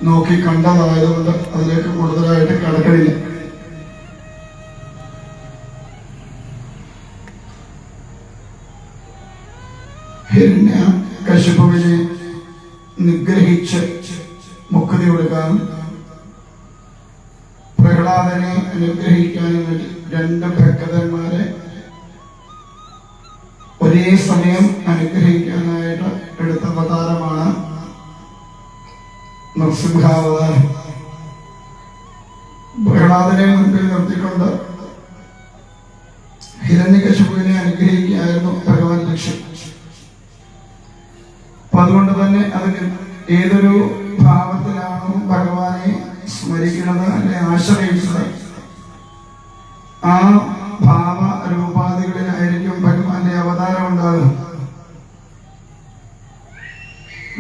നോക്കി കണ്ടതായതുകൊണ്ട് അതിലേക്ക് കൂടുതലായിട്ട് കടക്കണില്ല. ഹിരണ്യകശിപുവിനെ നിഗ്രഹിച്ച് മുക്തി കൊടുക്കാൻ പ്രഹ്ലാദനെ അനുഗ്രഹിക്കാനും വേണ്ടി രണ്ട് ഭക്തന്മാരെ ഒരേ സമയം അനുഗ്രഹിക്കാനായിട്ട് എടുത്ത അവതാരമാണ് നരസിംഹാവതാരം. പ്രഹ്ലാദനെ മുൻപിൽ നിർത്തിക്കൊണ്ട് ഹിരണ്യകശിപുവിനെ അനുഗ്രഹിക്കുകയായിരുന്നു ഭഗവാൻ ലക്ഷ്യം. അപ്പൊ അതുകൊണ്ട് തന്നെ അതിന് ഏതൊരു ഭാവത്തിലാണോ ഭഗവാനെ സ്മരിക്കുന്നത് അല്ലെ ആശ്രയിച്ചത്, ആ ഭാവ രൂപാദികളിലായിരിക്കും ഭഗവാന്റെ അവതാരം ഉണ്ടാകും.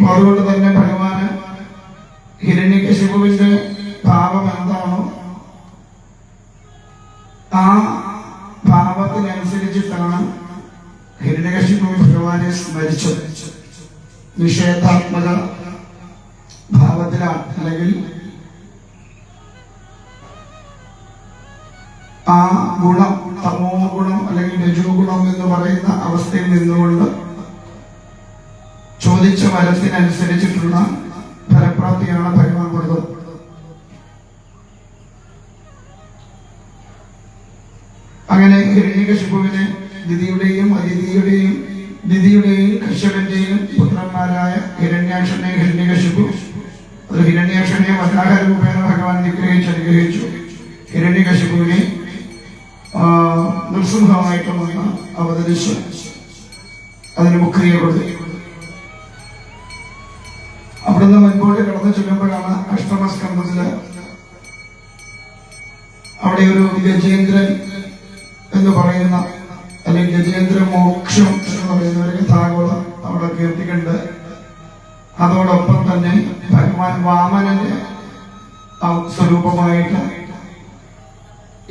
അതുകൊണ്ട് തന്നെ ഭഗവാന് ഹിരണ്യകശിപുവിന്റെ ഭാവം എന്താണോ ആ ഭാവത്തിനനുസരിച്ചിട്ടാണ് ഹിരണ്യകശിപു ഭഗവാനെ സ്മരിച്ചത്. നിഷേധാത്മക ഭാവത്തിലാണ്, അല്ലെങ്കിൽ ആ ഗുണം തമോ ഗുണം അല്ലെങ്കിൽ രജോ ഗുണം എന്ന് പറയുന്ന അവസ്ഥയിൽ നിന്നുകൊണ്ട് ചോദിച്ച വരത്തിനനുസരിച്ചിട്ടുള്ള ഫലപ്രാപ്തിയാണ് ഭഗവാൻ കൊടുത്തത്. അങ്ങനെ ഹിരണ്യകശിപുവിനെ ദിതിയുടെയും കശ്യപന്റെയും പുത്രന്മാരായ ഹിരണ്യാക്ഷനെ ഹിരണ്യകശിപു, അത് ഹിരണ്യാക്ഷനെ വരാഹരൂപേണ ഭഗവാൻ അനുഗ്രഹിച്ചു. ഹിരണ്യകശിപുവിനെ നൃസിംഹമായിട്ട് വന്ന് അവതരിച്ച് അതിന് മുക്തിയെ കൊടുത്തു. അവിടുന്ന് മുൻപോട്ട് കടന്നു ചെല്ലുമ്പോഴാണ് അഷ്ടമസ്കന്ധത്തില് അവിടെ ഒരു ഗജേന്ദ്രൻ എന്ന് പറയുന്ന, അല്ലെങ്കിൽ ഗജേന്ദ്ര മോക്ഷം എന്ന് പറയുന്ന ഒരു കഥാഗോളം അവിടെ കീർത്തിക്കുന്നുണ്ട്. അതോടൊപ്പം തന്നെ ഭഗവാൻ വാമനന്റെ സ്വരൂപമായിട്ട്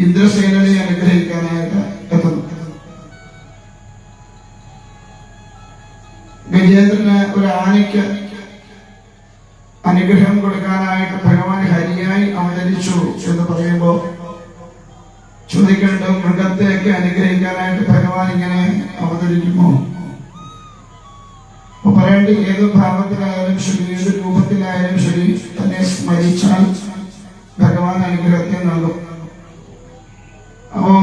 ഇന്ദ്രസേനനെ അനുഗ്രഹിക്കാനായിട്ട് എത്തുന്നു. ഗജേന്ദ്രന് ഒരു ആനയ്ക്ക് അനുഗ്രഹം കൊടുക്കാനായിട്ട് ഭഗവാൻ ഹരിയായി അവതരിച്ചു എന്ന് പറയുമ്പോൾ ചോദിക്കേണ്ട, മൃഗത്തെയൊക്കെ അനുഗ്രഹിക്കാനായിട്ട് ഭഗവാൻ ഇങ്ങനെ അവതരിക്കുമോ? അപ്പൊ പറയേണ്ട, ഏത് ഭാവത്തിലായാലും ശരി, ഏത് രൂപത്തിലായാലും ശരി, തന്നെ സ്മരിച്ചാൽ ഭഗവാൻ അനുഗ്രഹത്തെ നൽകും. അപ്പോ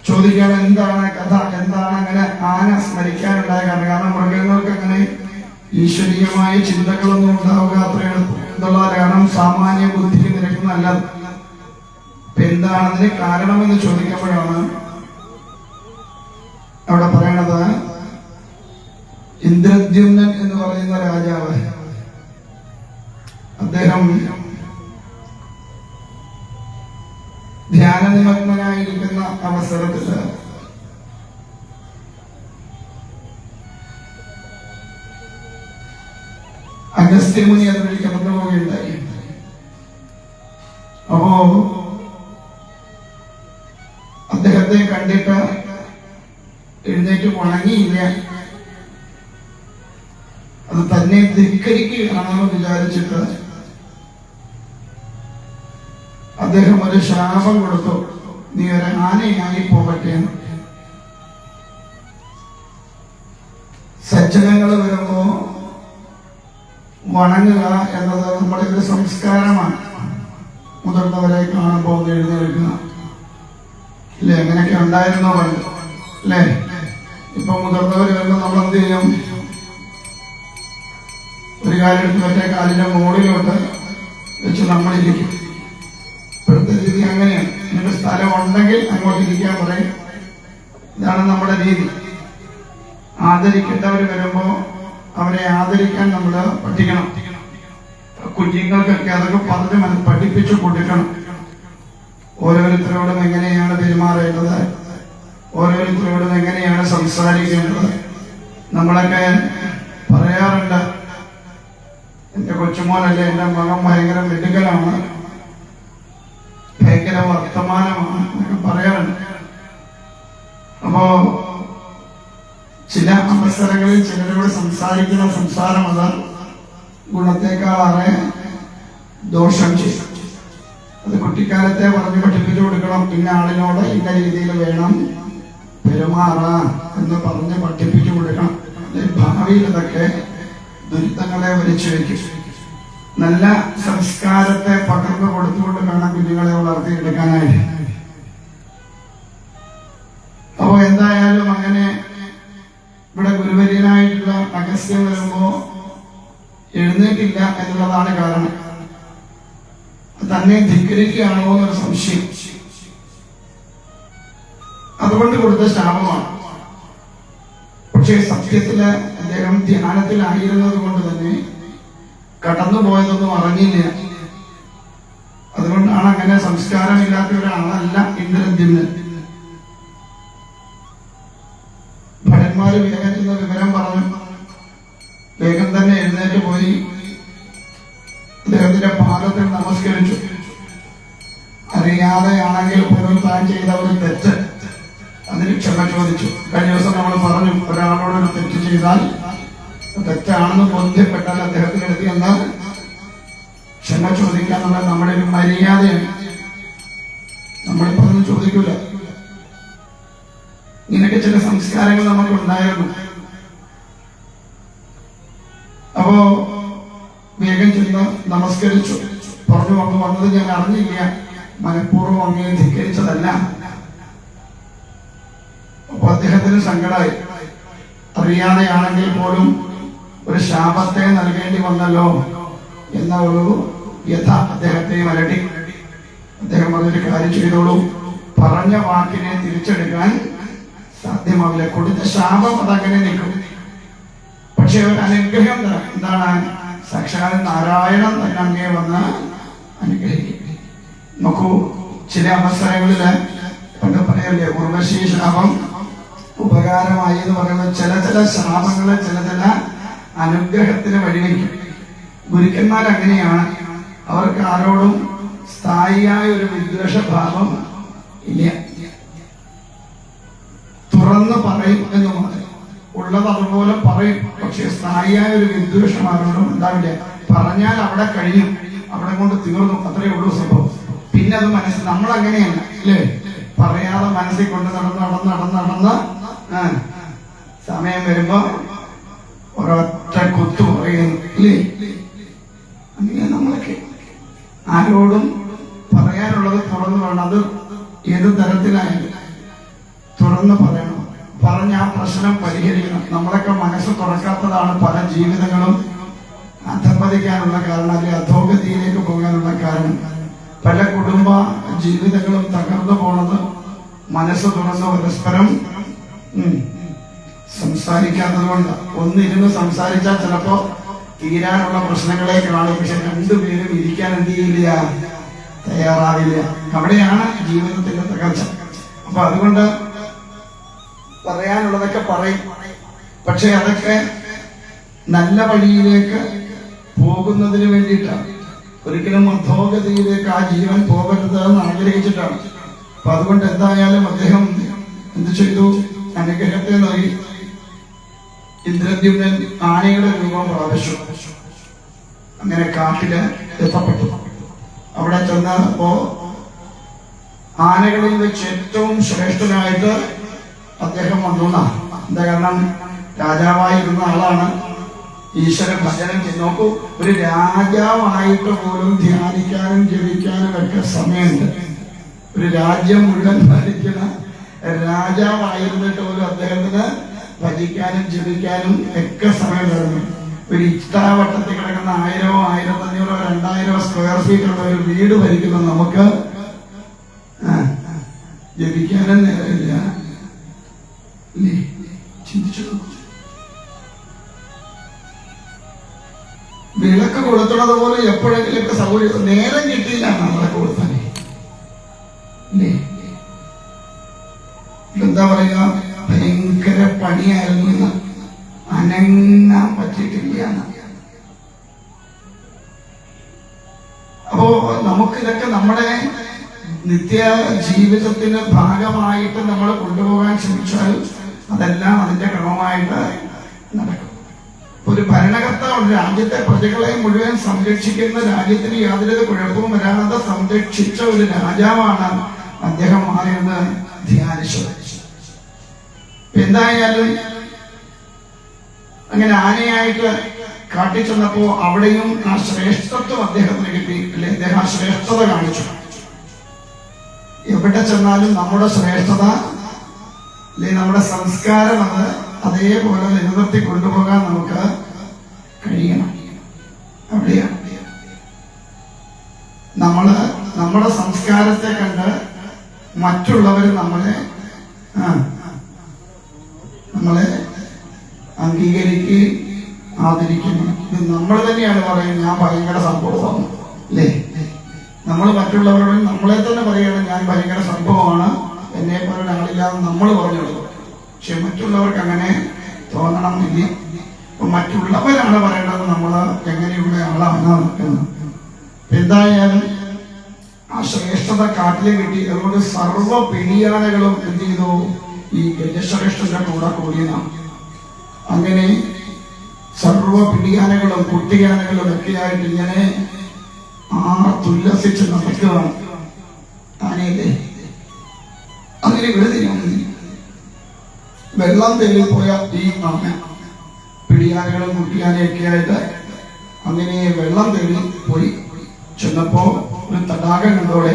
ചോദിക്കാൻ എന്താണ് കഥ, എന്താണ് അങ്ങനെ ആന സ്മരിക്കാനുണ്ടായ കാരണം? കാരണം മൃഗങ്ങൾക്ക് അങ്ങനെ ഈശ്വരീയമായ ചിന്തകളൊന്നും ഉണ്ടാവുക അത്ര എളുപ്പമുള്ള കാരണം സാമാന്യ ബുദ്ധിക്ക് നിരക്കുന്നതല്ല. എന്താണ് അതിന് കാരണമെന്ന് ചോദിക്കുമ്പോഴാണ് അവിടെ പറയണത്, ഇന്ദ്രദ്യുമ്നൻ എന്ന് പറയുന്ന രാജാവ്, അദ്ദേഹം ധ്യാനനിമഗ്നനായിരിക്കുന്ന അവസരത്തില് അഗസ്ത്യമുനി അതുവഴി കടന്നു പോവുകയുണ്ടായി. അപ്പോ അദ്ദേഹത്തെ കണ്ടിട്ട് എഴുന്നേറ്റ് വണങ്ങിയില്ല. അത് തന്നെ ധിക്കരിക്കുകയാണെന്ന് വിചാരിച്ചിട്ട് അദ്ദേഹം ഒരു ശാപം കൊടുത്തു, നീ ഒരു ആനയായി പോകട്ടെ. സജ്ജനങ്ങൾ വരുമ്പോ വണങ്ങുക എന്നത് നമ്മുടെ ഒരു സംസ്കാരമാണ്. മുതിർന്നവരെ കാണുമ്പോൾ എഴുന്നേൽക്കുക, അല്ലേ? അങ്ങനെയൊക്കെ ഉണ്ടായിരുന്നോ പണ്ട്, അല്ലേ? ഇപ്പൊ മുതിർന്നവർ വരുമ്പോൾ നമ്മൾ എന്ത് ചെയ്യും? ഒരു കാലെടുത്ത് മറ്റേ കാലിന്റെ മുകളിലോട്ട് വെച്ച് നമ്മളിരിക്കും. ഇപ്പോഴത്തെ രീതി അങ്ങനെയാണ്. നിങ്ങളുടെ സ്ഥലം ഉണ്ടെങ്കിൽ അങ്ങോട്ട് ഇരിക്കാൻ പറയും. ഇതാണ് നമ്മുടെ രീതി. ആദരിക്കേണ്ടവർ വരുമ്പോ അവരെ ആദരിക്കാൻ നമ്മൾ പഠിക്കണം. കുഞ്ഞുങ്ങൾക്കൊക്കെ അതൊക്കെ പറഞ്ഞ് പഠിപ്പിച്ചു കൊടുക്കണം. ഓരോരുത്തരോടും എങ്ങനെയാണ് പെരുമാറേണ്ടത്, ഓരോരുത്തരോടും എങ്ങനെയാണ് സംസാരിക്കേണ്ടത്. നമ്മളൊക്കെ പറയാറുണ്ട്, എന്റെ കൊച്ചുമോനല്ലേ, എന്റെ മകൻ ഭയങ്കര മെഡിക്കലാണ്, ഭയങ്കര വർത്തമാനമാണ് എന്നൊക്കെ പറയാറുണ്ട്. അപ്പോ ചില അവസരങ്ങളിൽ ചിലരോട് സംസാരിക്കുന്ന സംസാരം അതാണ്. ഗുണത്തെക്കാളേറെ ദോഷം ചെയ്യും. അത് കുട്ടിക്കാലത്തെ പറഞ്ഞ് പഠിപ്പിച്ചു കൊടുക്കണം. ഇന്ന ആളിനോട് ഇന്ന രീതിയിൽ വേണം പെരുമാറാൻ എന്ന് പറഞ്ഞ് പഠിപ്പിച്ചു കൊടുക്കണം. ഭാവിയിൽ ഇതൊക്കെ ദുരിതങ്ങളെ വലിച്ചു വയ്ക്കും. നല്ല സംസ്കാരത്തെ പകർന്നു കൊടുത്തുകൊണ്ട് വേണം കുഞ്ഞുങ്ങളെ വളർത്തിയെടുക്കാനായിട്ട്. അപ്പോ എന്തായാലും അങ്ങനെ ഇവിടെ ഗുരുവര്യനായിട്ടുള്ള അഗസ്ത്യൻ വരുമ്പോ എഴുന്നേറ്റില്ല എന്നുള്ളതാണ് കാരണം. തന്നെ ധിക്കരിക്കുകയാണോ എന്നൊരു സംശയം. അതുകൊണ്ട് കൊടുത്ത ശാപമാണ്. പക്ഷേ സത്യത്തില് അദ്ദേഹം ധ്യാനത്തിലായിരുന്നത് കൊണ്ട് തന്നെ കടന്നുപോയതൊന്നും അറിഞ്ഞില്ല. അതുകൊണ്ടാണ് അങ്ങനെ സംസ്കാരമില്ലാത്ത ഒരാളല്ല ഇന്ദ്രദ്യുമ്നൻ. ഭടന്മാര് വേഗം ചെന്ന വിവരം പറഞ്ഞു. വേഗം തന്നെ എഴുന്നേറ്റ് പോയി അദ്ദേഹത്തിന്റെ പാദത്തിൽ നമസ്കരിച്ചു. അറിയാതെയാണെങ്കിൽ പോലും താൻ ചെയ്ത ഒരു തെറ്റ്, അതിന് ക്ഷമ ചോദിച്ചു. കഴിഞ്ഞ ദിവസം നമ്മൾ പറഞ്ഞു, ഒരാളോട് ഒരു തെറ്റ് ചെയ്താൽ തെറ്റാണെന്ന് ബോധ്യപ്പെട്ടാൽ അദ്ദേഹത്തിന് എഴുതി എന്നാൽ ക്ഷമ ചോദിക്കുക എന്നുള്ളത് നമ്മുടെ ഒരു മര്യാദയാണ്. നമ്മളിപ്പോ ഒന്നും ചോദിക്കൂല. ഇങ്ങനെയൊക്കെ ചില സംസ്കാരങ്ങൾ നമുക്കുണ്ടായിരുന്നു. അപ്പോ വേഗം ചെന്ന് നമസ്കരിച്ചു. പറഞ്ഞു അങ്ങ് വന്നത് ഞാൻ അറിഞ്ഞില്ല, മനഃപൂർവ്വം അങ്ങേ ധിക്കരിച്ചതല്ല. അപ്പൊ അദ്ദേഹത്തിന് സങ്കടമായി. അറിയാതെയാണെങ്കിൽ പോലും ഒരു ശാപത്തെ നൽകേണ്ടി വന്നല്ലോ എന്ന ഒരു വ്യഥ അദ്ദേഹത്തെ അലട്ടി. അദ്ദേഹം പറഞ്ഞൊരു കാര്യം ചെയ്തോളൂ, പറഞ്ഞ വാക്കിനെ തിരിച്ചെടുക്കാൻ സാധ്യമാവില്ല. കൊടുത്ത ശാപം അതങ്ങനെ നിൽക്കും. പക്ഷെ ഒരു അനുഗ്രഹം എന്താണ്? സാക്ഷാൽ നാരായണൻ തന്നെ അങ്ങേ വന്ന് അനുഗ്രഹിക്കും. നോക്കൂ, ചില അവസരങ്ങളില് പണ്ട് പറയല്ലേ, ഉർവശി ശാപം ഉപകാരമായി എന്ന് പറയുന്നത് ചില ശാപങ്ങള് ചില അനുഗ്രഹത്തിന് വഴിവെക്കും. ഗുരുക്കന്മാർ അങ്ങനെയാണ്. അവർക്ക് ആരോടും സ്ഥായിയായ ഒരു വിദ്വേഷഭാവം ഇല്ല. തുറന്ന് പറയും എന്ന് മാത്രം, ഉള്ളത് അതുപോലെ പറയും. പക്ഷെ സ്ഥായിയായ ഒരു വിദ്വേഷം ആരോടും ഉണ്ടാവില്ല. പറഞ്ഞാൽ അവിടെ കഴിയും, അവിടെ കൊണ്ട് തീർന്നു, അത്രയേ ഉള്ളൂ സംഭവം. പിന്നെ അത് മനസ്സിൽ, നമ്മൾ അങ്ങനെയല്ല അല്ലേ? പറയാതെ മനസ്സിൽ കൊണ്ട് നടന്ന് സമയം വരുമ്പോ ഒരൊറ്റ കുത്തു പറയുന്നു ഇല്ലേ? അങ്ങനെ നമ്മളൊക്കെ ആരോടും പറയാനുള്ളത് തുറന്നു വേണം. അത് ഏത് തരത്തിലായാലും തുറന്ന് പറയണം. പറഞ്ഞ ആ പ്രശ്നം പരിഹരിക്കണം. നമ്മളൊക്കെ മനസ്സ് തുറക്കാത്തതാണ് പല ജീവിതങ്ങളും അധപ്പതിക്കാനുള്ള കാരണം, അല്ലെങ്കിൽ അധോഗതിയിലേക്ക് പോകാനുള്ള കാരണം. പല കുടുംബ ജീവിതങ്ങളും തകർന്നു പോണത് മനസ്സ് തുറന്ന് പരസ്പരം സംസാരിക്കാത്തത് കൊണ്ട്. ഒന്നിരുന്ന് സംസാരിച്ചാൽ ചിലപ്പോ തീരാനുള്ള പ്രശ്നങ്ങളെ കാണും. പക്ഷെ രണ്ടുപേരും ഇരിക്കാൻ എന്ത് ചെയ്യില്ല, തയ്യാറാവില്ല. അവിടെയാണ് ജീവിതത്തിന്റെ തകർച്ച. അപ്പൊ അതുകൊണ്ട് പറയാനുള്ളതൊക്കെ പറയും. പക്ഷെ അതൊക്കെ നല്ല വഴിയിലേക്ക് പോകുന്നതിന് വേണ്ടിയിട്ടാണ്. ഒരിക്കലും അധോഗതിയിലേക്ക് ആ ജീവൻ പോകരുത് എന്ന് ആഗ്രഹിച്ചിട്ടാണ്. അപ്പൊ അതുകൊണ്ട് എന്തായാലും അദ്ദേഹം എന്ത് ചെയ്തു? അനുഗ്രഹത്തെ നൽകി. ഇന്ദ്രദ്യുമ്നൻ ആനയുടെ രൂപം പ്രാപിച്ചു. അങ്ങനെ കാട്ടില് എത്തപ്പെട്ടു. അവിടെ ചെന്നപ്പോ ആനകളിൽ വെച്ച് ഏറ്റവും ശ്രേഷ്ഠനായിട്ട് അദ്ദേഹം വന്നു. എന്താ കാരണം? രാജാവായിരുന്ന ആളാണ്. ഈശ്വര ഭജനം ചെയ്ത് നോക്കൂ. ഒരു രാജാവായിട്ട് പോലും ധ്യാനിക്കാനും ജപിക്കാനും ഒക്കെ സമയമുണ്ട്. ഒരു രാജ്യം മുഴുവൻ ഭരിക്കുന്ന രാജാവായിരുന്നിട്ട് പോലും അദ്ദേഹത്തിന് ഭജിക്കാനും ജപിക്കാനും ഒക്കെ സമയം വരുന്നു. ഒരു ഇഷ്ടാവട്ടത്തിൽ കിടക്കുന്ന 1000, 1500, 2000 സ്ക്വയർ ഫീറ്റ് ഉള്ള ഒരു വീട് ഭരിക്കുന്ന നമുക്ക് ജപിക്കാനും നേരമില്ല. ചിന്തിച്ചു നോക്കൂ. വിളക്ക് കൊടുത്തുള്ളത് പോലെ എപ്പോഴെങ്കിലൊക്കെ സൗകര്യം നേരം കിട്ടിയില്ല നമ്മളെ കൊടുത്താൽ. എന്താ പറയുക, ഭയങ്കര പണിയായിരുന്നു, അനങ്ങാൻ പറ്റിയിട്ടില്ല. അപ്പോ നമുക്കിതൊക്കെ നമ്മുടെ നിത്യ ജീവിതത്തിന് ഭാഗമായിട്ട് നമ്മൾ കൊണ്ടുപോകാൻ ശ്രമിച്ചാൽ അതെല്ലാം അതിന്റെ ക്രമമായിട്ട് നടക്കും. ഒരു ഭരണകർത്താവ് രാജ്യത്തെ പ്രജകളെ മുഴുവൻ സംരക്ഷിക്കുന്ന, രാജ്യത്തിന് യാതൊരു കുഴപ്പവും വരാതെ സംരക്ഷിച്ച ഒരു രാജാവാണ് അദ്ദേഹം മാറിയെന്ന് ധ്യാനിച്ചു. എന്തായാലും അങ്ങനെ ആനയായിട്ട് കാട്ടിച്ചെന്നപ്പോ അവിടെയും ആ ശ്രേഷ്ഠത്വം അദ്ദേഹത്തിന് കിട്ടി, അല്ലെ? അദ്ദേഹം ആ ശ്രേഷ്ഠത കാണിച്ചു. എവിടെ ചെന്നാലും നമ്മുടെ ശ്രേഷ്ഠത, അല്ലെ, നമ്മുടെ സംസ്കാരം അത് അതേപോലെ നിലനിർത്തി കൊണ്ടുപോകാൻ നമുക്ക് കഴിയണം. അവിടെയാണ് നമ്മുടെ സംസ്കാരത്തെ കണ്ട് മറ്റുള്ളവർ നമ്മളെ അംഗീകരിക്കുകയും ആദരിക്കുന്നു. ഇത് നമ്മൾ തന്നെയാണ് പറയുന്നത്, ഞാൻ ഭയങ്കര സംഭവമാണ്, അല്ലേ? നമ്മൾ മറ്റുള്ളവരോട് നമ്മളെ തന്നെ പറയുകയാണ്, ഞാൻ ഭയങ്കര സംഭവമാണ്, എന്നെ പോലെ ഒരാളില്ലാതെ നമ്മൾ പറഞ്ഞോളൂ. പക്ഷെ മറ്റുള്ളവർക്ക് അങ്ങനെ തോന്നണമെന്നില്ല. അപ്പൊ മറ്റുള്ളവരാണ് പറയേണ്ടത് നമ്മൾ എങ്ങനെയുള്ള ആളാണ് എന്ന്. എന്തായാലും ആ ശ്രേഷ്ഠത കാട്ടിൽ കിട്ടി. അതുകൊണ്ട് സർവ്വ പിടിയാനകളും എന്ത് ചെയ്തു? ഈ ഗജശ്രേഷ്ഠന്റെ കൂടെ കൂടിയതാണ്. അങ്ങനെ സർവ്വ പിടിയാനകളും കുട്ടിയാനകളും ഒക്കെയായിട്ട് ഇങ്ങനെ തുല്ലസിച്ച് നടക്കുകയാണ്. ആനയില്ലേ? അങ്ങനെ വെള്ളം തേടിപ്പോയ ഈ ആന പിടിയാനകളും കുട്ടിയാനയൊക്കെ ആയിട്ട് അങ്ങനെ വെള്ളം തേടി പോയി. ചെന്നപ്പോ ഒരു തടാകം കണ്ടോടെ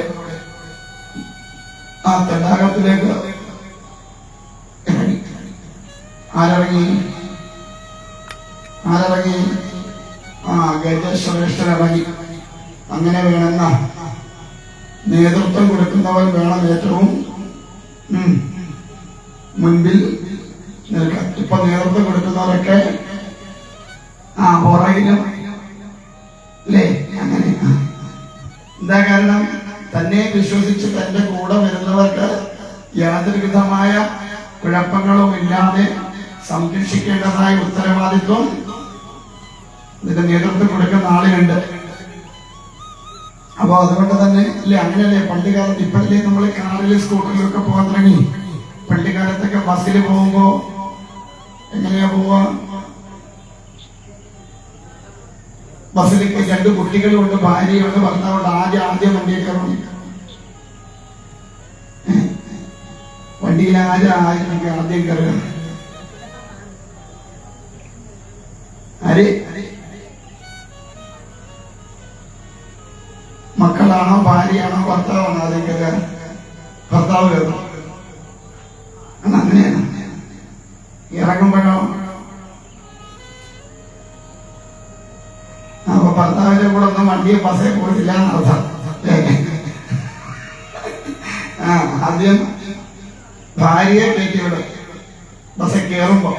ആ തടാകത്തിലേക്ക് ഇറങ്ങി. ആരിറങ്ങി? ആ ഗജശ്രേഷ്ഠൻ ഇറങ്ങി. അങ്ങനെ വേണമെന്ന നേതൃത്വം കൊടുക്കുന്നവൻ വേണം ഏറ്റവും മുൻപിൽ നിൽക്കാൻ. ഇപ്പൊ നേതൃത്വം കൊടുക്കുന്നവരൊക്കെ പുറകിലും, അല്ലേ? അങ്ങനെ എന്താ കാരണം? തന്നെ വിശ്വസിച്ച് തന്റെ കൂടെ വരുന്നവർക്ക് യാതൊരു വിധമായ കുഴപ്പങ്ങളും ഇല്ലാതെ സംരക്ഷിക്കേണ്ടതായ ഉത്തരവാദിത്വം ഇതിന്റെ നേതൃത്വം കൊടുക്കുന്ന ആളിനുണ്ട്. അപ്പൊ അതുകൊണ്ട് തന്നെ അല്ലേ, അങ്ങനെയല്ലേ പണ്ട് കാലത്ത്? ഇപ്പോഴല്ലേ നമ്മൾ കാറിലും സ്കൂട്ടറിലൊക്കെ പോകാൻ തുടങ്ങി. പള്ളിക്കാലത്തൊക്കെ ബസ്സിൽ പോകുമ്പോ എങ്ങനെയാ പോവാ? ബസ്സിലേക്ക് 2 കുട്ടികളുണ്ട്, ഭാര്യയുണ്ട്, ഭർത്താവുണ്ട്. ആദ്യം വണ്ടിയിൽ കയറും. വണ്ടിയിൽ ആദ്യം കയറുക? ആര്? മക്കളാണോ, ഭാര്യയാണോ, ഭർത്താവാണോ ആദ്യം കയറുക? ഭർത്താവ് കയറും. അങ്ങനെയാണ്. ഇറങ്ങുമ്പോഴോ അപ്പൊ ഭർത്താവിന്റെ കൂടെ ഒന്നും വണ്ടിയെ ബസ്സേ പോയിട്ടില്ല എന്നർത്ഥം. ആദ്യം ഭാര്യയെ കയറ്റിവിടും ബസ്സിൽ കയറുമ്പോ.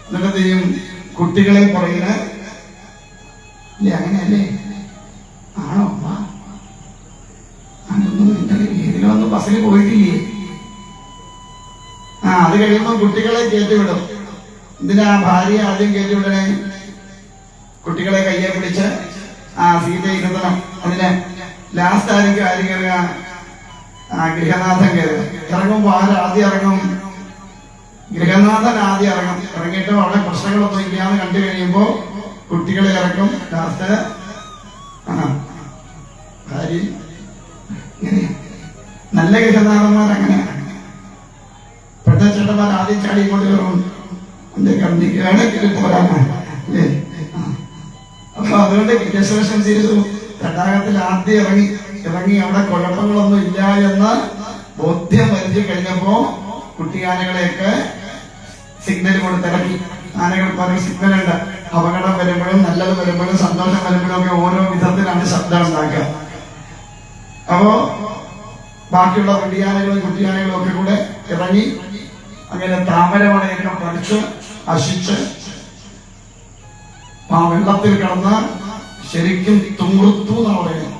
എന്നിട്ട് ചെയ്യും? കുട്ടികളെ പുറകില്. ഇല്ലേ? അങ്ങനെയല്ലേ? ആണോ? ഇതിലൊന്നും ബസ്സിൽ പോയിട്ടില്ലേ? അത് കഴിയുമ്പോ കുട്ടികളെ കയറ്റിവിടും. എന്തിനാ ഭാര്യ ആദ്യം കയറ്റിവിടണേ? കുട്ടികളെ കയ്യെ പിടിച്ച് സീറ്റ് ഇരുത്തണം. അതിന് ലാസ്റ്റ് ആയിരിക്കും ആര് കയറുക? ഗൃഹനാഥൻ കയറുക. ഇറങ്ങുമ്പോ ആദ്യം ഇറങ്ങും? ഗൃഹനാഥൻ ആദ്യം ഇറങ്ങും. ഇറങ്ങിയിട്ട് അവിടെ പ്രശ്നങ്ങളൊന്നും ഇല്ലാന്ന് കണ്ടു കഴിയുമ്പോ കുട്ടികളെ ഇറക്കും. ലാസ്റ്റ് ഭാര്യ. നല്ല ഗൃഹനാഥന്മാർ അങ്ങനെയാണ്. ചേട്ടന്മാർ ആദ്യം ചാടി കൊണ്ട് കയറും. എന്റെ കണ്ണിക്ക് പോരാനാണ്, അല്ലേ? അപ്പൊ അതുകൊണ്ട് ഗജശ്രേഷ്ഠൻ ചെയ്തു? തടാകത്തിൽ ആദ്യം ഇറങ്ങി അവിടെ കുഴപ്പങ്ങളൊന്നും ഇല്ല എന്ന് ബോധ്യം വരുത്തി കഴിഞ്ഞപ്പോ കുട്ടിയാനകളെയൊക്കെ സിഗ്നൽ കൊടുത്തിറങ്ങി. ആനകൾ പല സിഗ്നലുണ്ട്. അപകടം വരുമ്പോഴും നല്ലത് വരുമ്പോഴും സന്തോഷം വരുമ്പോഴും ഒക്കെ ഓരോ വിധത്തിലാണ് ശബ്ദം ഉണ്ടാക്കുക. അപ്പോ ബാക്കിയുള്ള പിടിയാനകളും കുട്ടിയാനകളും ഒക്കെ കൂടെ ഇറങ്ങി അങ്ങനെ താമരമണയൊക്കെ പറിച്ച് അശിച്ച് ആ വെള്ളത്തിൽ കിടന്ന് ശരിക്കും തുമുറുത്തു എന്നാ പറയുന്നത്.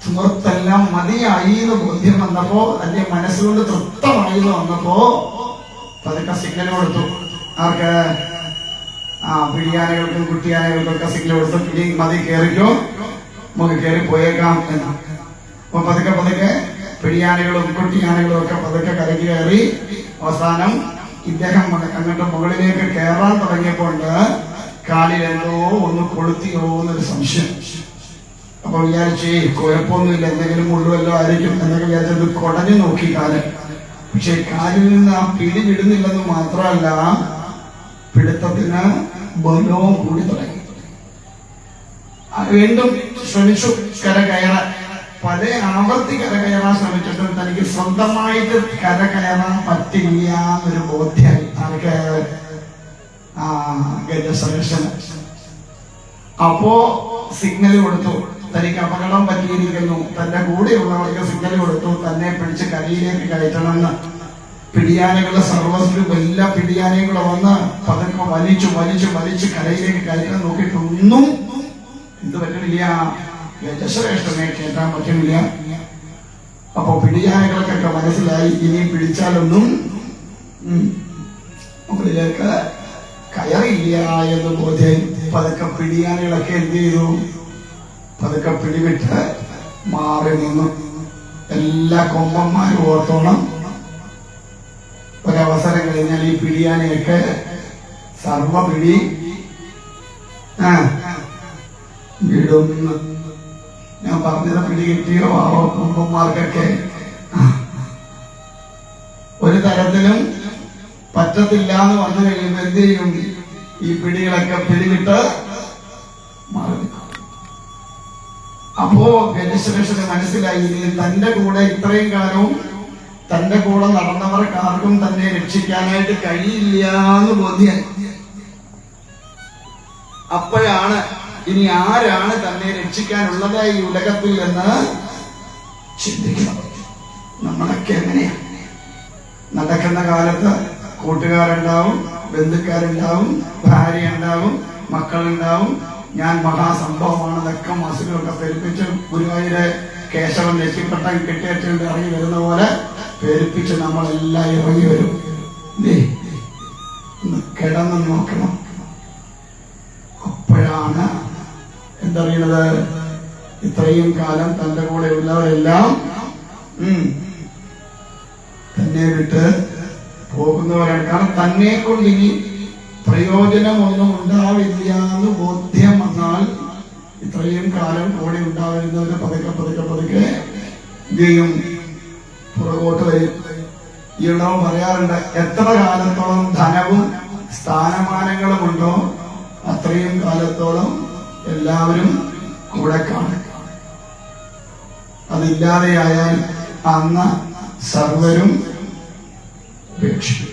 തുമുറത്തെല്ലാം മതിയായി എന്ന് ബോധ്യം വന്നപ്പോ, അതിന്റെ മനസ്സുകൊണ്ട് തൃപ്തമായി എന്ന് വന്നപ്പോ പതുക്കെ സിഗ്നൽ കൊടുത്തു. ആർക്ക്? പിടിയാനകൾക്കും കുട്ടിയാനകൾക്കൊക്കെ സിഗ്നൽ കൊടുത്തു. പിടി മതി, കയറിക്കോ, നമുക്ക് കയറി പോയേക്കാം എന്ന്. അപ്പൊ പതുക്കെ പിടിയാനകളും കുട്ടിയാനകളും ഒക്കെ പതുക്കെ കരയ്ക്ക് കയറി അവസാനം ഇദ്ദേഹം അങ്ങോട്ട് മുകളിലേക്ക് കയറാൻ തുടങ്ങിയപ്പോൾ കാലിൽ എന്തോ ഒന്ന് കൊളുത്തിയോ എന്നൊരു സംശയം. അപ്പൊ വിചാരിച്ചേ കുഴപ്പമൊന്നുമില്ല, എന്തെങ്കിലും മുള്ളുവല്ലോ ആയിരിക്കും എന്നൊക്കെ വിചാരിച്ചത് കുടഞ്ഞു നോക്കി കാല്. പക്ഷെ കാലിൽ നിന്ന് ആ പിടി വിടുന്നില്ലെന്ന് മാത്രമല്ല, പിടുത്തത്തിന് ബലവും കൂടി തുടങ്ങി. വീണ്ടും ശ്രമിച്ചു കരകയറാൻ. പല ആവർത്തി കരകയറാൻ ശ്രമിച്ചിട്ടും തനിക്ക് സ്വന്തമായിട്ട് കരകയറാൻ പറ്റില്ല എന്നൊരു ബോധ്യമായി. ആർക്ക്? ഗജശ്രേഷ്ഠന്. അപ്പോ സിഗ്നൽ കൊടുത്തു, തനിക്ക് അപകടം പറ്റിയിരിക്കുന്നു. തന്റെ കൂടെയുള്ളവർക്ക് സിഗ്നൽ കൊടുത്തു, തന്നെ പിടിച്ച് കരയിലേക്ക് കയറ്റണമെന്ന്. പിടിയാനകളുടെ സർവ്വസിലും എല്ലാ പിടിയാനകളും വന്ന് പതുക്കെ വലിച്ചു വലിച്ചു വലിച്ച് കരയിലേക്ക് കയറ്റാൻ നോക്കിയിട്ടൊന്നും ഇത് പറ്റുന്നില്ല. ഗജശ്രേഷ്ഠനെ കയറ്റാൻ പറ്റുന്നില്ല. അപ്പൊ പിടിയാനകൾക്കൊക്കെ മനസ്സിലായി, ഇനി പിടിച്ചാലൊന്നും മുകളിലേക്ക് കയറില്ല എന്ന് ബോധ്യം. പതുക്കെ പിടിയാനകളൊക്കെ എന്ത് ചെയ്തു? പതുക്കെ പിടിവിട്ട് മാറി നിന്നു. എല്ലാ കൊമ്പന്മാരും ഓർത്തോണം, ഒരവസരം കഴിഞ്ഞാൽ ഈ പിടിയാനയൊക്കെ സർവ പിടി വിടുന്നു. ഞാൻ പറഞ്ഞത് പിടി കിട്ടിയോ ആവോ? കൊമ്പന്മാർക്കൊക്കെ ഒരു തരത്തിലും പറ്റത്തില്ല എന്ന് വന്നു കഴിയുമ്പോൾ എന്ത് ചെയ്യും? ഈ പിടികളൊക്കെ പിടിവിട്ട് മാറി നിൽക്കും. അപ്പോ ഗജശ്രേഷ്ഠന് മനസ്സിലായി, തന്റെ കൂടെ ഇത്രയും കാലവും തന്റെ കൂടെ നടന്നവർക്കാർക്കും തന്നെ രക്ഷിക്കാനായിട്ട് കഴിയില്ല എന്ന് ബോധ്യായി. അപ്പോഴാണ് ഇനി ആരാണ് തന്നെ രക്ഷിക്കാനുള്ളത് ഈ ഉലകത്തിൽ എന്ന് ചിന്തിക്കണം. നമ്മളൊക്കെ എങ്ങനെയാ? നടക്കുന്ന കാലത്ത് കൂട്ടുകാരുണ്ടാവും, ബന്ധുക്കാരുണ്ടാവും, ഭാര്യ ഉണ്ടാവും, മക്കളുണ്ടാവും. ഞാൻ മഹാസംഭവമാണെന്നൊക്കെ മസിലൊക്കെ പെരുപ്പിച്ച് ഗുരുവായൂരെ കേശവൻ നെറ്റിപ്പട്ടം കെട്ടിയറ്റുകൊണ്ട് ഇറങ്ങി വരുന്ന പോലെ പെരുപ്പിച്ച് നമ്മളെല്ലാം ഇറങ്ങി വരും. ഒന്ന് കിടന്ന് നോക്കണം. അപ്പോഴാണ് എന്തറിയണത്? ഇത്രയും കാലം തന്റെ കൂടെ ഉള്ളവരെല്ലാം തന്നെ വിട്ട് പോകുന്നവരാണ്. കാരണം തന്നെ കൊണ്ട് ഇനി പ്രയോജനമൊന്നും ഉണ്ടാവില്ല എന്ന് ബോധ്യം വന്നാൽ ഇത്രയും കാലം കൂടെ ഉണ്ടാവുന്നവര് പതുക്കെ പതുക്കെ പതുക്കെ ഗെയും പുറകോട്ട് വരും. ഈയിടവും പറയാറുണ്ട്, എത്ര കാലത്തോളം ധനവും സ്ഥാനമാനങ്ങളും ഉണ്ടോ അത്രയും കാലത്തോളം എല്ലാവരും കൂടെ കാണും. അതില്ലാതെയായാൽ അന്ന് സർവരും ഉപേക്ഷിക്കും.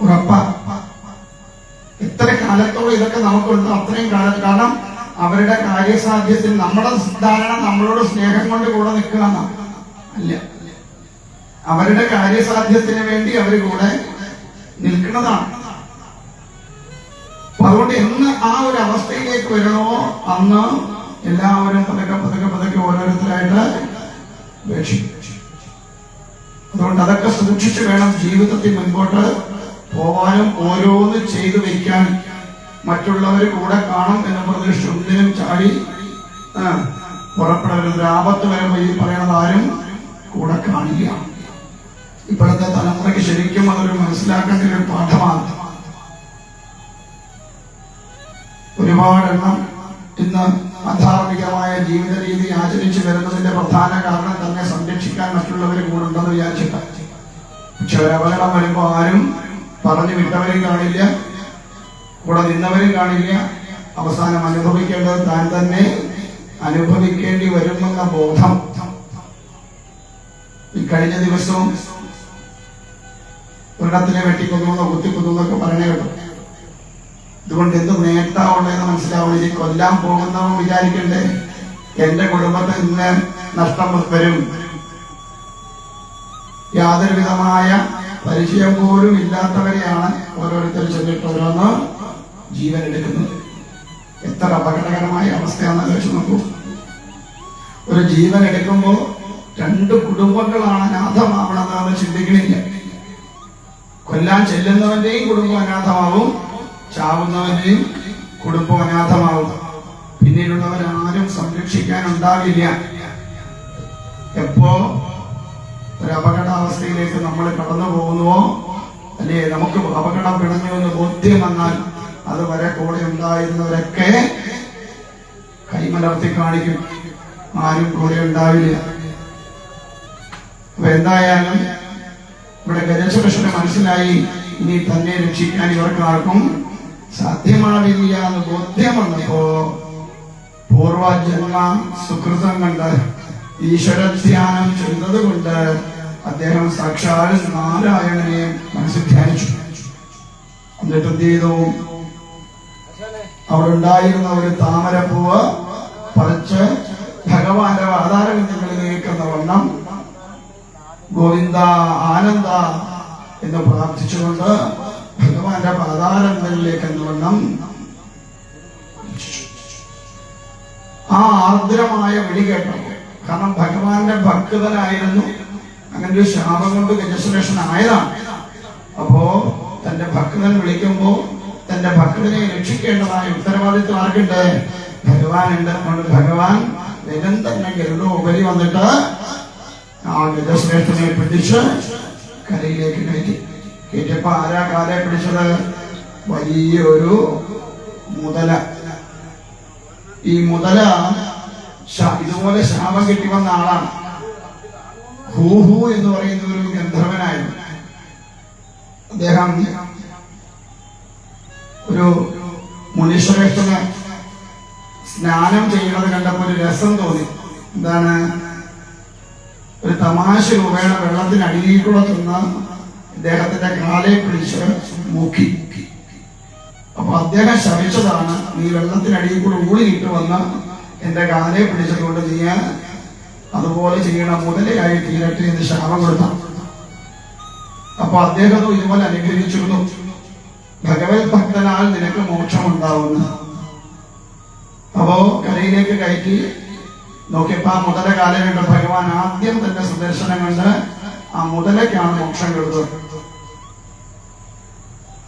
ഉറപ്പാ. എത്ര കാലത്തോളം ഇതൊക്കെ നമുക്കുണ്ടോ അത്രയും കാലം. കാരണം അവരുടെ കാര്യസാധ്യത്തിൽ നമ്മുടെ ധാരണ നമ്മളോട് സ്നേഹം കൊണ്ട് കൂടെ നിൽക്കുക അല്ല. അവരുടെ കാര്യസാധ്യത്തിന് വേണ്ടി അവർ കൂടെ നിൽക്കുന്നതാണ്. അതുകൊണ്ട് എന്ന് ആ ഒരു അവസ്ഥയിലേക്ക് വരണോ അന്ന് എല്ലാവരും പതുക്കെ പതുക്കെ പതുക്കെ ഓരോരുത്തരായിട്ട് ഉപേക്ഷിക്കും. അതുകൊണ്ട് അതൊക്കെ സൂക്ഷിച്ചു വേണം ജീവിതത്തിൽ മുൻപോട്ട് പോവാനും ഓരോന്ന് ചെയ്തു വെക്കാൻ. മറ്റുള്ളവർ കൂടെ കാണും എന്ന പ്രതീക്ഷ ഒന്നിനും ചാടി പുറപ്പെടരുത്. ആപത്ത് വരുമ്പോൾ ഈ പറയണത് ആരും കൂടെ കാണില്ല. ഇപ്പോഴത്തെ തലമുറയ്ക്ക് ശരിക്കും അതൊരു മനസ്സിലാക്കേണ്ട ഒരു പാഠമാണ്. ഒരുപാടെണ്ണം ഇന്ന് അധാർമികമായ ജീവിത രീതി ആചരിച്ചു വരുന്നതിന്റെ പ്രധാന കാരണം തന്നെ സംരക്ഷിക്കാൻ മറ്റുള്ളവർ കൂടെ ഉണ്ടെന്ന് വിചാരിച്ചിട്ടാണ്. പക്ഷെ ഒരപകടം വരുമ്പോൾ ആരും പറഞ്ഞു വിട്ടവരും കാണില്ല, കൂടെ നിന്നവരും കാണില്ല. അവസാനം അനുഭവിക്കേണ്ടത് താൻ തന്നെ അനുഭവിക്കേണ്ടി വരുമെന്ന ബോധം. ഈ കഴിഞ്ഞ ദിവസവും ഒരിടത്തിനെ വെട്ടിക്കൊന്നു കുത്തിക്കൊന്നു എന്നൊക്കെ പറഞ്ഞേ കേട്ടോ. ഇതുകൊണ്ട് എന്ത് നേട്ടാവുള്ളതെന്ന് മനസ്സിലാവുള്ളൂ. ഇനി കൊല്ലാൻ പോകുന്നവൻ വിചാരിക്കണ്ടേ എന്റെ കുടുംബത്തിൽ നിന്ന് നഷ്ടം വരും. യാതൊരു വിധമായ പരിചയം പോലും ഇല്ലാത്തവരെയാണ് ഓരോരുത്തർ ചെന്നിട്ട് ഓരോന്ന് ജീവൻ എടുക്കുന്നത്. എത്ര അപകടകരമായ അവസ്ഥയാണെന്ന് ആലോചിച്ച് നോക്കൂ. ഒരു ജീവൻ എടുക്കുമ്പോൾ 2 കുടുംബങ്ങളാണ് അനാഥമാവണമെന്ന് ചിന്തിക്കണില്ല. കൊല്ലാൻ ചെല്ലുന്നവന്റെയും കുടുംബം അനാഥമാവും, ചാവുന്നവന്റെയും കുടുംബം അനാഥമാവും. പിന്നീടുള്ളവരാരും സംരക്ഷിക്കാൻ ഉണ്ടാവില്ല. എപ്പോ ഒരു അപകടാവസ്ഥയിലേക്ക് നമ്മൾ കടന്നു പോകുന്നുവോ, അല്ലേ നമുക്ക് അപകടം പിണഞ്ഞു എന്ന് ബോധ്യം വന്നാൽ അതുവരെ കൂടെ ഉണ്ടായിരുന്നവരൊക്കെ കൈമലർത്തി കാണിക്കും, ആരും കൂടെ ഉണ്ടാവില്ല. അപ്പൊ എന്തായാലും ഇവിടെ ഗജസുരക്ഷന് മനസ്സിലായി, ഇനി തന്നെ രക്ഷിക്കാൻ ഇവർക്കാർക്കും സാധ്യമാവില്ല എന്ന് ബോധ്യം വന്നപ്പോ പൂർവജന്മ സുകൃതം കൊണ്ട് ഈശ്വരധ്യാനം ചെയ്തത് കൊണ്ട് അദ്ദേഹം സാക്ഷാൽ നാരായണനെ മനസ്സിൽ ധ്യാനിച്ചു. എന്നിട്ട് എന്ത് ചെയ്തു? അവിടെ ഉണ്ടായിരുന്ന ഒരു താമരപ്പൂവ് പറിച്ച് ഭഗവാന്റെ ആധാരബിന്ദുകളിൽ നിൽക്കുന്ന വണ്ണം ഗോവിന്ദ ആനന്ദ എന്ന് പ്രാർത്ഥിച്ചുകൊണ്ട് ഭഗവാന്റെ പാതാരങ്ങളിലേക്ക് എന്നവണ്ണം ആ ആർദ്രമായ വിളി കേട്ടു. കാരണം ഭഗവാന്റെ ഭക്തനായിരുന്നു. അങ്ങനെ ഒരു ശാപം കൊണ്ട് ഗജസുരക്ഷനായതാണ്. അപ്പോ തന്റെ ഭക്തൻ വിളിക്കുമ്പോ തന്റെ ഭക്തനെ രക്ഷിക്കേണ്ടതായ ഉത്തരവാദിത്വം ആർക്കുണ്ട്? ഭഗവാനുണ്ട്. അതുകൊണ്ട് ഭഗവാൻ വേഗം തന്നെ ഗരുഡോപരി വന്നിട്ട് ആ ഗജശ്രേഷ്ഠനെ പിടിച്ച് കരയിലേക്ക് കയറ്റിയപ്പോ ആരാ കാലെ പിടിച്ചത്? വലിയൊരു മുതല. ഈ മുതല ഇതുപോലെ ശാപം കിട്ടി വന്ന ആളാണ്. ഹൂഹു എന്ന് പറയുന്ന ഒരു ഗന്ധർവനായിരുന്നു. അദ്ദേഹം ഒരു മുനിശ്രേഷ്ഠന് സ്നാനം ചെയ്യുന്നത് കണ്ടപ്പോൾ ഒരു രസം തോന്നി. എന്താണ്? ഒരു തമാശ രൂപേണ വെള്ളത്തിനടിയിൽക്കൂടെ ചെന്ന് അദ്ദേഹത്തിന്റെ കാലെ പിടിച്ച് മുക്കി. അപ്പൊ അദ്ദേഹം ശപിച്ചതാണ്, നീ വെള്ളത്തിനടിയിൽ കൂടെ ഊളിയിട്ട് വന്ന് എന്റെ കാലെ പിടിച്ചതുകൊണ്ട് നീ അതുപോലെ ചെയ്യണം, മുതലയായി തീരട്ടെ എന്ന് ശാപം കൊടുത്ത. അപ്പൊ അദ്ദേഹം ഇതുപോലെ അനുഗ്രഹിച്ചിരുന്നു, ഭഗവത് ഭക്തനാൽ നിനക്ക് മോക്ഷമുണ്ടാവുന്നു. അപ്പോ കരയിലേക്ക് കയറ്റി നോക്കിയപ്പോ ആ മുതല കാലം കണ്ട ഭഗവാൻ ആദ്യം തന്റെ സുദർശനം കണ്ട് ആ മുതലയ്ക്കാണ് മോക്ഷം കൊടുത്തത്.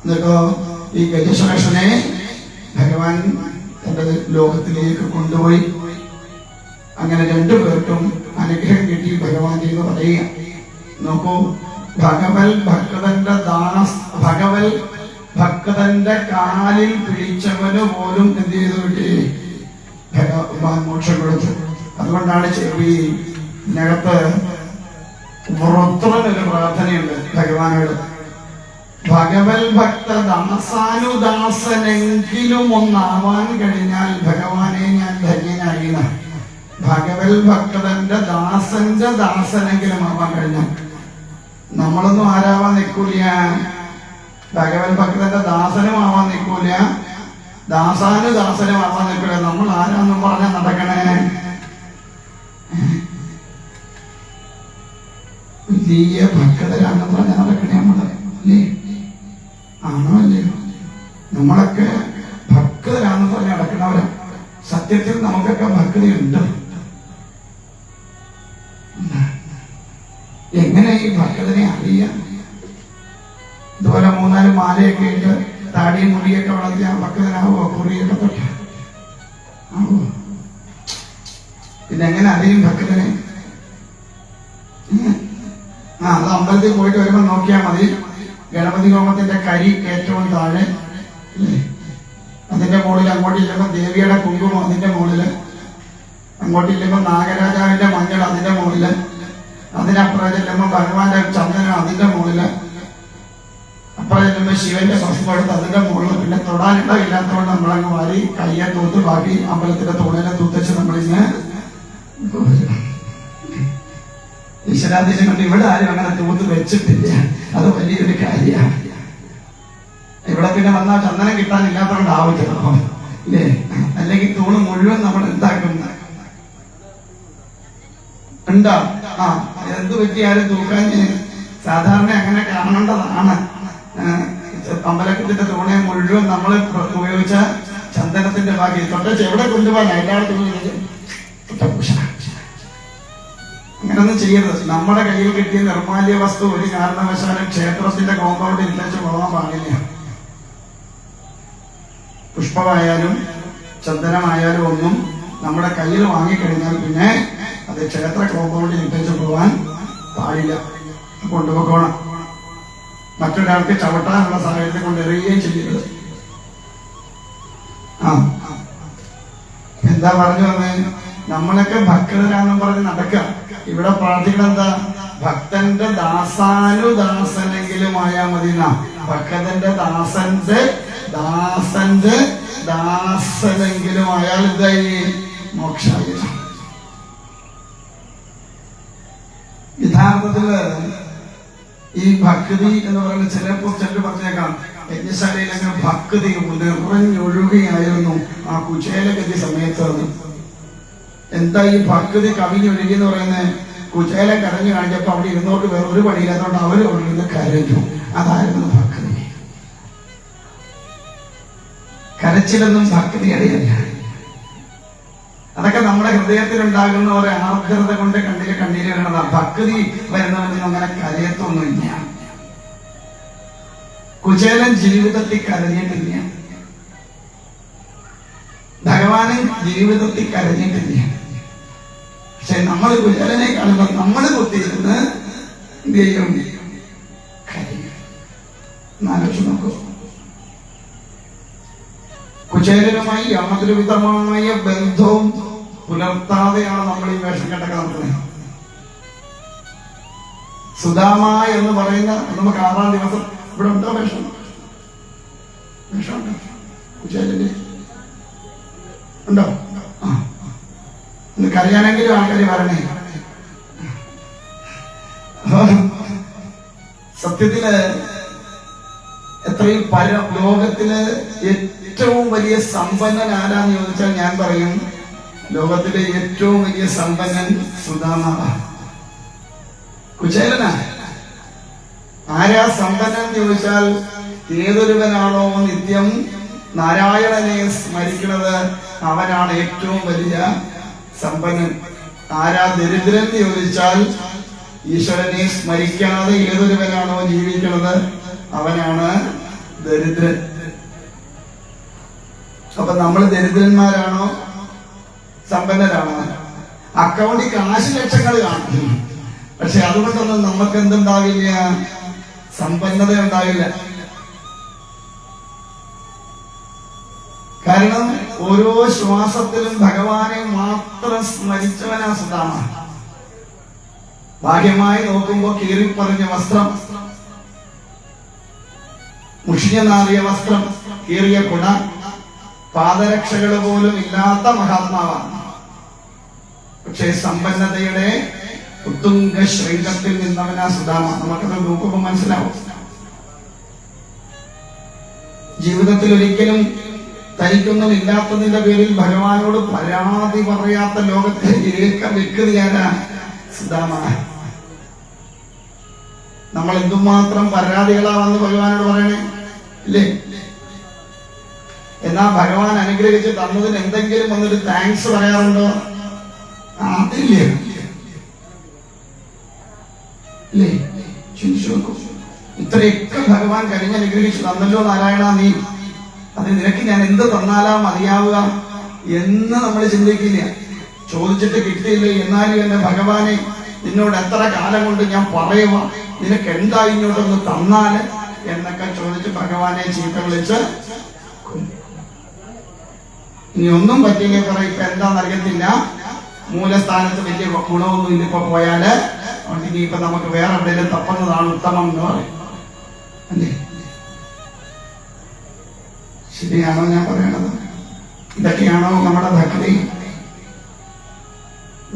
എന്നിട്ടോ ഈ ഗജസുരക്ഷനെ ഭഗവാൻ തന്റെ ലോകത്തിലേക്ക് കൊണ്ടുപോയി. അങ്ങനെ രണ്ടുപേർക്കും അനുഗ്രഹം കിട്ടി ഭഗവാൻ എന്ന് പറയുക. നോക്കൂ, ഭഗവത് ഭക്തന്റെ കാലിൽ പിടിച്ചവന് പോലും എന്ത് ചെയ്തു കിട്ടി? ഭഗവാൻ മോക്ഷം കൊടുത്തു. അതുകൊണ്ടാണ് ഇതിനകത്ത് വൃത്രനൊരു പ്രാർത്ഥനയുണ്ട് ഭഗവാനോട്. ഭഗവത് ഭക്ത ദാസാനുദാസനെങ്കിലും ഒന്നാവാൻ കഴിഞ്ഞാൽ ഭഗവാനെ ഞാൻ ധന്യനായി. ഭഗവത് ഭക്തന്റെ ദാസന്റെ ദാസനെങ്കിലും ആവാൻ കഴിഞ്ഞാൽ. നമ്മളൊന്നും ആരാവാൻ നിൽക്കൂല, ഭഗവത് ഭക്തന്റെ ദാസനും ആവാൻ നിൽക്കൂല, ദാസാനുദാസനും ആവാൻ നിൽക്കൂല. നമ്മൾ ആരാന്നും പറഞ്ഞാൽ നടക്കണേ? വലിയ ഭക്തരാണെന്ന് പറഞ്ഞാൽ നടക്കണേ നമ്മള്, അല്ലേ? ആണോ അല്ലയോ? നമ്മളൊക്കെ ഭക്തരാണെന്ന് പറഞ്ഞ് നടക്കുന്നവരാ. സത്യത്തിൽ നമുക്കൊക്കെ ഭക്തിയുണ്ട്. എങ്ങനെ ഈ ഭക്തനെ അറിയാം? ഇതുപോലെ 3-4 മാലയൊക്കെ ഇട്ട് താടിയും മുടിയൊക്കെ വളർത്തിയ ഭക്തനാവോ? കുറിയൊക്കെ തൊട്ട് ആവോ? പിന്നെ എങ്ങനെ അറിയും ഭക്തനെ? അത് അമ്പലത്തിൽ പോയിട്ട് വരുമ്പോ നോക്കിയാൽ മതി. ഗണപതി ഹോമത്തിന്റെ കരി ഏറ്റവും താഴെ, അതിന്റെ മുകളിൽ അങ്ങോട്ട് ചെല്ലുമ്പോ ദേവിയുടെ കുങ്കുമം അതിന്റെ മുകളില്, അങ്ങോട്ട് ചെല്ലുമ്പോ നാഗരാജാവിന്റെ മഞ്ഞൾ അതിന്റെ മുകളില്, അതിനപ്പുറം ചെല്ലുമ്പോ ഭഗവാന്റെ ചന്ദനം അതിന്റെ മുകളില്, അപ്പുറം ചെല്ലുമ്പോ ശിവന്റെ ഭസ്മെടുത്ത് അതിന്റെ മുകളിൽ. പിന്നെ തൊടാനിടമില്ലാത്തതുകൊണ്ട് നമ്മളങ്ങ് വാരി കയ്യെ തൂത്ത് ബാക്കി അമ്പലത്തിന്റെ തുണയിലെ തൂത്തച്ച് നമ്മളിങ്ങനെ ഈശ്വരാധീശം കൊണ്ട് ഇവിടെ ആരും അങ്ങനെ തൂത്ത് വെച്ചിട്ടില്ല. അത് വലിയൊരു കാര്യമാണ്. ഇവിടെ പിന്നെ വന്നാൽ ചന്ദനം കിട്ടാനില്ലാത്തതുകൊണ്ടാവും ചിലപ്പോ, ഇല്ലേ? അല്ലെങ്കിൽ തൂണ് മുഴുവൻ നമ്മൾ എന്താക്കും? ഉണ്ടോ? എന്ത് പറ്റിയാലും തൂക്കാൻ സാധാരണ അങ്ങനെ കാണേണ്ടതാണ്. അമ്പലത്തിന്റെ തൂണെ മുഴുവൻ നമ്മൾ ഉപയോഗിച്ച ചന്ദനത്തിന്റെ ബാക്കി തൊട്ടച്ച് എവിടെ കൊണ്ടുപോകാൻ എല്ലായിടത്തും അങ്ങനൊന്നും ചെയ്യരുത്. നമ്മുടെ കയ്യിൽ കിട്ടിയ നിർമാല്യ വസ്തു ഒരു കാരണവശാലും ക്ഷേത്രത്തിന്റെ കോമ്പൗണ്ടിൽ ഇല്ലിച്ച് പോകാൻ പാടില്ല. പുഷ്പമായാലും ചന്ദനമായാലും ഒന്നും നമ്മുടെ കയ്യിൽ വാങ്ങിക്കഴിഞ്ഞാൽ പിന്നെ അത് ക്ഷേത്ര കോമ്പൗണ്ടിൽ ഇല്ലിച്ച് പോകാൻ പാടില്ല, കൊണ്ടുപോകണം. മറ്റൊരാൾക്ക് ചവിട്ടാനുള്ള സാഹചര്യത്തെ കൊണ്ട് എറിയുകയും ചെയ്യരുത്. എന്താ പറഞ്ഞു വന്നേ? നമ്മളൊക്കെ ഭക്തരാണെന്നും പറഞ്ഞ് നടക്കുക. ഇവിടെ പ്രാർത്ഥിക്കണം എന്താ? ഭക്തന്റെ ദാസാനുദാസനെങ്കിലും ആയാൽ മതി. ഭക്തന്റെ ദാസന്റെ ദാസനെങ്കിലും ആയാൽ ഇതായി മോക്ഷായി. യഥാർത്ഥത്തില് ഈ ഭക്തി എന്ന് പറയുന്നത് ചിലപ്പോൾ പറഞ്ഞേക്കാം, യജ്ഞശാലയിലൊക്കെ ഭക്തി നിറഞ്ഞൊഴുകയായിരുന്നു ആ കുചേലഗതി സമയത്ത്. എന്താ ഈ ഭക്തി കവിഞ്ഞൊഴുകി എന്ന് പറയുന്നത്? കുചേല കരഞ്ഞു കാണിച്ചപ്പോ അവിടെ ഇരുന്നോട്ട് വേറെ ഒരു പണിയില്ലാത്തോണ്ട് അവര് ഒഴുകുന്ന കരഞ്ഞു. അതായിരുന്നു ഭക്തി. കരച്ചിലൊന്നും ഭക്തിയറിയല്ല. അതൊക്കെ നമ്മുടെ ഹൃദയത്തിലുണ്ടാകുന്ന ഒരു ആർദ്രത കൊണ്ട് കണ്ണീര് വരണതാ. ഭക്തി വരുന്നവനൊന്നും അങ്ങനെ കരയത്തൊന്നുമില്ല. കുചേലൻ ജീവിതത്തിൽ കരഞ്ഞിട്ടില്ല, ഭഗവാനും ജീവിതത്തിൽ കരഞ്ഞിട്ടില്ല. പക്ഷെ നമ്മൾ കുചേലനെ കാണുമ്പോൾ നമ്മൾ കുത്തിയിരുന്ന് എന്ത് ചെയ്യും? കരയും. ആലോചിച്ച് നോക്കൂ. കുചേലനുമായി യാതൊരു വിധമായ ബന്ധവും പുലർത്താതെയാണ് നമ്മൾ ഈ വേഷം കെട്ടൊക്കെ നടത്തുന്നത്. സുദാമ എന്ന് പറയുന്ന നമുക്ക് 6-ാം ദിവസം ഇവിടെ ഉണ്ടോ വേഷം? വേഷമുണ്ടോ കുചേലന്റെ? ഉണ്ടോ? ഒന്ന് കരയാനെങ്കിലും ആൾക്കാർ വരണേ. സത്യത്തില് എത്രയും ലോകത്തില് ഏറ്റവും വലിയ സമ്പന്നൻ ആരാന്ന് ചോദിച്ചാൽ ഞാൻ പറയും, ലോകത്തിലെ ഏറ്റവും വലിയ സമ്പന്നൻ സുദാമ. കുചേലനാ. ആരാ സമ്പന്നൻ ചോദിച്ചാൽ, ഏതൊരുവനാണോ നിത്യം നാരായണനെ സ്മരിക്കുന്നത് അവനാണ് ഏറ്റവും വലിയ സമ്പന്നൻ. ആരാ ദരിദ്രൻ ചോദിച്ചാൽ, ഈശ്വരനെ സ്മരിക്കാതെ ഏതൊരുവനാണോ ജീവിക്കുന്നത് അവനാണ് ദരിദ്രൻ. അപ്പൊ നമ്മൾ ദരിദ്രന്മാരാണോ സമ്പന്നരാണോ? അക്കൗണ്ടിൽ കാശ് ലക്ഷങ്ങൾ കാണും, പക്ഷെ അതുകൊണ്ടൊന്നും നമുക്ക് എന്തുണ്ടാവില്ല? സമ്പന്നത ഉണ്ടാവില്ല. കാരണം ഓരോ ശ്വാസത്തിലും ഭഗവാനെ മാത്രം സ്മരിച്ചവനാ സുദാമ. ബാഹ്യമായി നോക്കുമ്പോ കീറിപ്പറഞ്ഞ വസ്ത്രം, മുഷിഞ്ഞനാറിയ വസ്ത്രം, കീറിയ കുട, പാദരക്ഷകൾ പോലും ഇല്ലാത്ത മഹാത്മാവാണ്. പക്ഷേ സമ്പന്നതയുടെ ഉത്തുംഗ ശൃംഗത്തിൽ നിന്നവനാ സുദാമ. നമുക്കത് നോക്കുമ്പോൾ മനസ്സിലാവും. ജീവിതത്തിൽ ഒരിക്കലും തനിക്കൊന്നും ഇല്ലാത്തതിന്റെ പേരിൽ ഭഗവാനോട് പരാതി പറയാത്ത ലോകത്തെ ഏക വ്യക്തിയാരാ? സുദാമ. നമ്മൾ എന്തുമാത്രം പരാതികളാണെന്ന് ഭഗവാനോട് പറയണേ ഇല്ലേ? എന്നാ ഭഗവാൻ അനുഗ്രഹിച്ച് തന്നതിന് എന്തെങ്കിലും വന്നൊരു താങ്ക്സ് പറയാറുണ്ടോ? അതില്ലേ? ഇല്ലേ? ചിന്തിച്ചു നോക്കൂ. ഇത്രയൊക്കെ ഭഗവാൻ അനുഗ്രഹിച്ചു തന്നല്ലോ നാരായണ നീ, അത് നിനക്ക് ഞാൻ എന്ത് തന്നാലാ മതിയാവുക എന്ന് നമ്മൾ ചിന്തിക്കില്ല. ചോദിച്ചിട്ട് കിട്ടിയില്ലേ, എന്നാലും എന്റെ ഭഗവാനെ നിന്നോട് എത്ര കാലം കൊണ്ട് ഞാൻ പറയുക, നിനക്ക് എന്താ ഇങ്ങോട്ടൊന്ന് തന്നാല് എന്നൊക്കെ ചോദിച്ച് ഭഗവാനെ ചീത്ത വിളിച്ച് ഇനി ഒന്നും പറ്റില്ല പറയും. ഇപ്പൊ എന്താണെന്നറിയത്തില്ല, മൂലസ്ഥാനത്ത് വലിയ ഗുണമൊന്നും ഇന്നിപ്പോ പോയാല് ഇനിയിപ്പൊ നമുക്ക് വേറെ എവിടെയെങ്കിലും തപ്പുന്നതാണ് ഉത്തമം എന്ന് പറയും. അല്ലേ? ശരിയാണോ ഞാൻ പറയണത്? ഇതൊക്കെയാണോ നമ്മുടെ ഭക്തി?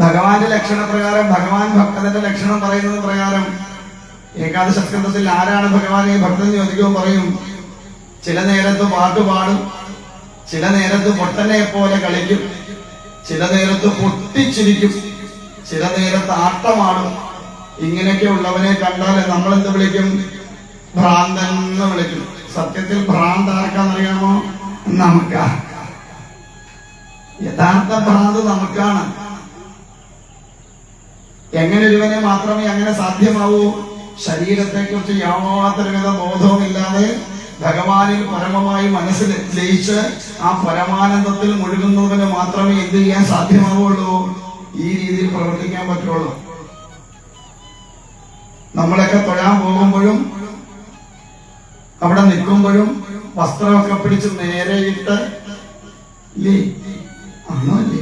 ഭഗവാന്റെ ലക്ഷണപ്രകാരം, ഭഗവാൻ ഭക്തന്റെ ലക്ഷണം പറയുന്നത് പ്രകാരം ഏകാദശ സ്കന്ധത്തിൽ ആരാണ് ഭഗവാനെ ഭക്തൻ ചോദിക്കുമ്പോൾ പറയും, ചില നേരത്ത് പാട്ടുപാടും, ചില നേരത്ത് പൊട്ടനെ പോലെ കളിക്കും, ചില നേരത്ത് പൊട്ടിച്ചിരിക്കും, ചില നേരത്ത് ആട്ടമാടും. ഇങ്ങനെയൊക്കെ ഉള്ളവനെ കണ്ടാൽ നമ്മൾ എന്ത് വിളിക്കും? ഭ്രാന്തൻ എന്ന് വിളിക്കും. സത്യത്തിൽ ഭ്രാന്ത് ആർക്കാന്നറിയാമോ? നമുക്കാ. യഥാർത്ഥ ഭ്രാന്ത് നമുക്കാണ്. എങ്ങനെ ഒരുവനെ മാത്രമേ അങ്ങനെ സാധ്യമാവൂ? ശരീരത്തെ കുറിച്ച് യാതൊരുവിധ ബോധവും ഇല്ലാതെ ഭഗവാനിൽ പരമമായി മനസ്സിൽ ലയിച്ച് ആ പരമാനന്ദത്തിൽ മുഴുകുന്നതിന് മാത്രമേ എന്ത് ചെയ്യാൻ സാധ്യമാവുള്ളൂ? ഈ രീതിയിൽ പ്രവർത്തിക്കാൻ പറ്റുള്ളൂ. നമ്മളൊക്കെ തൊഴാൻ പോകുമ്പോഴും അവിടെ നിൽക്കുമ്പോഴും വസ്ത്രമൊക്കെ പിടിച്ച് നേരെയിട്ട് ഇല്ലേ? ആണോ അല്ലേ?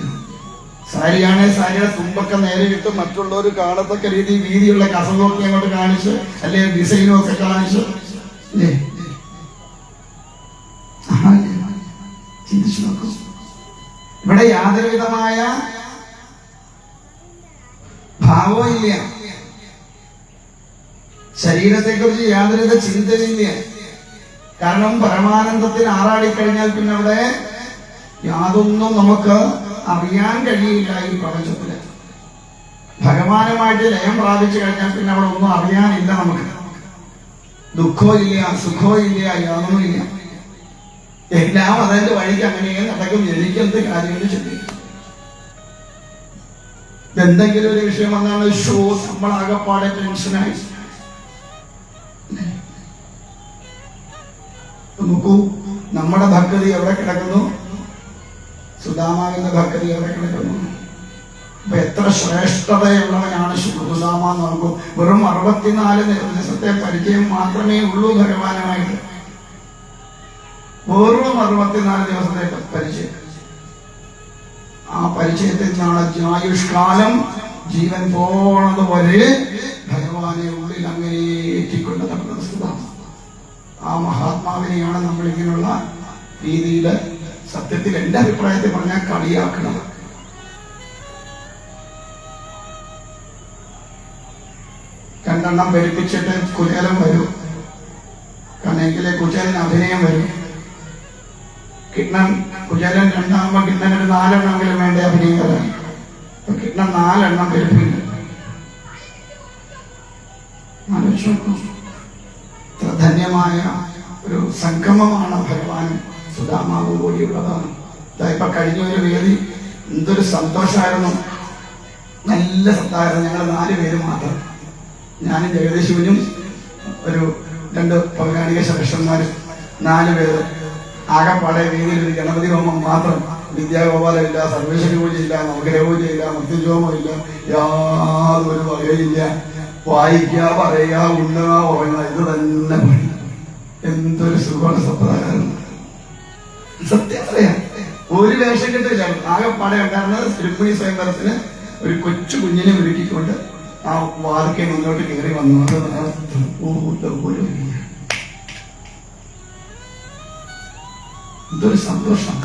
സാരിയാണെ സാരിയുടെ തുമ്പൊക്കെ നേരെ ഇട്ട് മറ്റുള്ളവർ കാണത്തക്ക രീതി വീതിയുള്ള കസവൊക്കെ അങ്ങോട്ട് കാണിച്ച് അല്ലെ ഡിസൈനും ഒക്കെ കാണിച്ച് അല്ലേ? ചിന്തിച്ചു നോക്കൂ. ഇവിടെ യാതൊരു വിധമായ ഭാവവും ഇല്ല, ശരീരത്തെക്കുറിച്ച് യാതൊരുവിധ ചിന്തയില്ല. കാരണം പരമാനന്ദത്തിന് ആറാടിക്കഴിഞ്ഞാൽ പിന്നെ അവിടെ യാതൊന്നും നമുക്ക് അറിയാൻ കഴിയില്ല. ഈ പ്രപഞ്ചത്തില് ഭഗവാനുമായിട്ട് ലയം പ്രാപിച്ചു കഴിഞ്ഞാൽ പിന്നെ അവിടെ ഒന്നും അറിയാനില്ല. നമുക്ക് ദുഃഖവും ഇല്ല, സുഖവും ഇല്ല, യാതൊന്നും ഇല്ല. എല്ലാം അതിന്റെ വഴിക്ക് അങ്ങനെ നടക്കും. എനിക്കെന്ത് കാര്യങ്ങൾ ചിന്തിക്കും. എന്തെങ്കിലും ഒരു വിഷയം വന്നാണ് നമ്മളാകെപ്പാടെ ടെൻഷനായി. നോക്കൂ, നമ്മുടെ ഭക്തി എവിടെ കിടക്കുന്നു? സുദാമാവിന്റെ ഭക്തി എവിടെ കിടക്കുന്നു? അപ്പൊ എത്ര ശ്രേഷ്ഠതയുള്ളവനാണ് സുദാമ എന്ന് നോക്കൂ. വെറും 64 ദിവസത്തെ പരിചയം മാത്രമേ ഉള്ളൂ ഭഗവാനുമായിട്ട്. വെറും 64 ദിവസത്തെ പരിചയം. ആ പരിചയത്തിൽ നിന്നാണ് ആയുഷ്കാലം ജീവൻ പോണത് വരെ ഭഗവാനെ ഉള്ളിൽ അങ്ങനെ ഏറ്റിക്കൊണ്ട് നടന്നത് സുദാമ. ആ മഹാത്മാവിനെയാണ് നമ്മൾ ഇങ്ങനെയുള്ള രീതിയിൽ സത്യത്തിൽ എന്റെ അഭിപ്രായത്തിൽ പറഞ്ഞാൽ കളിയാക്കണം. രണ്ടെണ്ണം പെരുപ്പിച്ചിട്ട് കുചേലൻ വരും. കാരണം എങ്കിലേ കുചേലന് അഭിനയം വരും. കിണ്ണൻ കുചേലൻ രണ്ടാകുമ്പോ കിണ്ണൻ ഒരു 4 എണ്ണമെങ്കിലും വേണ്ട അഭിനയം വരാൻ. കിണ്ണൻ 4 എണ്ണം പെരുപ്പില്ല. ധന്യമായ ഒരു സംഗമമാണ് ഭഗവാൻ സുദാമാവ് കൂടിയുള്ളതാണ്. ഇപ്പൊ കഴിഞ്ഞ ഒരു വേദി എന്തൊരു സന്തോഷമായിരുന്നു, നല്ല സത്തായിരുന്നു. ഞങ്ങൾ 4 പേര് മാത്രം, ഞാനും ജഗദീശുവിനും ഒരു 2 പൗരാണിക ശ്രേഷ്ഠന്മാരും 4 പേര്. ആകെപ്പാടെ വേദിയിൽ ഒരു ഗണപതി ഹോമം മാത്രം. വിദ്യാഗോപാലമില്ല, സർവേശ്വരി പൂജയില്ല, നവഗ്രഹ പൂജയില്ല, മൃത്യുജോമമില്ല, യാതൊരു വകയില്ല. വായിക്കുക, പറയുക, ഉണ്ണുക, ഉറങ്ങുക, ഇത് തന്നെ പണി. എന്തൊരു സുഖമാണ് സപ്രദായം. സത്യം അറിയാം. ഒരു വേഷം കിട്ടില്ല. ആകെപ്പാടെ ഉണ്ടായിരുന്നത് രുക്മിണി സ്വയംവരത്തിന് ഒരു കൊച്ചു കുഞ്ഞിനെ ഒരുക്കിക്കൊണ്ട് ആ വാതിക്കെ മുന്നോട്ട് കയറി വന്നു. എന്തൊരു സന്തോഷം.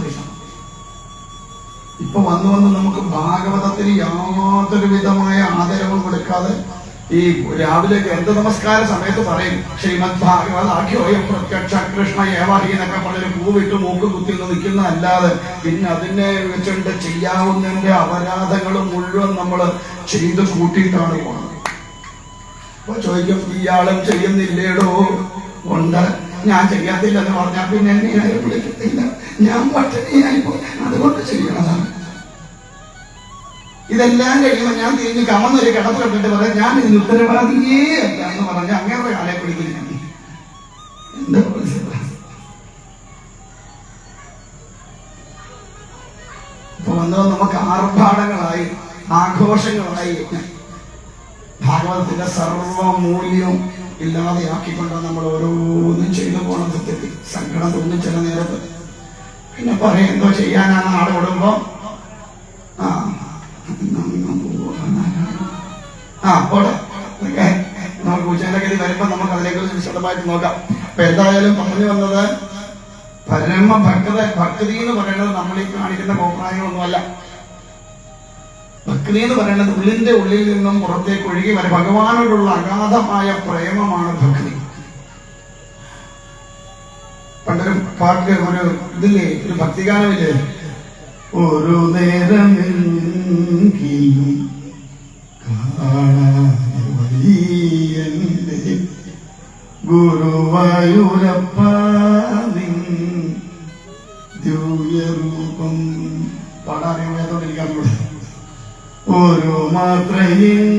ഇപ്പൊ വന്നു നമുക്ക് ഭാഗവതത്തിന് യാതൊരു വിധമായ ആദരവും കൊടുക്കാതെ ഈ രാവിലെ ഗ്രന്ഥനമസ്കാര സമയത്ത് പറയും ശ്രീമദ് ഭാഗവത ആഖ്യോയം പ്രത്യക്ഷ കൃഷ്ണ ഏവാഹി എന്നൊക്കെ പറഞ്ഞൊരു പൂവിട്ട് മൂക്ക് കുത്തി നിൽക്കുന്ന അല്ലാതെ പിന്നെ അതിനെ വെച്ചുകൊണ്ട് ചെയ്യാവുന്നതിന്റെ അപരാധങ്ങളും മുഴുവൻ നമ്മൾ ചെയ്ത് കൂട്ടിയിട്ടാണ് പോകുന്നത്. അപ്പൊ ചോദിക്കും, ഇയാളും ചെയ്യുന്നില്ലേടോ? ഉണ്ട്. ഞാൻ ചെയ്യാത്തില്ലെന്ന് പറഞ്ഞാൽ പിന്നെ എന്നെ ആരും വിളിക്കത്തില്ല, ഞാൻ പട്ടിണിയായിപ്പോ, അതുകൊണ്ട് ചെയ്യണതാണ്. ഇതെല്ലാം കഴിയുമ്പോൾ ഞാൻ തിരിഞ്ഞ് കമന്നൊരു കിടപ്പ് കണ്ടിട്ട് പറയാം, ഞാൻ ഇതിന് ഉത്തരവാദിയേ അല്ല എന്ന് പറഞ്ഞ് അങ്ങേറെ കാലെ പിടിക്കുന്നു. എന്താ ഇപ്പൊ വന്നത് നമുക്ക് ആർഭാടങ്ങളായി, ആഘോഷങ്ങളായി ഭാഗവതത്തിന്റെ സർവമൂല്യവും ഇല്ലാതെയാക്കിക്കൊണ്ടാണ് നമ്മൾ ഓരോന്നും ചെയ്തു പോകണം. സത്യത്തിൽ സങ്കടം തോന്നി ചില നേരത്ത്. പിന്നെ പറയും, എന്തോ ചെയ്യാനാണ് നാട് ഓടുമ്പോ നമുക്ക് ഉച്ചയിലൊക്കെ വരുമ്പോ നമുക്ക് അതിനെക്കുറിച്ച് വിശദമായിട്ട് നോക്കാം. അപ്പൊ എന്തായാലും പറഞ്ഞു വന്നത്, ഭക്തി എന്ന് പറയുന്നത് നമ്മൾ ഈ കാണിക്കുന്ന കോപ്രായങ്ങളൊന്നുമല്ല. ഭക്തി എന്ന് പറയുന്നത് ഉള്ളിന്റെ ഉള്ളിൽ നിന്നും പുറത്തേക്ക് ഒഴുകി വരെ ഭഗവാനോടുള്ള അഗാധമായ പ്രേമമാണ് ഭക്തി. പണ്ടൊരു പാട്ടില് ഒരു ഇതില്ലേ, ഒരു ഭക്തിഗാനമില്ലേ, ഒരു നേരം ഗുരുവായൂരപ്പ ദിവ്യരൂപം പാടാറിയാത്തോണ്ടിരിക്കാൻ ഒരു മാത്രയെങ്കിലും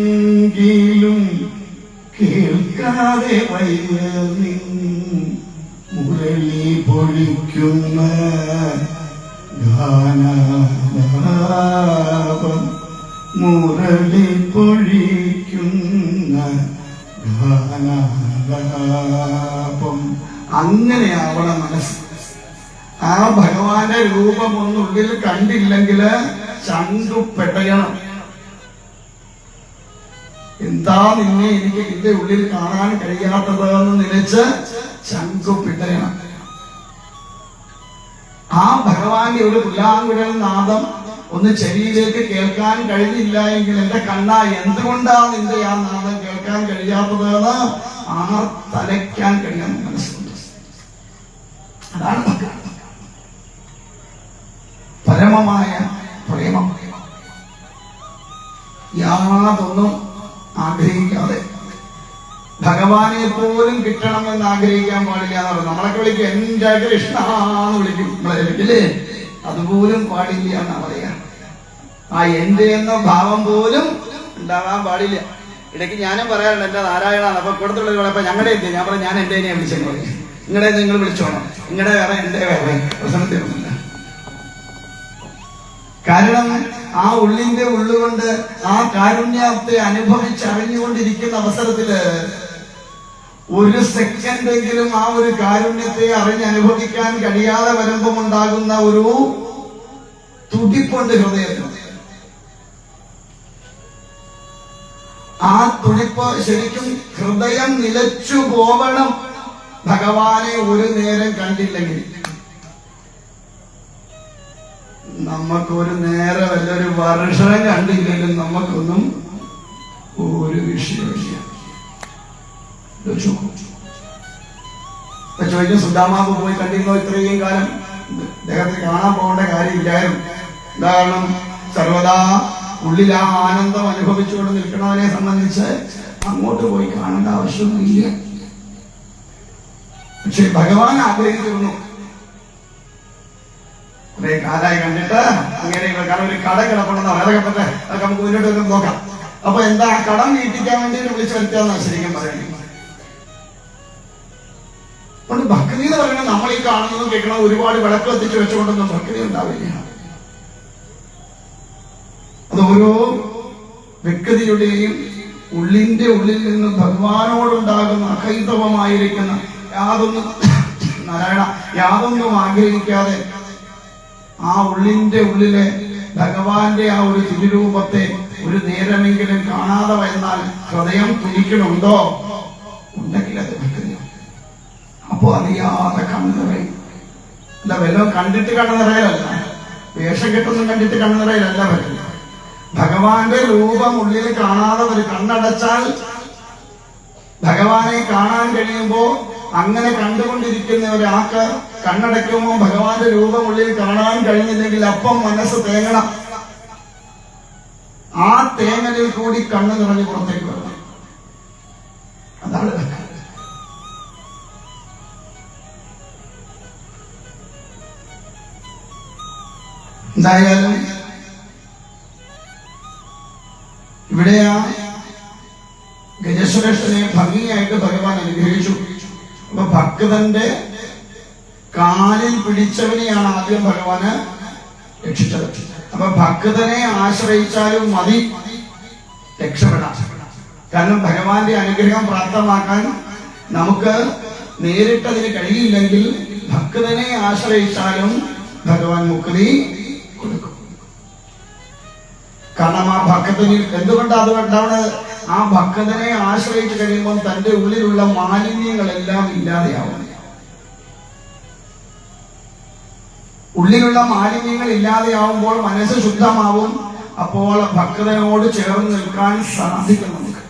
കേൾക്കാതെ വയ്യ മുരളി പൊഴിക്കുന്ന ഗാനാലാപം, മുരളി പൊഴിക്കുന്ന അങ്ങനെയാവണം മനസ്സ്. ആ ഭഗവാന്റെ രൂപം ഒന്നുള്ളിൽ കണ്ടില്ലെങ്കിൽ ചങ്കു പെട്ടയണം. എന്താ നിന്നെ എനിക്ക് ഇതിന്റെ ഉള്ളിൽ കാണാൻ കഴിയാത്തത് എന്ന് നിലച്ച് ചങ്കു പിടയണം. ആ ഭഗവാന്റെ ഒരു പുല്ലാങ്കുഴൽ നാദം ഒന്ന് ചെവിയിലേക്ക് കേൾക്കാൻ കഴിഞ്ഞില്ല എങ്കിൽ എന്റെ കണ്ണ എന്തുകൊണ്ടാണ് നിന്റെ ആ നാദം കേൾക്കാൻ കഴിയാത്തത് എന്ന് തലയ്ക്കാൻ കഴിയാൻ മനസ്സുണ്ട്. അതാണ് പരമമായ പ്രേമം. യാതൊന്നും ആഗ്രഹിക്കാതെ ഭഗവാനെ പോലും കിട്ടണമെന്ന് ആഗ്രഹിക്കാൻ പാടില്ല എന്ന് പറഞ്ഞു. നമ്മളൊക്കെ വിളിക്കും എന്റെ കൃഷ്ണ എന്ന് വിളിക്കും, നമ്മളെ വിളിക്കില്ലേ? അതുപോലും പാടില്ല എന്നാ പറയാ. ആ എന്റെ എന്ന ഭാവം പോലും ഉണ്ടാകാൻ പാടില്ല. ഇടയ്ക്ക് ഞാനും പറയാറുണ്ട് എന്റെ നാരായണാണ്. അപ്പൊ കൂടുതലുള്ള അപ്പൊ ഞങ്ങളുടെ എന്ത് ഞാൻ പറഞ്ഞു, ഞാൻ എന്റെ വിളിച്ചെന്ന് പറയും. നിങ്ങളുടെ നിങ്ങൾ വിളിച്ചോണം, നിങ്ങളുടെ വേറെ എന്റെ വേറെ പ്രശ്നത്തിലൊന്നുമില്ല. കാരണം ആ ഉള്ളിന്റെ ഉള്ളുകൊണ്ട് ആ കാരുണ്യത്തെ അനുഭവിച്ചറിഞ്ഞുകൊണ്ടിരിക്കുന്ന അവസരത്തില് ഒരു സെക്കൻഡെങ്കിലും ആ ഒരു കാരുണ്യത്തെ അറിഞ്ഞനുഭവിക്കാൻ കഴിയാതെ വരുമ്പം ഉണ്ടാകുന്ന ഒരു തുടിപ്പുണ്ട് ഹൃദയത്തിൽ. ആ തുടിപ്പ് ശരിക്കും ഹൃദയം നിലച്ചു പോകണം ഭഗവാനെ ഒരു നേരം കണ്ടില്ലെങ്കിൽ. നമുക്കൊരു നേരം അല്ല, ഒരു വർഷം കണ്ടില്ലെങ്കിലും നമുക്കൊന്നും ഒരു വിഷയമില്ല. ചോദിക്കും, സുധാമാവ് പോയി കണ്ടിരുന്നോ ഇത്രയും കാലം? അദ്ദേഹത്തിന് കാണാൻ പോകേണ്ട കാര്യമില്ലായിരുന്നു. കാരണം സർവദാ ഉള്ളിൽ ആ ആനന്ദം അനുഭവിച്ചുകൊണ്ട് നിൽക്കുന്നവനെ സംബന്ധിച്ച് അങ്ങോട്ട് പോയി കാണേണ്ട ആവശ്യമൊന്നുമില്ല. പക്ഷെ ഭഗവാൻ ആഗ്രഹിച്ചിരുന്നു. കുറെ കാലായി കണ്ടിട്ട് അങ്ങനെ കാരണം ഒരു കട കിടപ്പുണ്ടെന്നോ അതൊക്കെ പറ്റേ, അതൊക്കെ നമുക്ക് മുന്നോട്ട് വരും നോക്കാം. അപ്പൊ എന്താ കടം വീട്ടിക്കാൻ വേണ്ടി വിളിച്ചു വരുത്താന്നാ ശരിക്കും പറയുന്നത്. അതുകൊണ്ട് ഭക്തി എന്ന് പറയുന്നത് നമ്മൾ ഈ കാണുന്നതും കേൾക്കണം ഒരുപാട് വിളക്ക് എത്തിച്ചു വെച്ചുകൊണ്ടൊന്നും ഭക്തി ഉണ്ടാവില്ല. അത് ഓരോ വ്യക്തിയുടെയും ഉള്ളിന്റെ ഉള്ളിൽ നിന്ന് ഭഗവാനോടുണ്ടാകുന്ന അഹൈതവമായിരിക്കുന്ന യാതൊന്നും ആഗ്രഹിക്കാതെ ആ ഉള്ളിന്റെ ഉള്ളിലെ ഭഗവാന്റെ ആ ഒരു തിരുരൂപത്തെ ഒരു നേരമെങ്കിലും കാണാതെ വന്നാൽ ഹൃദയം തുടിക്കണുണ്ടോ? ഉണ്ടെങ്കിൽ അത് ഭക്തിയാണ്. അപ്പോ അറിയാതെ കണ്ണു നിറയും. അല്ല വല്ലതും കണ്ടിട്ട് കണ്ണു നിറയലല്ല, വേഷം കെട്ടൊന്നും കണ്ടിട്ട് കണ്ണു നിറയലല്ല ഭക്തി. ഭഗവാന്റെ രൂപം ഉള്ളിൽ കാണാതെ ഒരു കണ്ണടച്ചാൽ ഭഗവാനെ കാണാൻ കഴിയുമ്പോ അങ്ങനെ കണ്ടുകൊണ്ടിരിക്കുന്ന ഒരാൾക്ക് കണ്ണടയ്ക്കുമ്പോൾ ഭഗവാന്റെ രൂപം ഉള്ളിൽ കാണാൻ കഴിഞ്ഞില്ലെങ്കിൽ അപ്പം മനസ്സ് തേങ്ങണം. ആ തേങ്ങലിൽ കൂടി കണ്ണ് നിറഞ്ഞ് പുറത്തേക്ക് വരണം. അതാണ് എന്തായാലും ഇവിടെ ആ ഗജശ്രേഷ്ഠനെ ഭംഗിയായിട്ട് ഭഗവാൻ അനുഗ്രഹിച്ചു. അപ്പൊ ഭക്തന്റെ കാലിൽ പിടിച്ചവനെയാണ് ആദ്യം ഭഗവാന് രക്ഷിച്ചത്. അപ്പൊ ഭക്തനെ ആശ്രയിച്ചാലും മതി രക്ഷപ്പെടാം. കാരണം ഭഗവാന്റെ അനുഗ്രഹം പ്രാപ്തമാക്കാൻ നമുക്ക് നേരിട്ടതിന് കഴിയില്ലെങ്കിൽ ഭക്തനെ ആശ്രയിച്ചാലും ഭഗവാൻ മുക്തി കൊടുക്കും. കാരണം ആ ഭക്തനിൽ എന്തുകൊണ്ടാണ് അതുകൊണ്ടാണ് ആ ഭക്തനെ ആശ്രയിച്ചു കഴിയുമ്പോൾ തന്റെ ഉള്ളിലുള്ള മാലിന്യങ്ങളെല്ലാം ഇല്ലാതെയാവും. ഉള്ളിലുള്ള മാലിന്യങ്ങൾ ഇല്ലാതെയാവുമ്പോൾ മനസ്സ് ശുദ്ധമാവും. അപ്പോൾ ഭക്തനോട് ചേർന്ന് നിൽക്കാൻ സാധിക്കും നമുക്ക്.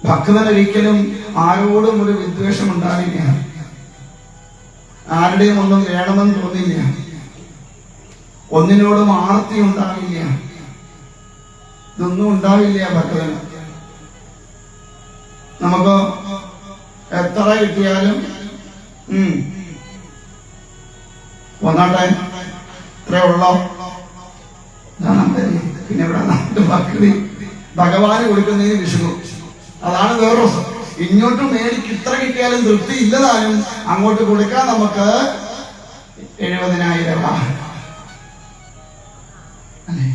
ഭക്തനൊരിക്കലും ആരോടും ഒരു വിദ്വേഷം ഉണ്ടാവില്ല, ആരുടെയും ഒന്നും വേണമെന്ന് തോന്നില്ല, ഒന്നിനോടും ആർത്തി ഉണ്ടാവില്ല, ഇതൊന്നും ഉണ്ടാവില്ല ഭക്തന്. നമുക്ക് എത്ര കിട്ടിയാലും ഒന്നാട്ടെ ഇത്രേ ഉള്ളോ, പിന്നെ ഇവിടെ ഭക്തി ഭഗവാന് കൊടുക്കുന്നതിന് വിഷമം. അതാണ് വേറെ ഇങ്ങോട്ടും മേടിക്ക് ഇത്ര കിട്ടിയാലും തൃപ്തി ഇല്ലതാനും അങ്ങോട്ട് കൊടുക്കാൻ നമുക്ക് 70,000 അല്ലേ?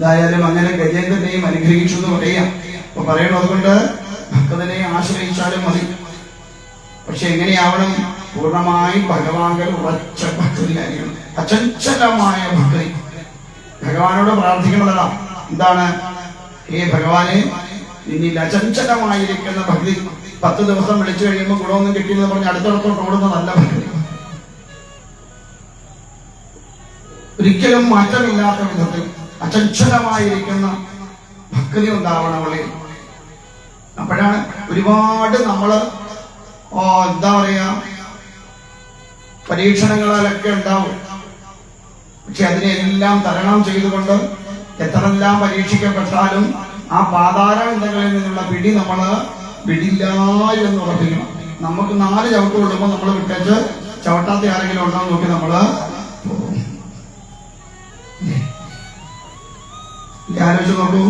എന്തായാലും അങ്ങനെ ഗജേന്ദ്രനെയും അനുഗ്രഹിച്ചു എന്ന് പറയാം. അപ്പൊ പറയണു അതുകൊണ്ട് ഭക്തനെ ആശ്രയിച്ചാലും മതി. പക്ഷെ എങ്ങനെയാവണം? പൂർണ്ണമായി ഭഗവാന്റെ ഉറച്ച ഭക്തിയായിരിക്കണം, അചഞ്ചലമായ ഭക്തി. ഭഗവാനോട് പ്രാർത്ഥിക്കുന്നതാ എന്താണ്? ഹേ ഭഗവാനെ, നിന്നിൽ അചഞ്ചലമായിരിക്കുന്ന ഭക്തി. 10 ദിവസം വിളിച്ചു കഴിയുമ്പോൾ ഗുണമൊന്നും കിട്ടിയെന്ന് പറഞ്ഞ് അടുത്തടുത്തോട്ട് ഓടുന്ന നല്ല ഭക്തി, ഒരിക്കലും മാറ്റമില്ലാത്ത വിധത്തിൽ അചഞ്ചലമായിരിക്കുന്ന ഭക്തി ഉണ്ടാവണം അവളെ. അപ്പോഴാണ് ഒരുപാട് നമ്മള് എന്താ പറയാ പരീക്ഷണങ്ങളിലൊക്കെ ഉണ്ടാവും. പക്ഷെ അതിനെല്ലാം തരണം ചെയ്തുകൊണ്ട് എത്രയെല്ലാം പരീക്ഷിക്കപ്പെട്ടാലും ആ പാതാരങ്ങളിൽ നിന്നുള്ള പിടി നമ്മള് വിടില്ല എന്ന് ഉറപ്പിക്കണം. നമുക്ക് 4 ചവിട്ട് കൊള്ളുമ്പോൾ നമ്മൾ വിട്ടേച്ച് ചവിട്ടാത്ത ആരെങ്കിലും ഉണ്ടോ നോക്കി നമ്മള് ആലോചിച്ച് നോക്കൂ.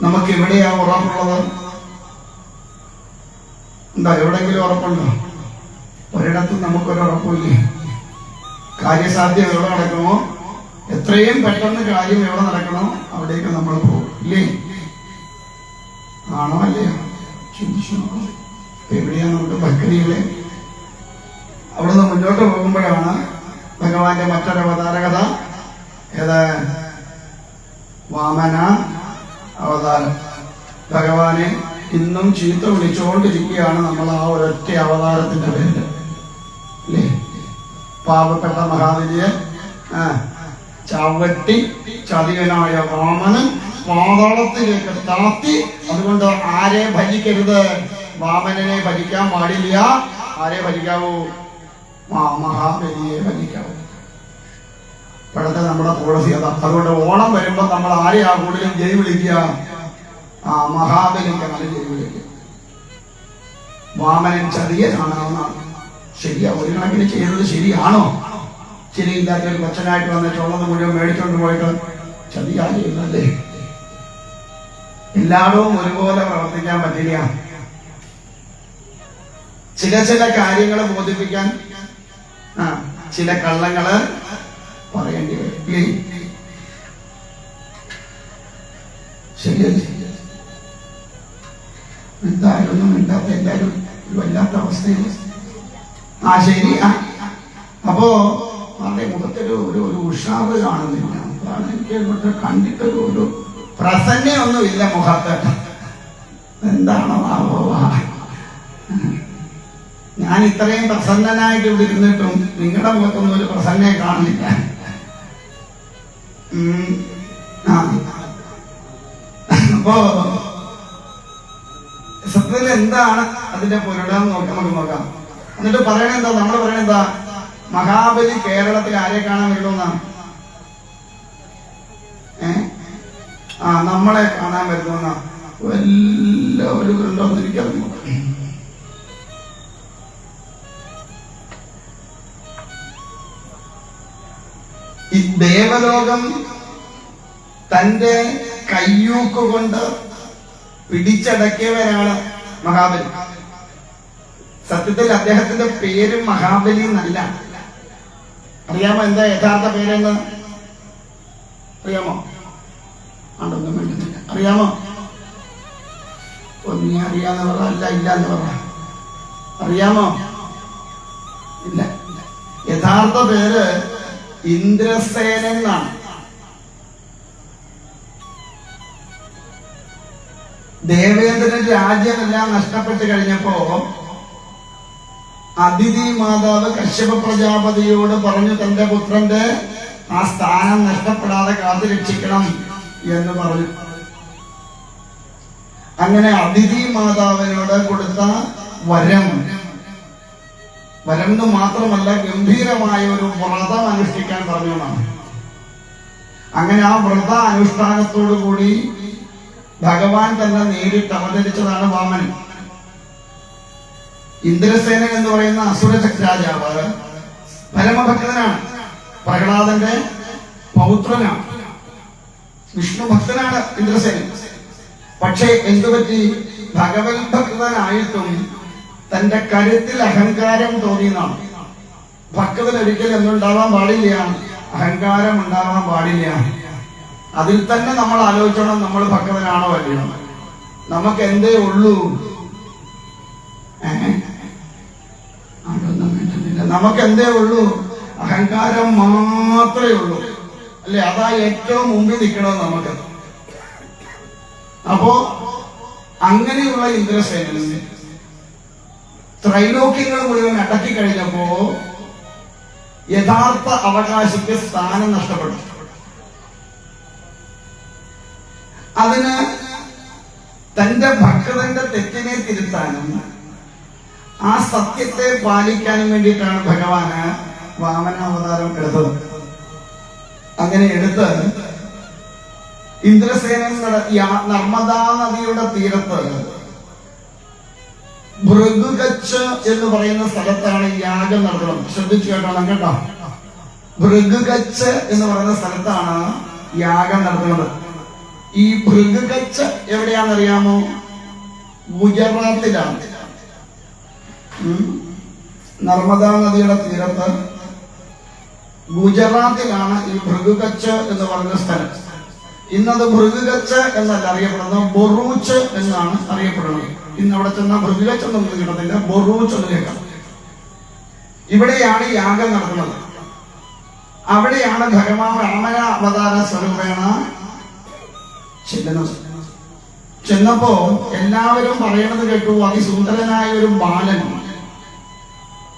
നമുക്ക് എവിടെയാ ഉറപ്പുള്ളത്? എന്താ എവിടെങ്കിലും ഉറപ്പുണ്ടോ? ഒരിടത്തും നമുക്കൊരു ഉറപ്പില്ലേ. കാര്യസാധ്യം എവിടെ നടക്കുമോ, എത്രയും പെട്ടെന്ന് കാര്യം എവിടെ നടക്കണോ അവിടേക്ക് നമ്മൾ പോകും, ഇല്ലേ? ആണോ അല്ലയോ? ചിന്തിച്ചു നോക്കും. എവിടെയാണ് നമുക്ക് ഭക്തികളെ? അവിടുന്ന് മുന്നോട്ട് പോകുമ്പോഴാണ് ഭഗവാന്റെ മറ്റൊരു അവതാര കഥ. ഏത്? വാമന അവതാരം. ഭഗവാനെ ഇന്നും ചീത്ത വിളിച്ചുകൊണ്ടിരിക്കുകയാണ് നമ്മൾ ആ ഒരൊറ്റ അവതാരത്തിന്റെ പേരിൽ, അല്ലേ? പാവപ്പെട്ട മഹാബലിയെ ചവിട്ടി ചതിയനായ വാമനൻ പാതാളത്തിലേക്ക് താത്തി. അതുകൊണ്ട് ആരെ ഭജിക്കരുത്? വാമനനെ ഭജിക്കാൻ പാടില്ല. ആരെ ഭജിക്കാവൂ? മഹാബലിയെ ഭജിക്കാവൂ. ഇപ്പോഴത്തെ നമ്മുടെ പോളിസി അതാ. അതുകൊണ്ട് ഓണം വരുമ്പോ നമ്മൾ ആരെയാ കൂടുതലും ജയ് വിളിക്കുക? മഹാബലിക്കാണ് ജയ് വിളിക്കുക. വാമനൻ ചതിയനാണ്. ശരിയാ, ഒരു കണക്കിന് ചെയ്യുന്നത് ശരിയാണോ? ശരിയില്ലാത്ത ഒരു കൊച്ചനായിട്ട് വന്നിട്ട് ഉള്ളത് മുഴുവൻ മേടിച്ചോണ്ട് പോയിട്ട് ചതിയാ ചെയ്യുന്നല്ലേ. എല്ലായിടവും ഒരുപോലെ പ്രവർത്തിക്കാൻ പറ്റില്ല. ചില കാര്യങ്ങൾ ബോധിപ്പിക്കാൻ ചില കള്ളങ്ങള് പറയേണ്ടി വരും. ശരിയല്ലേ? എന്തായാലും ഒന്നും ഇല്ലാത്ത എല്ലാവരും വല്ലാത്ത അവസ്ഥയിൽ ശരി. അപ്പോ അവരുടെ മുഖത്തൊരു ഒരു ഉഷാറ് കാണുന്നില്ല. അതാണ് എനിക്ക് ഇങ്ങോട്ട് കണ്ടിട്ടൊരു പ്രസന്നയൊന്നുമില്ല മുഖത്ത്. എന്താണോ ഞാൻ ഇത്രയും പ്രസന്നനായിട്ട് ഇവിടെ ഇരുന്നിട്ടും നിങ്ങളുടെ മുഖത്തൊന്നും ഒരു പ്രസന്നയെ കാണുന്നില്ല. അപ്പോ സത്യത്തിൽ എന്താണ് അതിന്റെ പൊരുളെന്ന് നമുക്ക് നോക്കാം. എന്നിട്ട് പറയണെന്താ? നമ്മൾ പറയണെന്താ? മഹാബലി കേരളത്തിൽ ആരെ കാണാൻ വരുമെന്നാണ്? നമ്മളെ കാണാൻ വരുമെന്നാ. എല്ലാവരും ഉണ്ടോന്ന് എനിക്കറിഞ്ഞു. ഈ ദേവലോകം തന്റെ കയ്യൂക്കുകൊണ്ട് പിടിച്ചടക്കിയവരാണ് മഹാബലി. സത്യത്തിൽ അദ്ദേഹത്തിന്റെ പേര് മഹാബലി എന്നല്ല. അറിയാമോ എന്താ യഥാർത്ഥ പേരെന്ന്? അറിയാമോ? ആണ്ടൊന്നും വേണ്ടുന്നില്ല. അറിയാമോ? ഒന്നീ അറിയാന്ന് പറ, അല്ല ഇല്ല എന്ന് പറ. അറിയാമോ? ഇല്ല. യഥാർത്ഥ പേര് ഇന്ദ്രസേനൻ എന്നാണ്. ദേവേന്ദ്രൻ രാജ്യമെല്ലാം നഷ്ടപ്പെട്ട് കഴിഞ്ഞപ്പോ അതിഥി മാതാവ് കശ്യപ പ്രജാപതിയോട് പറഞ്ഞു തന്റെ പുത്രന്റെ ആ സ്ഥാനം നഷ്ടപ്പെടാതെ കാത്തു രക്ഷിക്കണം എന്ന് പറഞ്ഞു. അങ്ങനെ അതിഥി മാതാവിനോട് കൊടുത്ത വരം എന്ന് മാത്രമല്ല, ഗംഭീരമായ ഒരു വ്രതം അനുഷ്ഠിക്കാൻ പറഞ്ഞു എന്നാണ്. അങ്ങനെ ആ വ്രത അനുഷ്ഠാനത്തോടു കൂടി ഭഗവാൻ തന്നെ നേരിട്ട് അവതരിച്ചതാണ് വാമനൻ. ഇന്ദ്രസേനൻ എന്ന് പറയുന്ന അസുരചക്രാജാവ് പരമഭക്തനാണ്. പ്രഹ്ലാദന്റെ പൗത്രനാണ്. വിഷ്ണു ഭക്തനാണ് ഇന്ദ്രസേനൻ. പക്ഷേ എന്തുപറ്റി? ഭഗവത് ഭക്തനായിട്ടും തന്റെ കരുത്തിൽ അഹങ്കാരം തോന്നിയെന്നാണ്. ഭക്തൻ ഒരിക്കലും എന്തുണ്ടാവാൻ പാടില്ല? അഹങ്കാരം ഉണ്ടാവാൻ പാടില്ല. അതിൽ തന്നെ നമ്മൾ ആലോചിച്ചോണം, നമ്മൾ ഭക്തനാണോ അല്ലയോ, നമുക്ക് എന്തേ ഉള്ളൂ, അതൊന്നും വേണ്ടുന്നില്ല, നമുക്ക് എന്തേ ഉള്ളൂ, അഹങ്കാരം മാത്രമേ ഉള്ളൂ അല്ലെ, അതാ ഏറ്റവും മുമ്പിൽ നിൽക്കണത് നമുക്ക്. അപ്പോ അങ്ങനെയുള്ള ഇന്ദ്രസേനന് ത്രൈലോക്യങ്ങൾ മുഴുവൻ അടക്കി കഴിഞ്ഞപ്പോ യഥാർത്ഥ അവകാശിക്ക് സ്ഥാനം നഷ്ടപ്പെട്ടു. അതിന് തന്റെ ഭക്തന്റെ തെറ്റിനെ തിരുത്താനും ആ സത്യത്തെ പാലിക്കാനും വേണ്ടിയിട്ടാണ് ഭഗവാന് വാമനാവതാരം എടുത്തത്. അങ്ങനെ എടുത്ത് ഇന്ദ്രസേനൻ നർമ്മദാ നദിയുടെ തീരത്ത് ഭൃഗുഗച്ച് എന്ന് പറയുന്ന സ്ഥലത്താണ് യാഗം നടത്തുന്നത്. ശ്രദ്ധിച്ചു കേട്ടോണം കേട്ടോ. ഭൃഗുഗച്ച് എന്ന് പറയുന്ന സ്ഥലത്താണ് യാഗം നടത്തുന്നത്. ഈ ഭൃഗുഗച്ച് എവിടെയാണെന്നറിയാമോ? ഗുജറാത്തിലാണ്. നർമ്മദാ നദിയുടെ തീരത്ത് ഗുജറാത്തിലാണ് ഈ ഭൃഗുഗച്ച് എന്ന് പറയുന്ന സ്ഥലം. ഇന്നത് ഭൃഗുഗച്ച് എന്നല്ല അറിയപ്പെടുന്നത്, ബൊറൂച്ച് എന്നാണ് അറിയപ്പെടുന്നത്. ഇന്ന് അവിടെ ചെന്ന ഭൃഗുഗച്ച് എന്നൊന്നും കിട്ടത്തില്ല, ബൊറൂച്ച് എന്ന് കേൾക്കാം. ഇവിടെയാണ് യാഗം നടക്കുന്നത്. അവിടെയാണ് ഭഗവാൻ രാമന അവതാര സ്വരൂപേണ ചെല്ലുന്നത്. ചെന്നപ്പോ എല്ലാവരും പറയണത് കേട്ടു, അതിസുന്ദരനായ ഒരു ബാലൻ,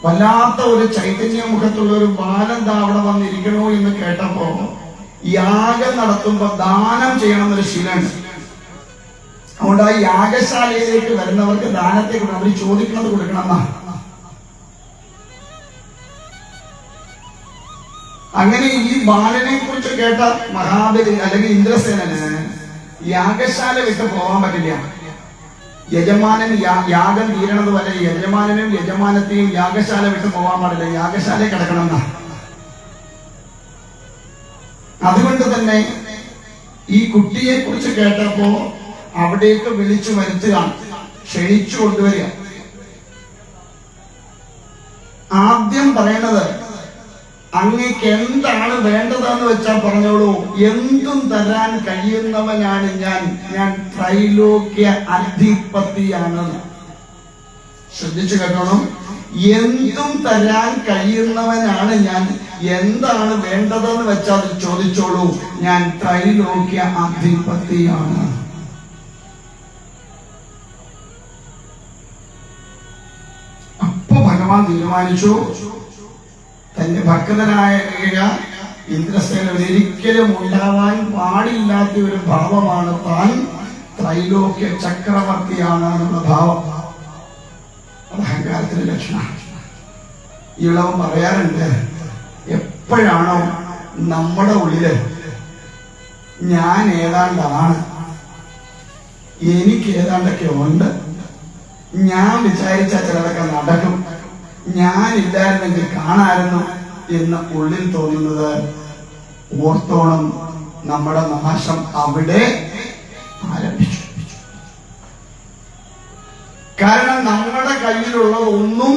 വല്ലാത്ത ഒരു ചൈതന്യമുഖത്തുള്ള ഒരു ബാലൻ ദാ അവിടെ വന്നിരിക്കണോ എന്ന് കേട്ടപ്പോ യാഗം നടത്തുമ്പോ ദാനം ചെയ്യണമെന്നൊരു ശീലമുണ്ട്. അതുകൊണ്ട് ആ യാഗശാലയിലേക്ക് വരുന്നവർക്ക് ദാനത്തെ കൊടുക്കണം, അവർ ചോദിക്കുന്നത് കൊടുക്കണം എന്നാണ്. അങ്ങനെ ഈ ബാലനെ കുറിച്ച് കേട്ട മഹാബലി അല്ലെങ്കിൽ ഇന്ദ്രസേനന് യാഗശാല വിട്ട് പോകാൻ പറ്റില്ല. യജമാനൻ യാഗം തീരണത് വരെ യജമാനനും യജമാനത്തെയും യാഗശാല വിട്ട് പോകാൻ പാടില്ല, യാഗശാല കിടക്കണം എന്നാ. അതുകൊണ്ട് തന്നെ ഈ കുട്ടിയെ കുറിച്ച് കേട്ടപ്പോ അവിടേക്ക് വിളിച്ചു വരുത്തുകയാണ്, ക്ഷണിച്ചു കൊണ്ടുവരിക. ആദ്യം പറയണത്, അങ്ങേക്ക് എന്താണ് വേണ്ടതെന്ന് വെച്ചാൽ പറഞ്ഞോളൂ, എന്തും തരാൻ കഴിയുന്നവനാണ് ഞാൻ ത്രൈലോക്യ അധിപതിയാണ്. ശ്രദ്ധിച്ചു കേട്ടോണം, എന്തും തരാൻ കഴിയുന്നവനാണ് ഞാൻ, എന്താണ് വേണ്ടതെന്ന് വെച്ചാൽ ചോദിച്ചോളൂ, ഞാൻ ത്രൈലോക്യ അധിപതിയാണ്. അപ്പൊ ഭഗവാൻ തീരുമാനിച്ചു, തന്റെ ഭക്തനായ ഇന്ദ്രസേനൻ ഒരിക്കലും ഉണ്ടാവാൻ പാടില്ലാത്ത ഒരു ഭാവമാണ് താൻ ത്രൈലോക്യ ചക്രവർത്തിയാണ് എന്നുള്ള ഭാവം. അത് അഹങ്കാരത്തിന്റെ ലക്ഷണം. ഇളവൻ പറയാറുണ്ട്, എപ്പോഴാണോ നമ്മുടെ ഉള്ളില് ഞാൻ ഏതാണ്ടാണ്, എനിക്ക് ഏതാണ്ടൊക്കെ ഉണ്ട്, ഞാൻ വിചാരിച്ച ചിലതൊക്കെ നടക്കും, ഞാനില്ലായിരുന്നെങ്കിൽ കാണായിരുന്നു എന്ന് ഉള്ളിൽ തോന്നുന്നത്, ഓർത്തോണം, നമ്മുടെ നാശം അവിടെ ആരംഭിച്ചു. കാരണം നമ്മുടെ കയ്യിലുള്ള ഒന്നും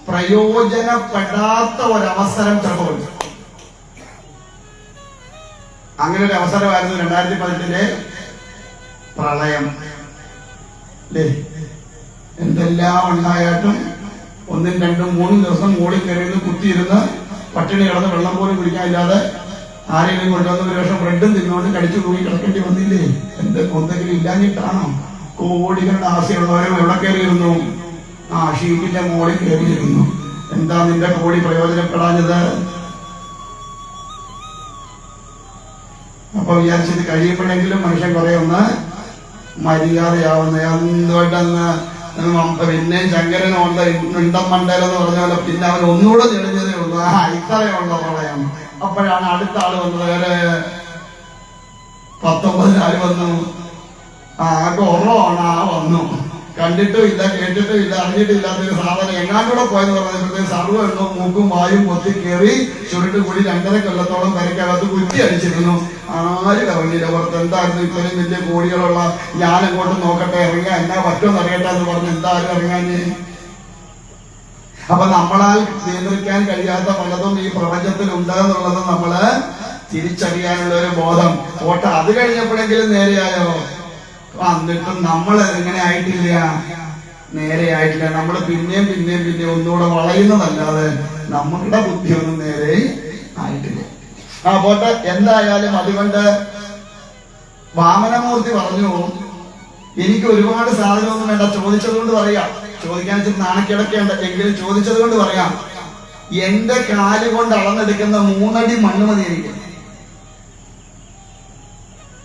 പ്രയോജനപ്പെടാത്ത ഒരവസരം ചിലപ്പോൾ. അങ്ങനെ ഒരു അവസരമായിരുന്നു 2018 പ്രളയം അല്ലേ. എന്തെല്ലാം ഉണ്ടായിട്ടും 1, 2, 3 ദിവസം മോളിൽ കയറിയിരുന്ന് കുത്തിയിരുന്ന് പട്ടിണി കിടന്ന് വെള്ളം പോലും കുടിക്കാനില്ലാതെ ആരെങ്കിലും കൊണ്ടുവന്ന ഒരു വർഷം ബ്രെഡും തിന്നുകൊണ്ട് കടിച്ചു കൂടി കിടക്കേണ്ടി വന്നില്ലേ? എന്തെങ്കിലും ഇല്ലാഞ്ഞിട്ടാണോ? കോടികളുടെ ആശയുള്ളവരും എവിടെ കയറിയിരുന്നു? ആ ഷീറ്റിന്റെ മോളിൽ കയറിയിരുന്നു. എന്താ നിന്റെ കോടി പ്രയോജനപ്പെടാഞ്ഞത്? അപ്പൊ വിചാരിച്ചത് കഴിയുമ്പോഴെങ്കിലും മനുഷ്യൻ കുറെ ഒന്ന് മര്യാദയാവുന്ന എന്തുകൊണ്ടെന്ന് പിന്നെ ശങ്കരൻ ഉണ്ടം മണ്ടലെന്ന് പറഞ്ഞ പോലെ പിന്നെ അവൻ ഒന്നുകൂടെ തെളിഞ്ഞതേ ഉള്ളൂ. ഇത്രയുള്ള പ്രളയം. അപ്പോഴാണ് അടുത്ത ആള് വന്നത്, വേറെ 19 വന്നു. കുറവാണ് വന്നു. കണ്ടിട്ടും ഇല്ല, കേട്ടിട്ടും ഇല്ല, അറിഞ്ഞിട്ടും ഇല്ലാത്തൊരു സാധനം എങ്ങാണ്ടൂടെ പോയെന്ന് പറഞ്ഞപ്പോഴത്തേക്ക് സർവ്വ എണ്ണവും മൂക്കും വായും പൊത്തി കയറി ചുരുട്ട് കൂടി 2.5 കൊല്ലത്തോളം പെരക്കകത്ത് കുറ്റി അടിച്ചിരുന്നു. ആര് കറങ്ങില്ല പുറത്ത്. എന്തായിരുന്നു ഇത്രയും വലിയ കോടികളുള്ള ഞാൻ അങ്ങോട്ട് നോക്കട്ടെ, ഇറങ്ങാൻ എന്നാ പറ്റുമെന്ന് അറിയട്ടെ എന്ന് പറഞ്ഞ് എന്തായാലും ഇറങ്ങാന്. അപ്പൊ നമ്മളാൽ നിയന്ത്രിക്കാൻ കഴിയാത്ത പലതും ഈ പ്രപഞ്ചത്തിൽ ഉണ്ട് എന്നുള്ളത് നമ്മള് തിരിച്ചറിയാനുള്ള ഒരു ബോധം പോട്ടെ. അത് കഴിഞ്ഞപ്പോഴെങ്കിലും നേരെയായോ? എന്നിട്ടും നമ്മൾ എങ്ങനെ ആയിട്ടില്ല, നേരെയായിട്ടില്ല. നമ്മൾ പിന്നെയും ഒന്നുകൂടെ വളയുന്നതല്ലാതെ നമ്മളുടെ ബുദ്ധിയൊന്നും നേരെ ആയിട്ടില്ല. പോട്ടെ. എന്തായാലും അതുകൊണ്ട് വാമനമൂർത്തി പറഞ്ഞു, എനിക്ക് ഒരുപാട് സാധനമൊന്നും വേണ്ട, ചോദിച്ചത് കൊണ്ട് പറയാം. ചോദിക്കാൻ വെച്ചിട്ട് നാണക്കിടക്കേണ്ട, എങ്കിലും ചോദിച്ചത് കൊണ്ട് പറയാം. എന്റെ കാല് കൊണ്ട് അളന്നെടുക്കുന്ന 3 അടി മണ്ണ് മതി എനിക്ക്.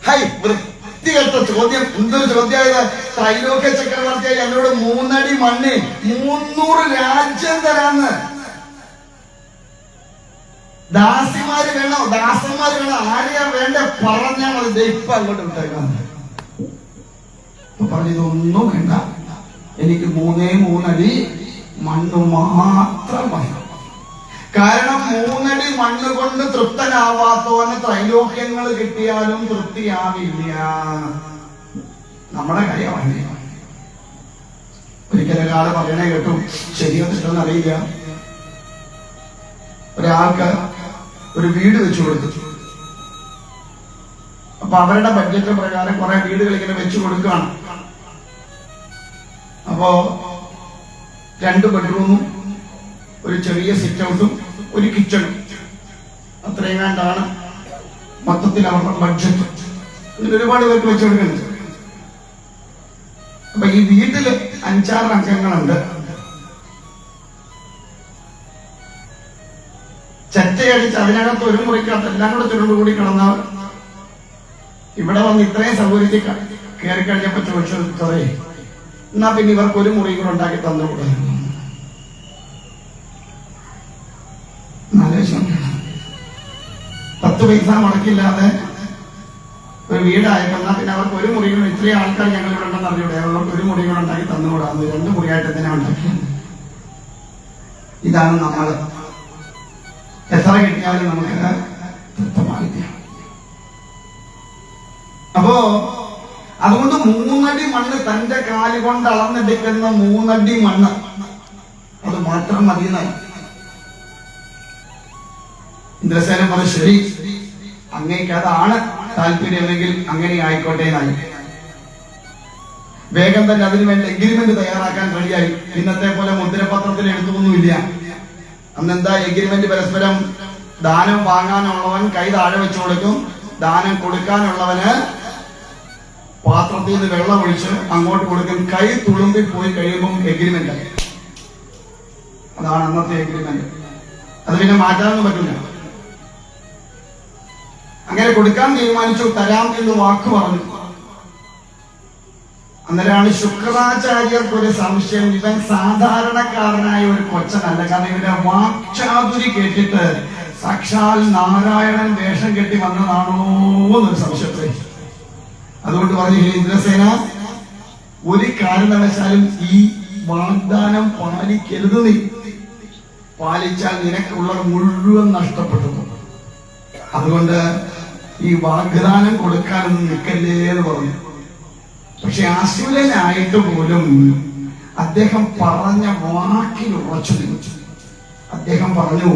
ഹൈ, വൃത്തികെട്ട ചോദ്യം! എന്തൊരു ചോദ്യമായത്! ത്രൈലോക്യ ചക്രവർത്തിയായി എന്നോട് 3 അടി മണ്ണ് 300 രാജ്യം തരാന്ന്. ദാസിമാര് വേണോ, ദാസന്മാര് വേണോ, ആരെയാ വേണ്ട പറഞ്ഞാൽ മതി, ഇപ്പൊ അങ്ങോട്ട് വിട്ടേക്കാം. പറഞ്ഞതൊന്നും വേണ്ട, എനിക്ക് 3 അടി മണ്ണ് മാത്രം മതി. കാരണം 3 അടി മണ്ണ് കൊണ്ട് തൃപ്തനാവാത്തവന് ത്രൈലോക്യങ്ങൾ കിട്ടിയാലും തൃപ്തിയാവില്ല. നമ്മുടെ കാര്യമാണ്. ഒരിക്കലൊരാള് പറയണേ കേട്ടു, ശരിയോ തെറ്റോന്ന് അറിയില്ല. ഒരാൾക്ക് ഒരു വീട് വെച്ചു കൊടുത്തു. അപ്പൊ അവരുടെ ബഡ്ജറ്റ് പ്രകാരം കുറെ വീടുകൾ ഇങ്ങനെ വെച്ചു കൊടുക്കുകയാണ്. അപ്പോ 2 ബെഡ്റൂമും ഒരു ചെറിയ സിറ്റ് ഔട്ടും ഒരു കിച്ചണും, അത്രയും കണ്ടാണ് മൊത്തത്തിൽ അവരുടെ ബഡ്ജറ്റ്. ഒരുപാട് പേർക്ക് വെച്ചു കൊടുക്കുന്നുണ്ട്. അപ്പൊ ഈ വീട്ടില് 5-6 അംഗങ്ങളുണ്ട്. ചെറ്റയടിച്ച് അതിനകത്ത് ഒരു മുറിക്കകത്ത് എല്ലാം കൂടെ ചുരുണ്ടുകൂടി കിടന്നവർ ഇവിടെ വന്ന് ഇത്രയും സൗകര്യത്തിൽ കയറി കഴിഞ്ഞപ്പോ ചോദിച്ചത്, സാറേ എന്നാ പിന്നെ ഇവർക്ക് ഒരു മുറി കൂടെ ഉണ്ടാക്കി തന്നുകൂടെ? 10 പൈസ മുടക്കില്ലാതെ ഒരു വീടായപ്പോ എന്നാ പിന്നെ അവർക്ക് ഒരു മുറി കൂടെ, ഇത്രയും ആൾക്കാർ ഞങ്ങൾ ഇവിടെ ഉണ്ടെന്ന് അറിഞ്ഞൂടെ, അവർക്ക് ഒരു മുറി കൂടെ ഉണ്ടാക്കി തന്നുകൂടാന്ന് 2 മുറിയായിട്ട് എന്തിനാ ഉണ്ടാക്കിയത്? ഇതാണ് നമ്മൾ. എത്ര കിട്ടിയാലും നമുക്ക് തൃപ്തമായില്ല. അപ്പോ അതുകൊണ്ട് 3 അടി മണ്ണ്, തന്റെ കാല് കൊണ്ട് അളന്നെടുക്കുന്ന 3 അടി മണ്ണ്, അത് മാത്രം മതിയെന്നായി. ഇന്ദ്രസേനൻ പറഞ്ഞു, ശരി, അങ്ങേക്ക് അതാണ് താല്പര്യമെങ്കിൽ അങ്ങനെ ആയിക്കോട്ടെ എന്നായി. വേഗം തന്നെ അതിനുവേണ്ടി എഗ്രിമെന്റ് തയ്യാറാക്കാൻ റെഡിയായി. ഇന്നത്തെ പോലെ മുദ്രപത്രത്തിൽ എഴുതുമൊന്നുമില്ല. അന്നെന്താ എഗ്രിമെന്റ്? പരസ്പരം ദാനം വാങ്ങാനുള്ളവൻ കൈ താഴെ വെച്ചു കൊടുക്കും, ദാനം കൊടുക്കാനുള്ളവന് പാത്രത്തിൽ നിന്ന് വെള്ളം ഒഴിച്ച് അങ്ങോട്ട് കൊടുക്കും. കൈ തുളുമ്പി പോയി കഴിയുമ്പോൾ എഗ്രിമെന്റ്. അതാണ് അന്നത്തെ എഗ്രിമെന്റ്. അത് പിന്നെ മാറ്റാനൊന്നും പറ്റില്ല. അങ്ങനെ കൊടുക്കാൻ തീരുമാനിച്ചു. തരാം എന്ന് വാക്ക് പറഞ്ഞു. അന്നേരമാണ് ശുക്രാചാര്യർക്ക് ഒരു സംശയം, ഇവൻ സാധാരണക്കാരനായ ഒരു കൊച്ചനല്ല. കാരണം ഇവന്റെ വാക്ചാതുരി കേട്ടിട്ട് സാക്ഷാൽ നാരായണൻ വേഷം കെട്ടി വന്നതാണോ എന്നൊരു സംശയത്തെ. അതുകൊണ്ട് പറഞ്ഞു, ഇന്ദ്രസേന, ഒരു കാരണവശാലും ഈ വാഗ്ദാനം പാലിക്കരുത്. നീ പാലിച്ചാൽ നിനക്കുള്ളത് മുഴുവൻ നഷ്ടപ്പെട്ടു. അതുകൊണ്ട് ഈ വാഗ്ദാനം കൊടുക്കാനൊന്നും നിൽക്കല്ലേ എന്ന് പറഞ്ഞു. പക്ഷെ അസുരനായിട്ട് പോലും അദ്ദേഹം പറഞ്ഞ വാക്കിൽ ഉറച്ചു നിന്നു. അദ്ദേഹം പറഞ്ഞു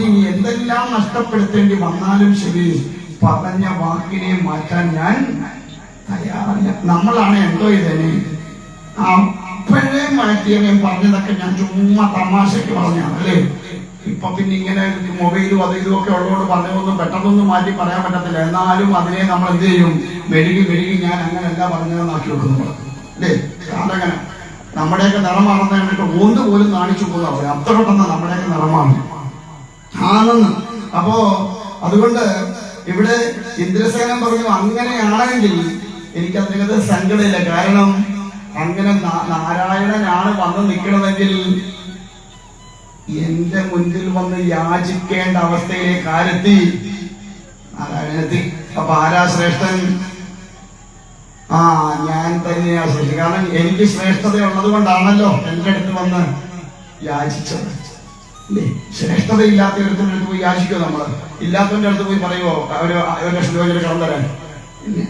ഇനി എന്തെല്ലാം നഷ്ടപ്പെടുത്തേണ്ടി വന്നാലും ശരി, പറഞ്ഞ വാക്കിനെ മാറ്റാൻ ഞാൻ തയ്യാറല്ല. നമ്മളാണ് എന്തോ ഇതന്നെ അപ്പോഴേ മാറ്റിയനെ പറഞ്ഞതൊക്കെ ഞാൻ ചുമ്മാ തമാശക്ക് പറഞ്ഞാണ് അല്ലേ. ഇപ്പൊ പിന്നെ ഇങ്ങനെ മൊബൈലും അത് ഇതുമൊക്കെ ഉള്ളതുകൊണ്ട് പറഞ്ഞതൊന്നും പെട്ടെന്നൊന്നും മാറ്റി പറയാൻ പറ്റത്തില്ല. എന്നാലും അതിനെ നമ്മൾ എന്ത് ചെയ്യും? മെഴുകി ഞാൻ അങ്ങനെയല്ല പറഞ്ഞതെന്നാക്കി വെക്കുന്നു അല്ലേ. കാരണം നമ്മുടെയൊക്കെ നിറം മാറുന്ന കണ്ടിട്ട് ഒന്ന് പോലും കാണിച്ചു പോകുന്ന അത്ര പെട്ടെന്ന് നമ്മുടെയൊക്കെ നിറമാണ് ആണെന്ന്. അപ്പോ അതുകൊണ്ട് ഇവിടെ ഇന്ദ്രസേനൻ പറഞ്ഞു, അങ്ങനെയാണെങ്കിൽ എനിക്ക് അതിനകത്ത് സങ്കടമില്ല. കാരണം അങ്ങനെ നാരായണനാണ് വന്ന് നിൽക്കണമെങ്കിൽ എന്റെ മുൻപിൽ വന്ന് യാചിക്കേണ്ട അവസ്ഥയിലേക്ക് ആരെത്തി? നാരായണനെത്തി. അപ്പൊ ആരാ ശ്രേഷ്ഠൻ? ഞാൻ തന്നെയാ ശ്രേഷ്ഠൻ. കാരണം എനിക്ക് ശ്രേഷ്ഠതയുള്ളത് കൊണ്ടാണല്ലോ എന്റെ അടുത്ത് വന്ന് യാചിച്ചത് അല്ലേ. ശ്രേഷ്ഠതയില്ലാത്തവരുടെ അടുത്ത് പോയി യാചിക്കോ? നമ്മള് ഇല്ലാത്തവന്റെ അടുത്ത് പോയി പറയുമോ 1 ലക്ഷം രൂപ കടം തരാൻ? ഇല്ല.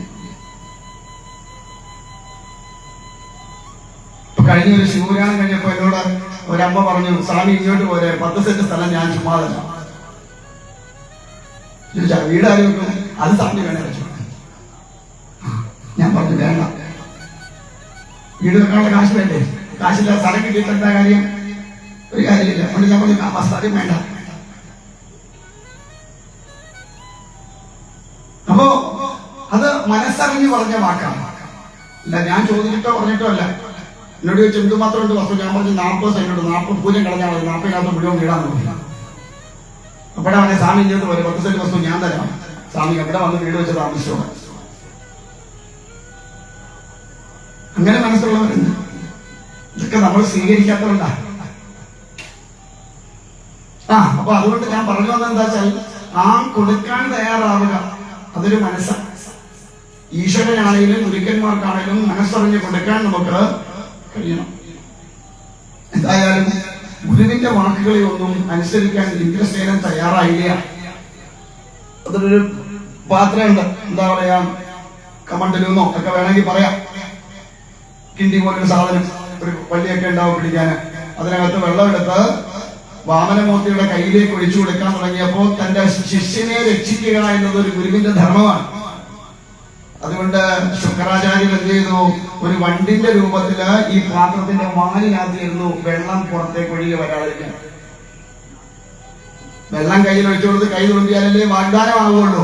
ഇപ്പൊ കഴിഞ്ഞ ഒരു ശിവപുരാണം കഴിഞ്ഞപ്പോ എന്നോട് ഒരമ്മ പറഞ്ഞു, സ്വാമി ഇങ്ങോട്ട് പോരെ, 10 സെന്റ് സ്ഥലം ഞാൻ ചുമ്മാതല്ല. ചോദിച്ചാ വീട് ആര് വെക്കും? അത് സ്വാമി വേണേ വെച്ചു. ഞാൻ പറഞ്ഞു വേണ്ട, വീട് വെക്കാനുള്ള കാശ് വേണ്ടേ? കാശില്ല, സ്ഥലം കിട്ടിയിട്ട് എന്താ കാര്യം? ഒരു കാര്യമില്ല. അതുകൊണ്ട് ഞാൻ പറഞ്ഞു സ്ഥലം വേണ്ട. അപ്പോ അത് മനസ്സറിഞ്ഞ് പറഞ്ഞ വാക്കാണ്. അല്ല ഞാൻ ചോദിച്ചിട്ടോ പറഞ്ഞിട്ടോ അല്ല. എന്നോട് ചോദിച്ചു എന്തുമാത്രം ഉണ്ട് വസ്തു? ഞാൻ പറഞ്ഞു 40 സെന്റ്, 40 പൂജ്യം കളഞ്ഞാൽ മതി, 40 മുഴുവൻ വീടാന്ന് പറഞ്ഞു. അപ്പോഴാണ് സ്വാമി ഇങ്ങോട്ട് വരും, 10 സെന്റ് വസ്തു ഞാൻ തരാം. സ്വാമി എവിടെ വന്ന് വീട് വെച്ച് താമസിച്ചോ? അങ്ങനെ മനസ്സുള്ളവരുണ്ട്. ഇതൊക്കെ നമ്മൾ സ്വീകരിക്കാത്തതുകൊണ്ടാ. അപ്പൊ അതുകൊണ്ട് ഞാൻ പറഞ്ഞു വന്നത് എന്താ വെച്ചാൽ, ആ കൊടുക്കാൻ തയ്യാറാവുക, അതൊരു മനസ്സാണ്. ഈശ്വരനാണെങ്കിലും ഗുരുക്കന്മാർക്കാണെങ്കിലും മനസ്സറിഞ്ഞ് കൊടുക്കാൻ നമുക്ക് കഴിയണം. എന്തായാലും ഗുരുവിന്റെ വാക്കുകളെ ഒന്നും അനുസരിക്കാൻ ഇന്ദ്രസേനൻ തയ്യാറായില്ല. അതൊരു പാത്രമുണ്ട്, എന്താ പറയാ, കമണ്ടലൂന്നോ ഒക്കെ വേണമെങ്കിൽ പറയാം. കിണ്ടി പോലൊരു സാധനം, ഒരു വള്ളിയൊക്കെ ഉണ്ടാവും പിടിക്കാന്. അതിനകത്ത് വെള്ളമെടുത്ത് വാമനമൂർത്തിയുടെ കയ്യിലേക്ക് ഒഴിച്ചു കൊടുക്കാൻ തുടങ്ങിയപ്പോൾ തന്റെ ശിഷ്യനെ രക്ഷിക്കുക എന്നത് ഒരു ഗുരുവിന്റെ ധർമ്മമാണ്. അതുകൊണ്ട് ശുക്രാചാര്യൻ എന്ത് ചെയ്തു? ഒരു വണ്ടിന്റെ രൂപത്തില് ഈ പാത്രത്തിന്റെ വാലിനകത്തിരുന്നു വെള്ളം പുറത്തേക്ക് ഒഴുകി വരാതിരിക്കാൻ. വെള്ളം കയ്യിൽ ഒഴിച്ചു കൊടുത്ത് കൈ തുറന്നിയാലല്ലേ വാഗ്ദാനമാകുള്ളൂ,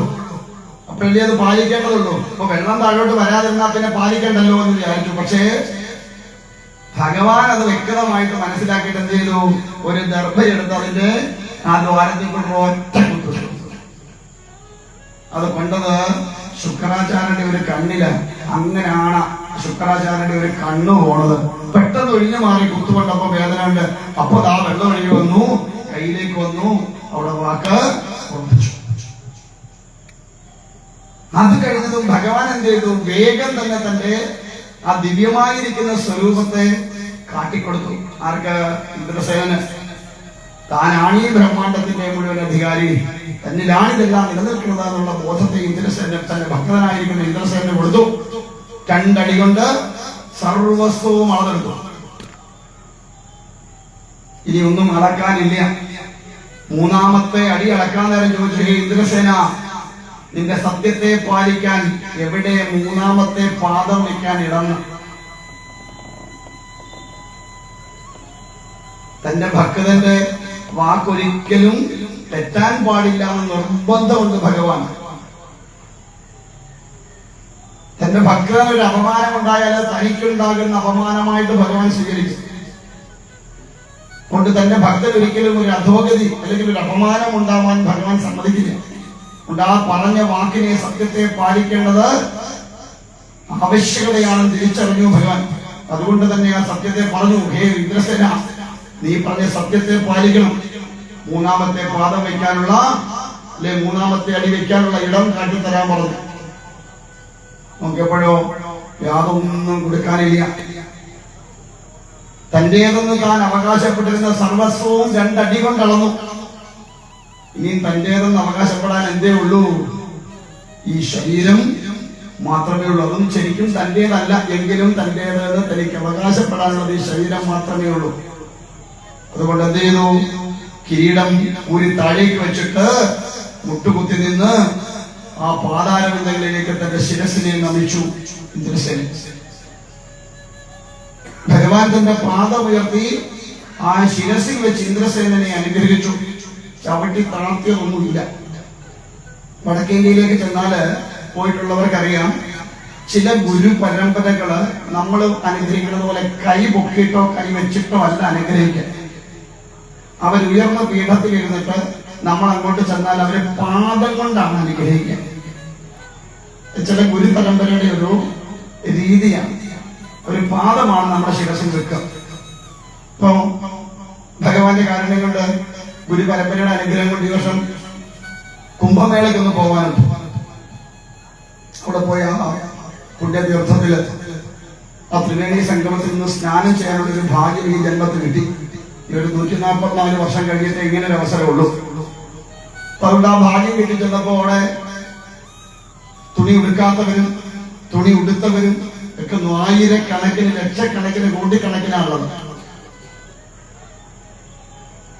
അപ്പോഴല്ലേ അത് പാലിക്കേണ്ടതുള്ളൂ. അപ്പൊ വെള്ളം താഴോട്ട് വരാതിരുന്നാൽ പിന്നെ പാലിക്കേണ്ടല്ലോ എന്ന് വിചാരിച്ചു. പക്ഷേ ഭഗവാൻ അത് വ്യക്തമായിട്ട് മനസ്സിലാക്കിയിട്ട് എന്ത് ചെയ്തു? ഒരു ദർഭയെടുത്ത് അതിന്റെ ആ ദ്വാരത്തിൽ കൊണ്ട് ഒറ്റ കുത്തു. അത് കൊണ്ടത് ശുക്രാചാര്യന്റെ ഒരു കണ്ണില്. അങ്ങനെയാണ് ശുക്രാചാര്യന്റെ ഒരു കണ്ണു പോണത്. പെട്ടെന്ന് ഒഴിഞ്ഞു മാറി കുത്തുകൊണ്ടപ്പോ വേദന ഉണ്ട്. അപ്പൊ ആ വെള്ളം ഒഴുകി വന്നു, കയ്യിലേക്ക് വന്നു, അവിടെ വാക്ക് ഉറപ്പിച്ചു. അത് കഴിഞ്ഞതും ഭഗവാൻ എന്ത് ചെയ്തു? വേഗം തന്നെ തന്റെ ആ ദിവ്യമായിരിക്കുന്ന സ്വരൂപത്തെ കാട്ടിക്കൊടുത്തു. ആർക്ക്? ഇന്ദ്രസേനന്. താനാണ് ഈ ബ്രഹ്മാണ്ടത്തിന്റെ മുഴുവൻ അധികാരി, തന്നിലാണിതെല്ലാം നിലനിൽക്കുന്നത് എന്നുള്ള ബോധത്തെ ഇന്ദ്രസേനൻ, തന്റെ ഭക്തനായിരിക്കുന്ന ഇന്ദ്രസേനന് കൊടുത്തു. 2 അടി കൊണ്ട് സർവസ്വവും അളന്നെടുത്തു. ഇനി ഒന്നും അളക്കാനില്ല. 3ാമത്തെ അടി അളക്കാൻ നേരം ചോദിച്ചു, ഹേ ഇന്ദ്രസേന, നിന്റെ സത്യത്തെ പാലിക്കാൻ എവിടെ 3ാമത്തെ പാദം വയ്ക്കാൻ ഇടന്ന്? തന്റെ ഭക്തന്റെ വാക്കൊരിക്കലും തെറ്റാൻ പാടില്ല എന്ന് നിർബന്ധമുണ്ട് ഭഗവാൻ. തന്റെ ഭക്തന് ഒരു അപമാനം ഉണ്ടായാൽ തനിക്കുണ്ടാകുന്ന അപമാനമായിട്ട് ഭഗവാൻ സ്വീകരിക്കും. കൊണ്ട് തന്റെ ഭക്തൻ ഒരിക്കലും ഒരു അധോഗതി അല്ലെങ്കിൽ ഒരു അപമാനം ഉണ്ടാവാൻ ഭഗവാൻ സമ്മതിക്കില്ല. കൊണ്ട് ആ പറഞ്ഞ വാക്കിനെ, സത്യത്തെ പാലിക്കേണ്ടത് ആവശ്യകതയാണെന്ന് തിരിച്ചറിഞ്ഞു ഭഗവാൻ. അതുകൊണ്ട് തന്നെ ആ സത്യത്തെ പറഞ്ഞു, ഹേ ഇന്ദ്രസേന, നീ പറഞ്ഞ സത്യത്തെ പാലിക്കണം. 3ാമത്തെ പാദം വയ്ക്കാനുള്ള, അല്ലെ 3ാമത്തെ അടി വയ്ക്കാനുള്ള ഇടം കാട്ടിത്തരാൻ പറഞ്ഞു. നോക്കിയപ്പോഴോ യാതൊന്നും കൊടുക്കാനില്ല. തന്റേതെന്ന് താൻ അവകാശപ്പെട്ടിരുന്ന സർവസ്വവും 2 അടി കൊണ്ട് അളന്നു. ഇനിയും തന്റേതെന്ന് അവകാശപ്പെടാൻ എന്തേ ഉള്ളൂ? ഈ ശരീരം മാത്രമേ ഉള്ളൂ. അതും ശരിക്കും തന്റേതല്ല എങ്കിലും തന്റേതെന്ന് തനിക്ക് അവകാശപ്പെടാനുള്ളത് ഈ ശരീരം മാത്രമേ ഉള്ളൂ. അതുകൊണ്ട് എന്ത് ചെയ്തു? കിരീടം ഊരി താഴേക്ക് വെച്ചിട്ട് മുട്ടുകുത്തി നിന്ന് ആ പാതാരബിന്ദങ്ങളിലേക്ക് തന്റെ ശിരസിനെ നമിച്ചു ഇന്ദ്രസേനൻ. ഭഗവാൻ തന്റെ പാദം ഉയർത്തി ആ ശിരസിൽ വെച്ച് ഇന്ദ്രസേനനെ അനുഗ്രഹിച്ചു. ചവിട്ടി താഴ്ത്തിയൊന്നുമില്ല. വടക്കേന്ത്യയിലേക്ക് ചെന്നാല് പോയിട്ടുള്ളവർക്കറിയാം, ചില ഗുരു പരമ്പരകള് നമ്മൾ അനുഗ്രഹിക്കുന്നത് പോലെ കൈ പൊക്കിയിട്ടോ കൈ വെച്ചിട്ടോ അല്ല അനുഗ്രഹിക്കുക. അവരുയർന്ന പീഠത്തിൽ ഇരുന്നിട്ട് നമ്മൾ അങ്ങോട്ട് ചെന്നാൽ അവരെ പാദം കൊണ്ടാണ് അനുഗ്രഹിക്കുക. ചില ഗുരു പരമ്പരയുടെ ഒരു രീതിയാണ്. ഒരു പാദമാണ് നമ്മുടെ ശിരസിൽ വെക്കുക. ഇപ്പൊ ഭഗവാന്റെ കാരുണ്യം കൊണ്ട് ഗുരു പരമ്പരയുടെ അനുഗ്രഹം കൊണ്ട് ഈ വർഷം കുംഭമേളയ്ക്കൊന്ന് പോകാനുണ്ട്. അവിടെ പോയ പുണ്യതീർത്ഥത്തില് ആ ത്രിവേണി സംഗമത്തിൽ നിന്ന് സ്നാനം ചെയ്യാനുള്ള ഒരു ഭാഗ്യം ഈ ജന്മത്തിൽ കിട്ടി. ഈ ഒരു 144 വർഷം കഴിഞ്ഞിട്ട് ഇങ്ങനെ ഒരു അവസരമുള്ളൂ. അതുകൊണ്ട് ആ ഭാഗ്യം കിട്ടി ചെന്നപ്പോ അവിടെ തുണി ഉടുക്കാത്തവരും തുണി ഉടുത്തവരും ഒക്കെ 1000കണക്കിന് ലക്ഷക്കണക്കിന് കോടിക്കണക്കിനാണുള്ളത്.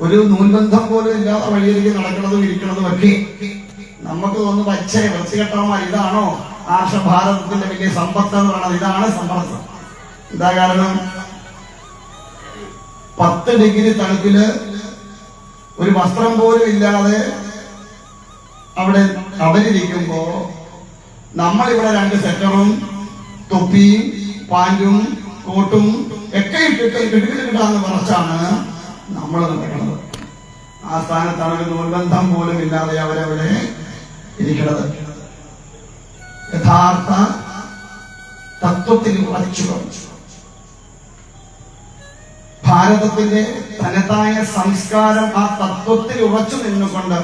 ഒരു നൂൽബന്ധം പോലും ഇല്ലാത്ത വഴിയിലേക്ക് നടക്കുന്നതും ഇരിക്കുന്നതും ഒക്കെ നമുക്ക് തോന്നുന്നു പച്ചേ വൃത്തികെട്ടവന്മാർ, ഇതാണോ ആർഷഭാരതത്തിന്റെ വലിയ സമ്പത്ത് എന്ന് പറയുന്നത്? ഇതാണ് സമ്പത്ത്. എന്താ കാരണം? 10 ഡിഗ്രി തണുപ്പില് ഒരു വസ്ത്രം പോലും ഇല്ലാതെ അവിടെ അവരിയ്ക്കുമ്പോ നമ്മളിവിടെ 2 സെറ്ററും തൊപ്പിയും പാൻറ്റും കോട്ടും ഒക്കെ ഇട്ടിട്ട് കിട്ടാന്ന് കുറച്ചാണ് നമ്മൾ നടക്കുന്നത്. ആ സ്ഥാനത്താണ് ഒരു നൂൽബന്ധം പോലും ഇല്ലാതെ അവരവിടെ ഇരിക്കുന്നത്. യഥാർത്ഥ തത്വത്തിൽ ഉറച്ചു ഭാരതത്തിന്റെ തനതായ സംസ്കാരം ആ തത്വത്തിൽ ഉറച്ചു നിന്നുകൊണ്ട്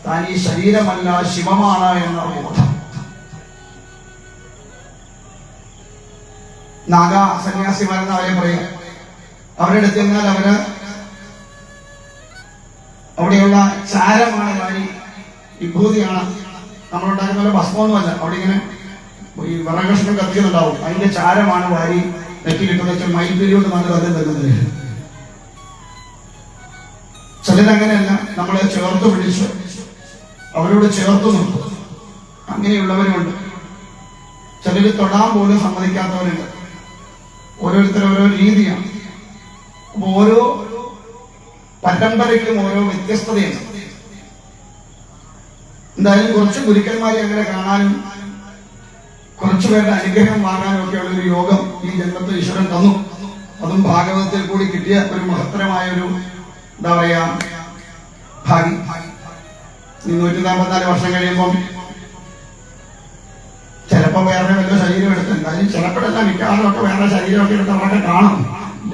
താൻ ഈ ശരീരമല്ല ശിവമാണ് എന്ന ബോധം. നാഗ സന്യാസിമാരെന്ന് അവരെ പറയാം. അവരുടെ അടുത്ത് ചെന്നാൽ അവര് അവിടെയുള്ള ചാരമാണ് വാരി, വിഭൂതിയാണ്. നമ്മളുണ്ടാക്കുന്ന പോലെ ഭസ്മമൊന്നുമല്ല. അവിടെ ഇങ്ങനെ ഈ വിറകഷ്ണം കത്തിക്കുന്നുണ്ടാവും, അതിന്റെ ചാരമാണ് വാരി നെറ്റിലിട്ടെന്ന് വെച്ചാൽ മയിൽപിരിയോട് നല്ല കഥം തരുന്നത്. ചിലരങ്ങനെയല്ല, നമ്മളെ ചേർത്ത് പിടിച്ച് അവരോട് ചേർത്ത് നിർത്തും. അങ്ങനെയുള്ളവരുമുണ്ട്. ചിലര് തൊടാൻ പോലും സമ്മതിക്കാത്തവരുണ്ട്. ഓരോരുത്തരും ഓരോ രീതിയാണ്. അപ്പൊ ഓരോ പരമ്പരയ്ക്കും ഓരോ വ്യത്യസ്തതയാണ്. എന്തായാലും കുറച്ച് ഗുരുക്കന്മാരെ അങ്ങനെ കാണാനും കുറച്ചുപേരുടെ അനുഗ്രഹം വാങ്ങാനും ഒക്കെയുള്ള ഒരു യോഗം ഈ ജന്മത്തിൽ ഈശ്വരൻ തന്നു. അതും ഭാഗവതത്തിൽ കൂടി കിട്ടിയ ഒരു മഹത്തരമായ ഒരു എന്താ പറയാ ഭാഗ്യം. 144 വർഷം കഴിയുമ്പം ചിലപ്പോ വേറെ വല്ല ശരീരം എടുത്ത്, എന്തായാലും ചിലപ്പോഴല്ല മിക്കവാറും ഒക്കെ വേറെ ശരീരമൊക്കെ എടുത്ത് അവരൊക്കെ കാണും.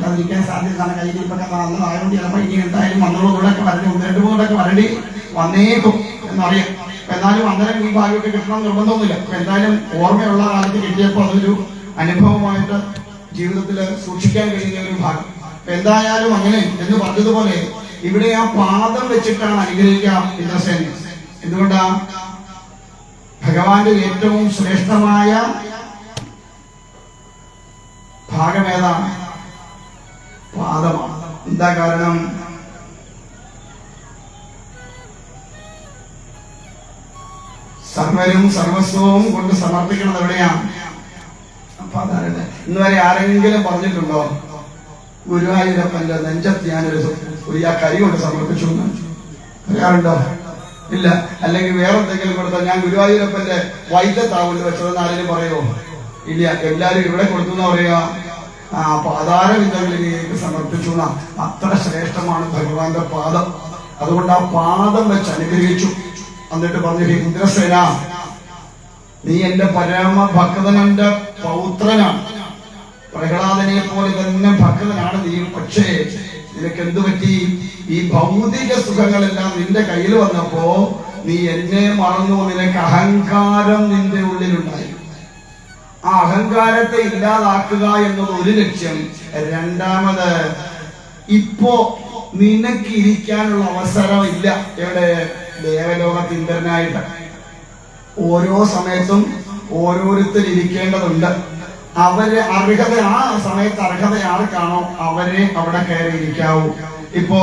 അതിരിക്കാൻ സാധ്യതയാണ്. കയ്യിരിപ്പൊക്കെ നല്ലതായതുകൊണ്ട് ചിലപ്പോൾ ഇനി എന്തായാലും വന്നതോടൊക്കെ വരണ്ടി 1-2 മൂന്നൊക്കെ വരണ്ടി വന്നേക്കും എന്നറിയാം. എന്നാലും അന്നേരം ഈ ഭാഗ്യമൊക്കെ കിട്ടണം നിർബന്ധമൊന്നുമില്ല. എന്തായാലും ഓർമ്മയുള്ള കാലത്ത് കിട്ടിയപ്പോൾ അതൊരു അനുഭവമായിട്ട് ജീവിതത്തിൽ സൂക്ഷിക്കാൻ കഴിയുന്ന ഒരു ഭാഗം. എന്തായാലും അങ്ങനെ എന്ന് പറഞ്ഞതുപോലെ ഇവിടെ ആ പാദം വെച്ചിട്ടാണ് അനുഗ്രഹിക്കാം ഇന്ദ്രസേന. എന്തുകൊണ്ടാ? ഭഗവാന്റെ ഏറ്റവും ശ്രേഷ്ഠമായ ഭാഗം ഏതാണ്? പാദമാണ്. എന്താ കാരണം? സർവരും സർവസ്വവും കൊണ്ട് സമർപ്പിക്കുന്നത് എവിടെയാണ്? അപ്പൊ അതാണ്. ഇന്ന് വരെ ആരെങ്കിലും പറഞ്ഞിട്ടുണ്ടോ ഗുരുവായൂരപ്പന്റെ നെഞ്ചത്ത് ഞാനൊരു കരി കൊണ്ട് സമർപ്പിച്ചു എന്ന് പറയാറുണ്ടോ? ഇല്ല. അല്ലെങ്കിൽ വേറെ എന്തെങ്കിലും കൊടുത്താൽ ഞാൻ ഗുരുവായൂരപ്പന്റെ വൈദ്യത്താ കൊണ്ട് വെച്ചതെന്ന് ആരെങ്കിലും പറയുമോ? ഇല്ല. എല്ലാരും ഇവിടെ കൊടുത്തു എന്ന് പറയുക പാതാരവിന്ദങ്ങളിലേക്ക് സമർപ്പിച്ചു. അത്ര ശ്രേഷ്ഠമാണ് ഭഗവാന്റെ പാദം. അതുകൊണ്ട് ആ പാദം വെച്ച് അനുഗ്രഹിച്ചു. എന്നിട്ട് പറഞ്ഞു, ഇന്ദ്രസേന, നീ എന്റെ പരമ ഭക്തനെന്റെ പൗത്രനാണ്. പ്രഹ്ലാദനെ പോലെ തന്നെ ഭക്തനാണ് നീ. പക്ഷേ നിനക്ക് എന്തു പറ്റി? ഈ ഭൗതിക സുഖങ്ങളെല്ലാം നിന്റെ കയ്യിൽ വന്നപ്പോ നീ എന്നെ മറന്നു. നിനക്ക് അഹങ്കാരം നിന്റെ ഉള്ളിലുണ്ടായി. ആ അഹങ്കാരത്തെ ഇല്ലാതാക്കുക എന്നത് ഒരു ലക്ഷ്യം. രണ്ടാമത്, ഇപ്പോ നിനക്ക് ഇരിക്കാനുള്ള അവസരം ഇല്ല. എവിടെ? ദേവലോകത്ത് ഇന്ദ്രനായിട്ട്. ഓരോ സമയത്തും ഓരോരുത്തർ ഇരിക്കേണ്ടതുണ്ട്. അവര് അർഹത, ആ സമയത്ത് അർഹത ആർക്കാണോ അവരെ അവിടെ കയറി ഇരിക്കാവൂ. ഇപ്പോ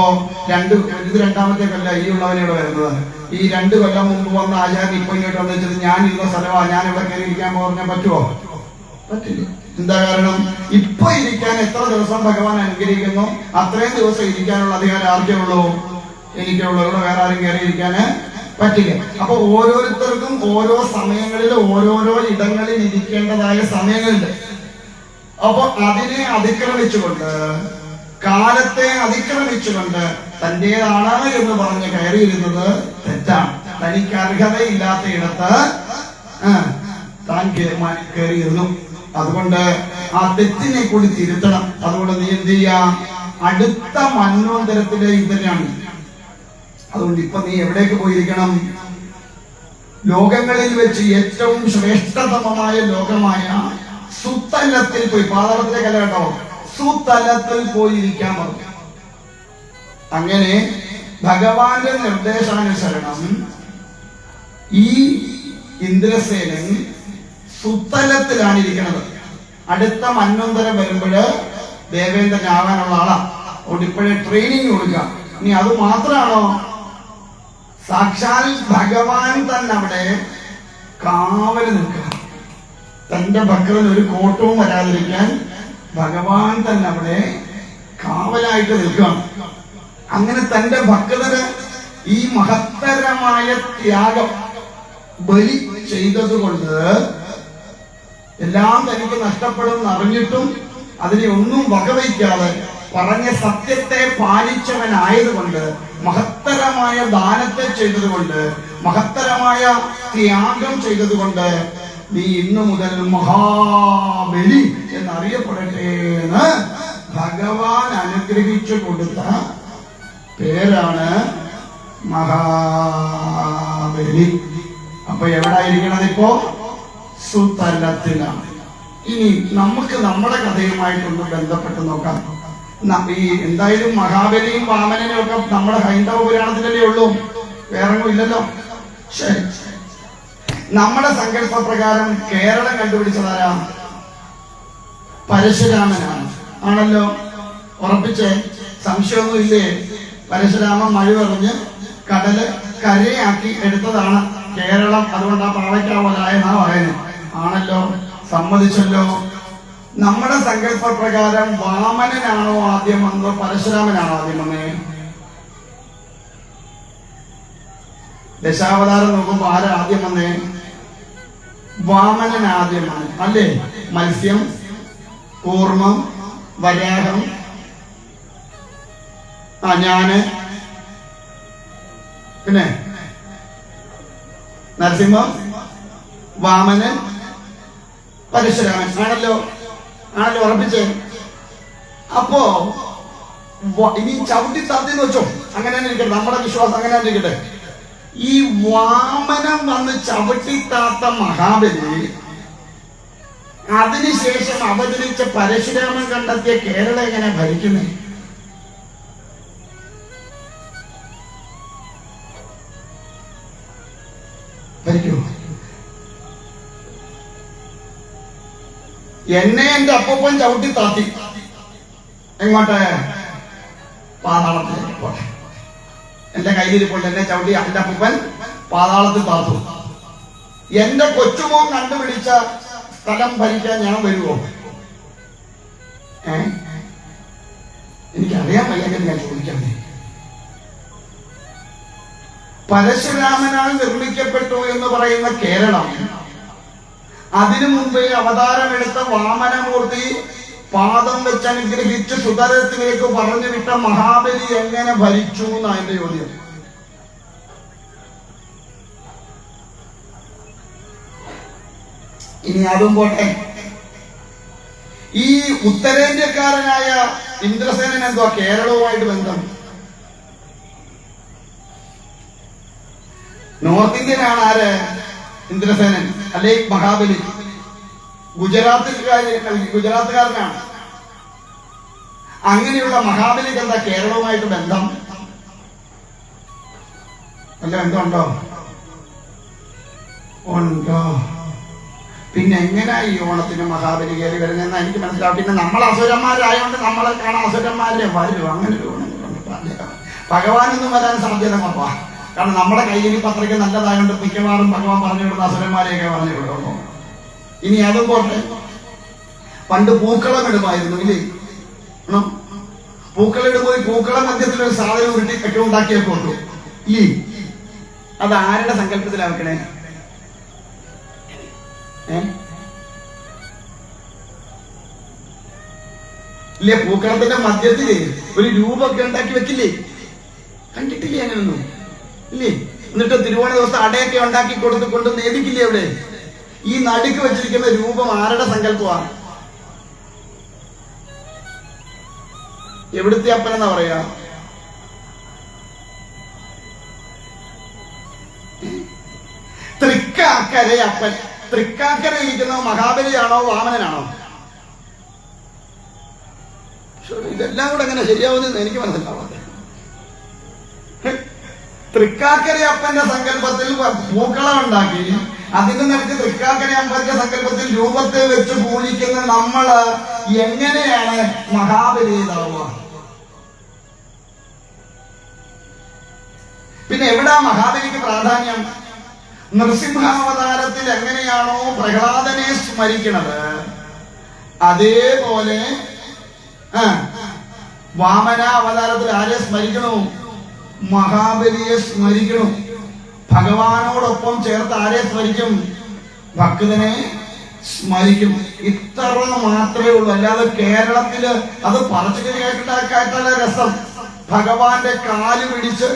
ഇത് 2ാമത്തെ കൊല്ലം ഈ ഉള്ളവനെ ഇവിടെ വരുന്നത്. ഈ 2 കൊല്ലം മുമ്പ് വന്ന ആചാര്യൻ ഇപ്പൊ ഇങ്ങോട്ട് വന്നു വെച്ചത് ഞാൻ ഇരുന്ന സ്ഥലമാ, ഞാൻ ഇവിടെ കയറി ഇരിക്കാൻ പറഞ്ഞാൽ പറ്റുമോ? പറ്റില്ല. എന്താ കാരണം? ഇപ്പൊ ഇരിക്കാൻ എത്ര ദിവസം ഭഗവാൻ അനുഗ്രഹിക്കുന്നു അത്രയും ദിവസം ഇരിക്കാനുള്ള അധികാരം ആർക്കേ ഉള്ളൂ? എനിക്കേ ഉള്ളൂ. ഇവിടെ വേറെ ആരും കയറി ഇരിക്കാന് പറ്റില്ല. അപ്പൊ ഓരോരുത്തർക്കും ഓരോ സമയങ്ങളിൽ ഓരോരോ ഇടങ്ങളിൽ ഇരിക്കേണ്ടതായ സമയങ്ങളുണ്ട്. അപ്പൊ അതിനെ അതിക്രമിച്ചുകൊണ്ട്, കാലത്തെ അതിക്രമിച്ചുകൊണ്ട് തന്റേതാണ് എന്ന് പറഞ്ഞ് കയറിയിരുന്നത് തെറ്റാണ്. തനിക്ക് അർഹതയില്ലാത്ത ഇടത്ത് താൻ കയറിയിരുന്നു. അതുകൊണ്ട് ആ തെറ്റിനെ കൂടി തിരുത്തണം. അതുകൊണ്ട് നീ എന്ത് ചെയ്യാ? അടുത്ത മന്വന്തരത്തിലെ ഇതന്നെയാണ്. അതുകൊണ്ട് ഇപ്പൊ നീ എവിടേക്ക് പോയിരിക്കണം? ലോകങ്ങളിൽ വെച്ച് ഏറ്റവും ശ്രേഷ്ഠതമമായ ലോകമായ സുത്തലത്തിൽ പോയി, പാതാളത്തിലേക്കല്ല കേട്ടോ, സുത്തലത്തിൽ പോയിരിക്കാൻ പറഞ്ഞു. അങ്ങനെ ഭഗവാന്റെ നിർദ്ദേശാനുസരണം ഈ ഇന്ദ്രസേനൻ സുത്തലത്തിലാണ് ഇരിക്കുന്നത്. അടുത്ത മന്വന്തരം വരുമ്പോഴ് ദേവേന്ദ്രനാകാനുള്ള ആളാണ്. അതുകൊണ്ട് ഇപ്പോഴേ ട്രെയിനിങ് കൊടുക്കാം. ഇനി അത് മാത്രമാണോ സാക്ഷാൽ ഭഗവാൻ തന്നെ അവിടെ കാവല് നിൽക്കുക. തന്റെ ഭക്തന് ഒരു കോട്ടവും വരാതിരിക്കാൻ ഭഗവാൻ തന്നെ അവിടെ കാവലായിട്ട് നിൽക്കുകയാണ്. അങ്ങനെ തന്റെ ഭക്തന് ഈ മഹത്തരമായ ത്യാഗം ബലി ചെയ്തതുകൊണ്ട് എല്ലാം തനിക്ക് നഷ്ടപ്പെടുമെന്ന് അറിഞ്ഞിട്ടും അതിനെ ഒന്നും വകവയ്ക്കാതെ പറഞ്ഞ സത്യത്തെ പാലിച്ചവനായതുകൊണ്ട്, മഹത്തരമായ ദാനത്തെ ചെയ്തതുകൊണ്ട്, മഹത്തരമായ ത്യാഗം ചെയ്തതുകൊണ്ട് നീ ഇന്നു മുതൽ മഹാബലി എന്നറിയപ്പെടട്ടെ എന്ന് ഭഗവാൻ അനുഗ്രഹിച്ചു കൊടുത്ത പേരാണ് മഹാബലി. അപ്പൊ എവിടായിരിക്കണത്? ഇപ്പോ സുതലത്തിലാണ്. ഇനി നമുക്ക് നമ്മുടെ കഥയുമായിട്ടൊന്ന് ബന്ധപ്പെട്ട് നോക്കാം. ഈ എന്തായാലും മഹാബലിയും വാമനനും ഒക്കെ നമ്മുടെ ഹൈന്ദവ പുരാണത്തിലല്ലേ ഉള്ളൂ, വേറൊന്നും ഇല്ലല്ലോ. ശരി, നമ്മുടെ സങ്കല്പ പ്രകാരം കേരളം കണ്ടുപിടിച്ചതാരാ? പരശുരാമനാണ്. ആണല്ലോ, ഉറപ്പിച്ചേ, സംശയമൊന്നും ഇല്ലേ? പരശുരാമൻ മഴ പറഞ്ഞ് കടല് കരയാക്കി എടുത്തതാണ് കേരളം. അതുകൊണ്ട് ആ പാവയ്ക്കാവലായെന്നാ പറയുന്നത്. ആണല്ലോ, സമ്മതിച്ചല്ലോ. നമ്മുടെ സങ്കല്പ പ്രകാരം വാമനനാണോ ആദ്യം വന്നത്, പരശുരാമനാണോ ആദ്യം വന്നേ? ദശാവതാരം നോക്കുമ്പോ ആരാ ആദ്യം വന്നേ? വാമനൻ ആദ്യം വന്നു അല്ലേ? മത്സ്യം, കൂർമ്മം, വരാഹം, ഞാന്, പിന്നെ നരസിംഹം, വാമനൻ, പരശുരാമൻ. ആണല്ലോ, ആണല്ലോ, ഉറപ്പിച്ചേ. അപ്പോ ഇനി ചവിട്ടി താത്തിന്ന് വെച്ചോ, അങ്ങനെ തന്നെ ഇരിക്കട്ടെ, നമ്മുടെ വിശ്വാസം അങ്ങനെ തന്നെ ഇരിക്കട്ടെ. ഈ വാമനം വന്ന് ചവിട്ടിത്താത്ത മഹാബലി, അതിനുശേഷം അവതരിച്ച പരശുരാമൻ കണ്ടെത്തിയ കേരളം എങ്ങനെ ഭരിക്കുന്നേ? ഭരിക്കൂ? എന്നെ എന്റെ അപ്പൂപ്പൻ ചവിട്ടി താത്തി. എങ്ങോട്ട്? പാതാളത്തിലേക്ക് പോട്ടെ. എന്റെ കയ്യിലിരിപ്പോൾ എന്നെ ചവിട്ടി എന്റെ അപ്പൂപ്പൻ പാതാളത്തിൽ താത്തു. എന്റെ കൊച്ചുമോൻ കണ്ടുപിടിച്ച സ്ഥലം ഭരിക്കാൻ ഞാൻ വരുമോ? എനിക്കറിയാൻ വയ്യെങ്കിൽ ഞാൻ ചോദിക്കാം. പരശുരാമനാൽ നിർമ്മിക്കപ്പെട്ടു എന്ന് പറയുന്ന കേരളം, അതിനു മുമ്പേ അവതാരമെടുത്ത വാമനമൂർത്തി പാദം വെച്ച് അനുഗ്രഹിച്ച് സുതരത്തിലേക്ക് പറഞ്ഞു വിട്ട മഹാബലി എങ്ങനെ ഭരിച്ചു എന്നാണ് എന്റെ ചോദ്യം. ഇനി അതും പോട്ടെ, ഈ ഉത്തരേന്ത്യക്കാരനായ ഇന്ദ്രസേനൻ എന്തുവാ കേരളവുമായിട്ട് ബന്ധം? നോർത്ത് ഇന്ത്യനാണ് ആര്? ഇന്ദ്രസേനൻ അല്ലെ മഹാബലി. ഗുജറാത്തുകാരനാണ്. അങ്ങനെയുള്ള മഹാബലിക്ക് എന്താ കേരളവുമായിട്ട് ബന്ധം? അല്ല, ബന്ധമുണ്ടോ? ഉണ്ടോ? പിന്നെ എങ്ങനെയാ ഈ ഓണത്തിന് മഹാബലി കയറി വരുന്നതെന്ന് എനിക്ക് മനസ്സിലാവും. പിന്നെ നമ്മൾ അസുരന്മാരായതുകൊണ്ട് നമ്മളെ കാണാൻ അസുരന്മാരെ വരും. അങ്ങനെ ഒരു ഭഗവാനൊന്നും വരാൻ സാധ്യത കുറവാ. കാരണം നമ്മുടെ കയ്യിൽ പത്രയ്ക്ക് നല്ലതായതുകൊണ്ട് മിക്കവാറും ഭഗവാൻ പറഞ്ഞു വിടുന്ന അസുരന്മാരെയൊക്കെ പറഞ്ഞു വിടുള്ളൂ. ഇനി അതും പോട്ടെ, പണ്ട് പൂക്കളം ഇടുമായിരുന്നു ഇല്ലേ? പൂക്കളം ഇടുമ്പോൾ പൂക്കളം മധ്യത്തിൽ ഒരു സാധനം ഉരുട്ടി ഒക്കെ ഉണ്ടാക്കിയൊക്കെ ഉള്ളൂ ഇല്ലേ? അത് ആരുടെ സങ്കല്പത്തിലാ വെക്കണേ? ഇല്ലേ? പൂക്കളത്തിന്റെ മധ്യത്തില് ഒരു രൂപമൊക്കെ ഉണ്ടാക്കി വെക്കില്ലേ? കണ്ടിട്ടില്ലേ അങ്ങനൊന്നും ഇല്ലേ? എന്നിട്ട് തിരുവോണ ദിവസം അടയൊക്കെ ഉണ്ടാക്കി കൊടുത്തുകൊണ്ട് നേദിക്കില്ലേ അവിടെ? ഈ നടുക്ക് വെച്ചിരിക്കുന്ന രൂപം ആരുടെ സങ്കല്പമാണ്? എവിടുത്തെ അപ്പനെന്നാ പറയാ? തൃക്കാക്കര അപ്പൻ. തൃക്കാക്കര ഇരിക്കുന്ന മഹാബലിയാണോ വാമനനാണോ? ഇതെല്ലാം കൂടെ എങ്ങനെ ശരിയാവുന്നെന്ന് എനിക്ക് മനസ്സിലാവാതെ. തൃക്കാക്കര അപ്പന്റെ സങ്കല്പത്തിൽ പൂക്കളം ഉണ്ടാക്കി അതിന് നിനക്ക് തൃക്കാക്കര അപ്പന്റെ സങ്കല്പത്തിൽ രൂപത്തെ വെച്ച് പൂജിക്കുന്ന നമ്മള് എങ്ങനെയാണ് മഹാബലി ഇതാവുക? പിന്നെ എവിടാ മഹാബലിക്ക് പ്രാധാന്യം? നൃസിംഹാവതാരത്തിൽ എങ്ങനെയാണോ പ്രഹ്ലാദനെ സ്മരിക്കണത്, അതേപോലെ വാമന അവതാരത്തിൽ ആരെ സ്മരിക്കണു? മഹാബലിയെ സ്മരിക്കണം. ഭഗവാനോടൊപ്പം ചേർത്ത് ആരെ സ്മരിക്കും? ഭക്തനെ സ്മരിക്കും. ഇത്ര മാത്രമേ ഉള്ളൂ. അല്ലാതെ കേരളത്തില് അത് പറച്ചു കേട്ടാക്കായിട്ടുള്ള രസം. ഭഗവാന്റെ കാല് പിടിച്ച്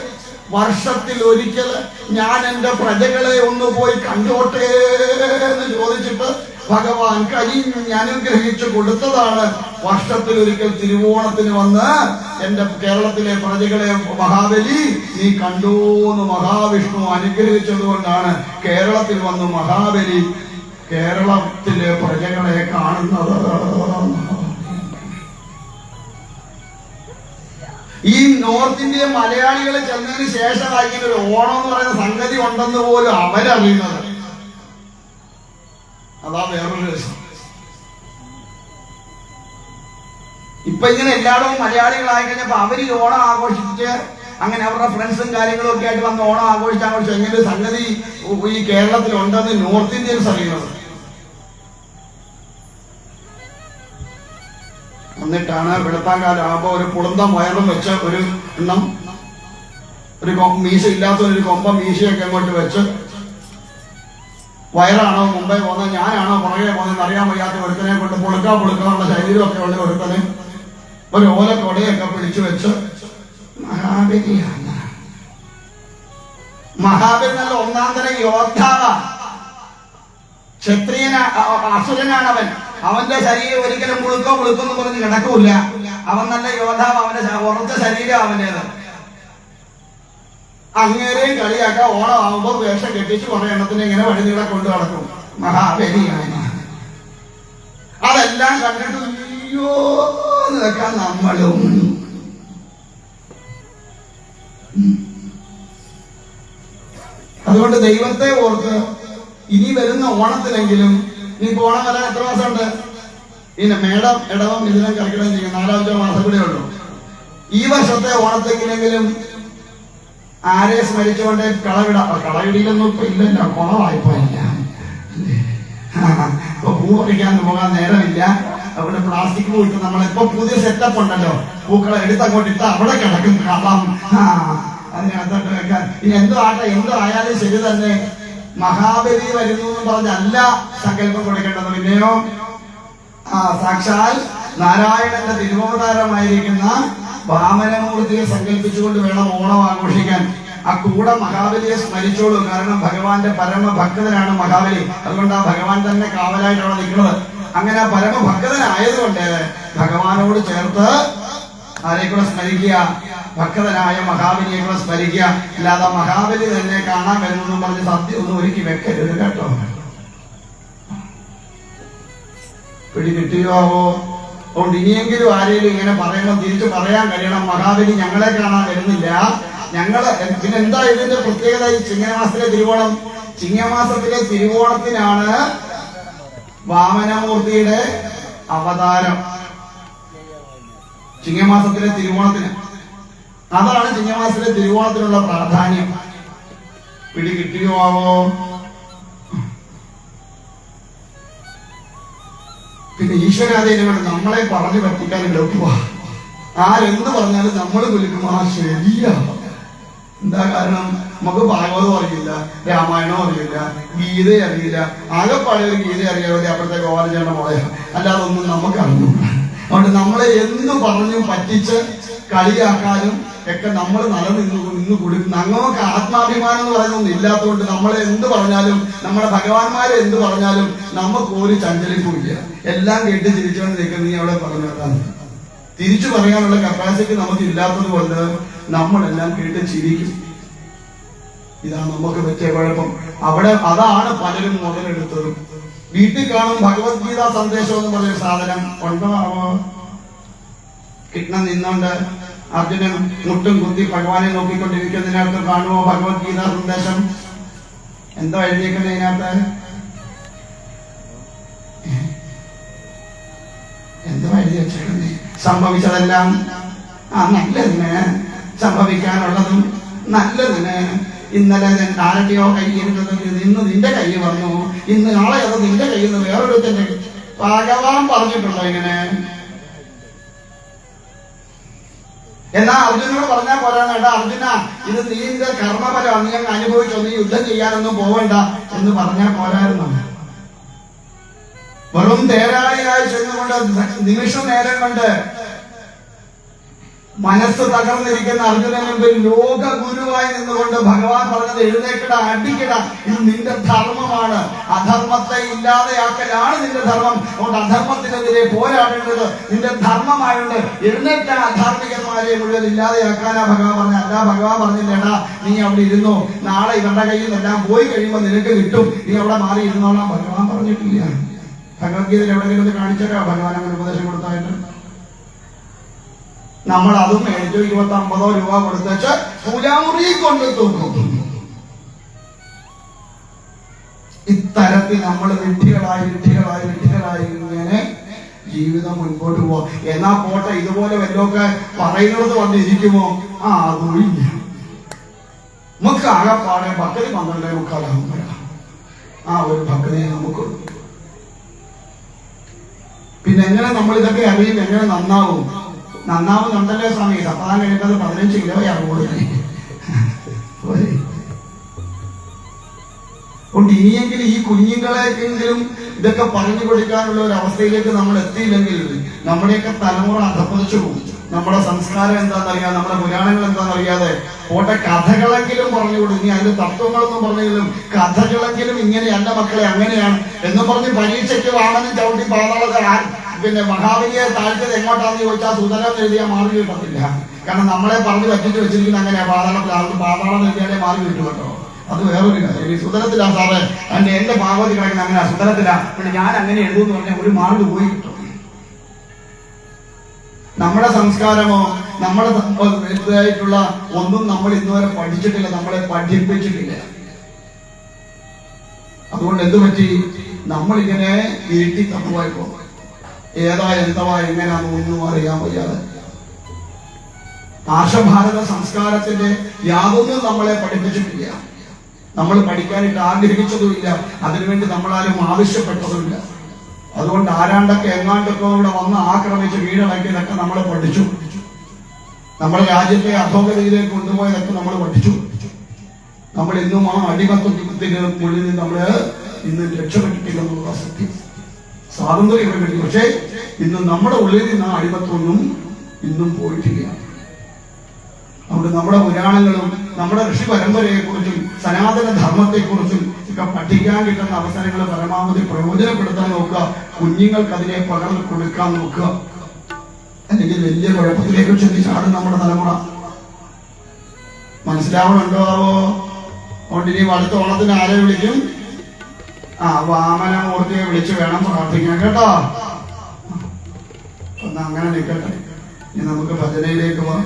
വർഷത്തിൽ ഒരിക്കൽ ഞാൻ എന്റെ പ്രജകളെ ഒന്ന് പോയി കണ്ടോട്ടെ എന്ന് ചോദിച്ചിട്ട് ഭഗവാൻ കനിഞ്ഞ് അനുഗ്രഹിച്ചു കൊടുത്തതാണ്. വർഷത്തിൽ ഒരിക്കൽ തിരുവോണത്തിന് വന്ന് എന്റെ കേരളത്തിലെ പ്രജകളെ മഹാബലി നീ കണ്ടൂന്ന് മഹാവിഷ്ണു അനുഗ്രഹിച്ചത് കൊണ്ടാണ് കേരളത്തിൽ വന്ന് മഹാബലി കേരളത്തിലെ പ്രജകളെ കാണുന്നത്. ഈ നോർത്ത് ഇന്ത്യ മലയാളികൾ ചെന്നതിന് ശേഷമായി ഇങ്ങനെ ഒരു ഓണം എന്ന് പറയുന്ന സംഗതി ഉണ്ടെന്ന് പോലും അവരറിയുന്നത്. അതാ വേറൊരു രസം. ഇപ്പൊ ഇങ്ങനെ എല്ലായിടവും മലയാളികളായി കഴിഞ്ഞപ്പോ അവര് ഓണം ആഘോഷിച്ച് അങ്ങനെ അവരുടെ ഫ്രണ്ട്സും കാര്യങ്ങളും ഒക്കെ ആയിട്ട് വന്ന് ഓണം ആഘോഷിച്ച് എങ്ങനെ ഒരു സംഗതി ഈ കേരളത്തിൽ ഉണ്ടെന്ന് നോർത്ത് ഇന്ത്യൻസ് അറിയുന്നത്. എന്നിട്ടാണ് വെളുപ്പാങ്കാലം ആകുമ്പോ ഒരു പുളുന്തം വയറും വെച്ച് ഒരു എണ്ണം ഒരു മീശ ഇല്ലാത്തൊരു കൊമ്പ മീശയൊക്കെ അങ്ങോട്ട് വെച്ച് വയറാണോ മുമ്പേ പോകുന്നത് ഞാനാണോ പുറകെ പോകുന്നത് അറിയാൻ വയ്യാത്ത ഒരുത്തനെ കൊണ്ട് പുളുക്കാനുള്ള ശരീരമൊക്കെ ഉള്ള ഒരുത്തനെ ഒരു ഓലക്കൊടയൊക്കെ പിടിച്ചു വെച്ച് മഹാബലിയാണ്. മഹാബലി നല്ല ഒന്നാം തരം യോദ്ധാവാ, ക്ഷത്രിയനാ, അസുരനാണ് അവൻ. അവന്റെ ശരീരം ഒരിക്കലും മുളുക്കെന്ന് പറഞ്ഞ് കിടക്കൂല. അവൻ നല്ല യോദ്ധാവ്, അവന്റെ ഉറച്ച ശരീരം അവന്റേത്. അങ്ങേരെയും കളിയാക്ക ഓണം ആവുമ്പോ വേഷം കെട്ടിച്ച് കുറെ എണ്ണത്തിന് ഇങ്ങനെ വഴിനീളെ കൊണ്ടു നടക്കും. മഹാബലിയാണ്. അതെല്ലാം കണ്ടിട്ട് അയ്യോ നിൽക്കാൻ നമ്മളും. അതുകൊണ്ട് ദൈവത്തെ ഓർത്ത് ഇനി വരുന്ന ഓണത്തിലെങ്കിലും, ഇനിയിപ്പോ ഓണം വരാൻ എത്ര മാസമുണ്ട്? പിന്നെ മേടം, ഇടവം, മിഥുനം, കർക്കിടകം ചെയ്യും 4-5 മാസം കൂടെ ഉള്ളൂ. ഈ വർഷത്തെ ഓണത്തെങ്കിലെങ്കിലും ആരെ സ്മരിച്ചുകൊണ്ട് കളവിടിയിലൊന്നും ഇപ്പൊ ഇല്ലല്ലോ, കുളവായിപ്പോ ഇല്ല. ഇപ്പൊ പൂ പറിക്കാൻ പോകാൻ നേരമില്ല. അവിടെ പ്ലാസ്റ്റിക് പൂ ഇട്ട് നമ്മളിപ്പോ പുതിയ സെറ്റപ്പ് ഉണ്ടല്ലോ, പൂക്കളെ എടുത്തങ്ങോട്ട് ഇട്ട് അവിടെ കിടക്കും കളം. അതിനകത്തോട്ട് വെക്കാൻ ഇനി എന്തോ ആട്ടെ, എന്തോ ആയാലും ശരി തന്നെ. മഹാബലി വരുന്നു എന്ന് പറഞ്ഞല്ല സങ്കല്പം കൊടുക്കേണ്ടത്. പിന്നെയോ സാക്ഷാൽ നാരായണന്റെ തിരുവവതാരമായിരിക്കുന്ന വാമനമൂർത്തിയെ സങ്കല്പിച്ചുകൊണ്ട് വേണം ഓണം ആഘോഷിക്കാൻ. ആ കൂടെ മഹാബലിയെ സ്മരിച്ചോളൂ. കാരണം ഭഗവാന്റെ പരമഭക്തനാണ് മഹാബലി. അതുകൊണ്ട് ആ ഭഗവാൻ തന്നെ കാവലായിട്ടാണ് നിൽക്കുന്നത്. അങ്ങനെ പരമഭക്തനായതുകൊണ്ട് ഭഗവാനോട് ചേർത്ത് ആരെ കൂടെ സ്മരിക്കുക? ഭക്തനായ മഹാബലിയെ കൂടെ സ്മരിക്കുക. അല്ലാതെ മഹാബലി തന്നെ കാണാൻ വരുമെന്നും പറഞ്ഞ് സദ്യ ഒന്നും ഒരുക്കി വെക്കരുത് കേട്ടോ. പിടി കിട്ടിയോ? അതുകൊണ്ട് ഇനിയെങ്കിലും ആരെങ്കിലും ഇങ്ങനെ പറയുമ്പോൾ തിരിച്ചു പറയാൻ കഴിയണം, മഹാബലി ഞങ്ങളെ കാണാൻ വരുന്നില്ല. പിന്നെ എന്താ ഇതിന്റെ പ്രത്യേകത? ഈ ചിങ്ങമാസത്തിലെ തിരുവോണം, ചിങ്ങമാസത്തിലെ തിരുവോണത്തിനാണ് വാമനമൂർത്തിയുടെ അവതാരം. ചിങ്ങമാസത്തിലെ തിരുവോണത്തിന്, അതാണ് ചിങ്ങമാസത്തിലെ തിരുവോണത്തിനുള്ള പ്രാധാന്യം. പിടി കിട്ടിയോ ആവോ? പിന്നെ ഈശ്വരാധീനമാണ് നമ്മളെ പറഞ്ഞു പറ്റിക്കാൻ എളുപ്പമാ. ആരെന്ത് പറഞ്ഞാലും നമ്മൾ വിളിക്കും ആ ശരിയാ. എന്താ കാരണം? നമുക്ക് ഭാഗവതം അറിയില്ല, രാമായണം അറിയില്ല, ഗീത അറിയില്ല. ആകെപ്പാടെ ഒരു ഗീത അറിയാതെ അപ്പോഴത്തെ ഗോപാലചേട്ടൻ പോയ, അല്ലാതെ ഒന്നും നമുക്ക് അറിഞ്ഞൂടാ. അതുകൊണ്ട് നമ്മളെ എന്ത് പറഞ്ഞു പറ്റിച്ച് കളിയാക്കാനും ഒക്കെ നമ്മൾ നിന്ന് കൊടുക്കും. നമുക്ക് ആത്മാഭിമാനം എന്ന് പറയുന്നൊന്നും ഇല്ലാത്തതുകൊണ്ട് നമ്മളെ എന്ത് പറഞ്ഞാലും, നമ്മുടെ ഭഗവാന്മാരെ എന്ത് പറഞ്ഞാലും നമുക്ക് ഒരു ചഞ്ചലിപ്പില്ല. എല്ലാം കേട്ട് ചിരിച്ചുകൊണ്ട് നിൽക്കുന്ന നീ അവിടെ പറഞ്ഞതാണ്. തിരിച്ചു പറയാനുള്ള കപ്പാസിറ്റി നമുക്ക് ഇല്ലാത്തത് കൊണ്ട് നമ്മളെല്ലാം കേട്ട് ചിരിക്കും. ഇതാണ് നമുക്ക് പറ്റിയ കുഴപ്പം. അതാണ് പലരും മുതലെടുത്തതും. വീട്ടിൽ കാണും ഭഗവത്ഗീത സന്ദേശം എന്ന് പറഞ്ഞ സാധനം ഉണ്ടോ? കിട്ടണം നിന്നുകൊണ്ട് അർജുനൻ മുട്ടും കുത്തി ഭഗവാനെ നോക്കിക്കൊണ്ടിരിക്കുന്നതിനകത്ത് കാണുമോ ഭഗവത്ഗീത സന്ദേശം? എന്തോ എഴുതിയേക്കുന്നത് ഇതിനകത്ത്? എന്തോ എഴുതി വെച്ചേക്കുന്നേ? സംഭവിച്ചതെല്ലാം നല്ലതിന്, സംഭവിക്കാനുള്ളതും നല്ലതിന് ഇന്നലെ ആരുടെയോ കയ്യിരുന്നത് ഇന്ന് നിന്റെ കൈ വന്നു, ഇന്ന് നാളെ അത് നിന്റെ കയ്യിൽ നിന്ന് വേറൊരുത്തന്റെ. ഭഗവാൻ പറഞ്ഞിട്ടുണ്ടോ ഇങ്ങനെ? എന്നാ അർജുനോട് പറഞ്ഞാൽ പോരാ, അർജുന ഇത് നീന്റെ കർമ്മഫലമാണ്, നീ അങ്ങ് അനുഭവിച്ചോ, നീ യുദ്ധം ചെയ്യാനൊന്നും പോവണ്ട എന്ന് പറഞ്ഞാൽ പോരായിരുന്നു. വെറും തേരാളിയായി ചെന്നുകൊണ്ട് നിമിഷ നേരം കൊണ്ട് മനസ്സ് തകർന്നിരിക്കുന്ന അർജുനന് മുമ്പിൽ ലോക ഗുരുവായി നിന്നുകൊണ്ട് ഭഗവാൻ പറഞ്ഞത് എഴുന്നേക്കട, അടിക്കട, ഇത് നിന്റെ ധർമ്മമാണ്, അധർമ്മത്തെ ഇല്ലാതെയാക്കലാണ് നിന്റെ ധർമ്മം. അതുകൊണ്ട് അധർമ്മത്തിനെതിരെ പോരാടേണ്ടത് നിന്റെ ധർമ്മമായുണ്ട്. എഴുന്നേറ്റാൻ അധാർമികന്മാരെ മുഴുവൻ ഇല്ലാതെയാക്കാനാ ഭഗവാൻ പറഞ്ഞ. അല്ല, ഭഗവാൻ പറഞ്ഞില്ലേടാ നീ അവിടെ ഇരുന്നോ, നാളെ ഇവരുടെ കയ്യിൽ നിന്നെല്ലാം പോയി കഴിയുമ്പോൾ നിനക്ക് കിട്ടും, നീ അവിടെ മാറി ഇരുന്നോളാം ഭഗവാൻ പറഞ്ഞിട്ടില്ല. ഭഗവത്ഗീതയിൽ എവിടെയെങ്കിലും ഒന്ന് കാണിച്ചേരാ ഭഗവാൻ അങ്ങനെ ഉപദേശം കൊടുത്തായിട്ട്? നമ്മൾ അതും മേടിച്ചു 20-50 രൂപ കൊടുത്തേച്ച് പൂജാമുറി കൊണ്ട് തൂക്കും. ഇത്തരത്തിൽ നമ്മൾ വിഡ്ഢികളായി ഇങ്ങനെ ജീവിതം മുൻപോട്ട് പോവാ. എന്നാ പോട്ടെ, ഇതുപോലെ വല്ലതൊക്കെ പറയുന്നത് വന്നിരിക്കുമോ? അതുമില്ല. നമുക്ക് ആകെപ്പാടെ ഭക്തി 12:15 ഒരു ഭക്തിയെ നമുക്ക്. പിന്നെ എങ്ങനെ നമ്മൾ ഇതൊക്കെ അറിയും? എങ്ങനെ നന്നാവുന്നുണ്ടല്ലോ സ്വാമി? സപ്താഹം കഴിയുന്നത് 15 കിലോയാണ് കൂടുതൽ. അതുകൊണ്ട് ഇനിയെങ്കിലും ഈ കുഞ്ഞുങ്ങളെങ്കിലും ഇതൊക്കെ പറഞ്ഞു കൊടുക്കാനുള്ള ഒരു അവസ്ഥയിലേക്ക് നമ്മൾ എത്തിയില്ലെങ്കിൽ നമ്മുടെയൊക്കെ തലമുറ അധപ്പതിച്ചു പോകും. നമ്മുടെ സംസ്കാരം എന്താണെന്നറിയാതെ, നമ്മുടെ പുരാണങ്ങൾ എന്താണെന്നറിയാതെ പോട്ടെ, കഥകളെങ്കിലും പറഞ്ഞു കൊടുക്കും. ഇനി അതിന്റെ തത്വങ്ങളൊന്നും പറഞ്ഞെങ്കിലും കഥകളെങ്കിലും ഇങ്ങനെയല്ല മക്കളെ, അങ്ങനെയാണ് എന്നും പറഞ്ഞ് പരീക്ഷയ്ക്ക് വാമനം ചവിട്ടി പാതാളത്തെ പിന്നെ മഹാബലിയെ താഴ്ത്തത് എങ്ങോട്ടാണെന്ന് ചോദിച്ചാൽ സുതലം എഴുതിയാൽ മാറി കിട്ടത്തില്ല. കാരണം നമ്മളെ പറഞ്ഞ് പറ്റിച്ച് വെച്ചിരിക്കുന്ന അങ്ങനെയാ, പാതാളം എഴുതിയാലേ മാറി കിട്ടും കേട്ടോ. അത് വേറൊരു കാര്യം. ഈ സുതലത്തിലാ സാറേ, എന്റെ ഭാഗവതി കിടക്കുന്ന അങ്ങനെയാ, സുതലത്തിലാ, പിന്നെ ഞാൻ അങ്ങനെ എഴുതുമെന്ന് പറഞ്ഞാൽ ഒരു മാർക്ക് പോയി കിട്ടും. നമ്മുടെ സംസ്കാരമോ നമ്മുടെ ഇതായിട്ടുള്ള ഒന്നും നമ്മൾ ഇന്നുവരെ പഠിച്ചിട്ടില്ല, നമ്മളെ പഠിപ്പിച്ചിട്ടില്ല. അതുകൊണ്ട് എന്തു പറ്റി? നമ്മളിങ്ങനെ വീട്ടിൽ തപ്പുവായി പോകും. ഏതാ എന്തവാ എങ്ങനെയാണെന്ന് ഒന്നും അറിയാൻ വയ്യാതെ ആർഷഭാരത സംസ്കാരത്തിന്റെ യാതൊന്നും നമ്മളെ പഠിപ്പിച്ചിട്ടില്ല. നമ്മൾ പഠിക്കാനായിട്ട് ആഗ്രഹിച്ചതുമില്ല, അതിനുവേണ്ടി നമ്മളാരും ആവശ്യപ്പെട്ടതുമില്ല. അതുകൊണ്ട് ആരാണ്ടൊക്കെ എങ്ങാണ്ടൊക്കെ ഇവിടെ വന്ന് ആക്രമിച്ച് വീടടക്കിയതൊക്കെ നമ്മൾ പഠിച്ചു. നമ്മുടെ രാജ്യത്തെ അധോഗതിയിലേക്ക് കൊണ്ടുപോയതൊക്കെ നമ്മൾ പഠിച്ചു. നമ്മൾ ഇന്നും ആ അടിമത്വത്തിന്റെ ഉള്ളിൽ നിന്ന് നമ്മൾ ഇന്ന് രക്ഷപ്പെട്ടിട്ടില്ലെന്നുള്ള സത്യം. സ്വാതന്ത്ര്യം കിട്ടി, പക്ഷേ ഇന്ന് നമ്മുടെ ഉള്ളിൽ നിന്ന് ആ അടിമത്വമൊന്നും ഇന്നും പോയിട്ടില്ല. അതുകൊണ്ട് നമ്മുടെ പുരാണങ്ങളും നമ്മുടെ ഋഷി പരമ്പരയെ കുറിച്ചും സനാതന ധർമ്മത്തെക്കുറിച്ചും ഒക്കെ പഠിക്കാൻ കിട്ടുന്ന അവസരങ്ങൾ പരമാവധി പ്രയോജനപ്പെടുത്താൻ നോക്കുക. കുഞ്ഞുങ്ങൾക്ക് അതിനെ പകർന്നു കൊടുക്കാൻ നോക്കുക. അല്ലെങ്കിൽ വലിയ കുഴപ്പത്തിലേക്ക് ചിന്തിച്ചാടും നമ്മുടെ തലമുറ. മനസ്സിലാവണുണ്ടോ? അതുകൊണ്ട് ഇനി അടുത്ത ഓണത്തിന് ആരെ വിളിക്കും? വാമനമൂർത്തിയെ വിളിച്ച് വേണം പ്രാർത്ഥിക്കാൻ കേട്ടോ. ഒന്ന് അങ്ങനെ നിൽക്കട്ടെ. ഇനി നമുക്ക് ഭജനയിലേക്ക് പോകാം.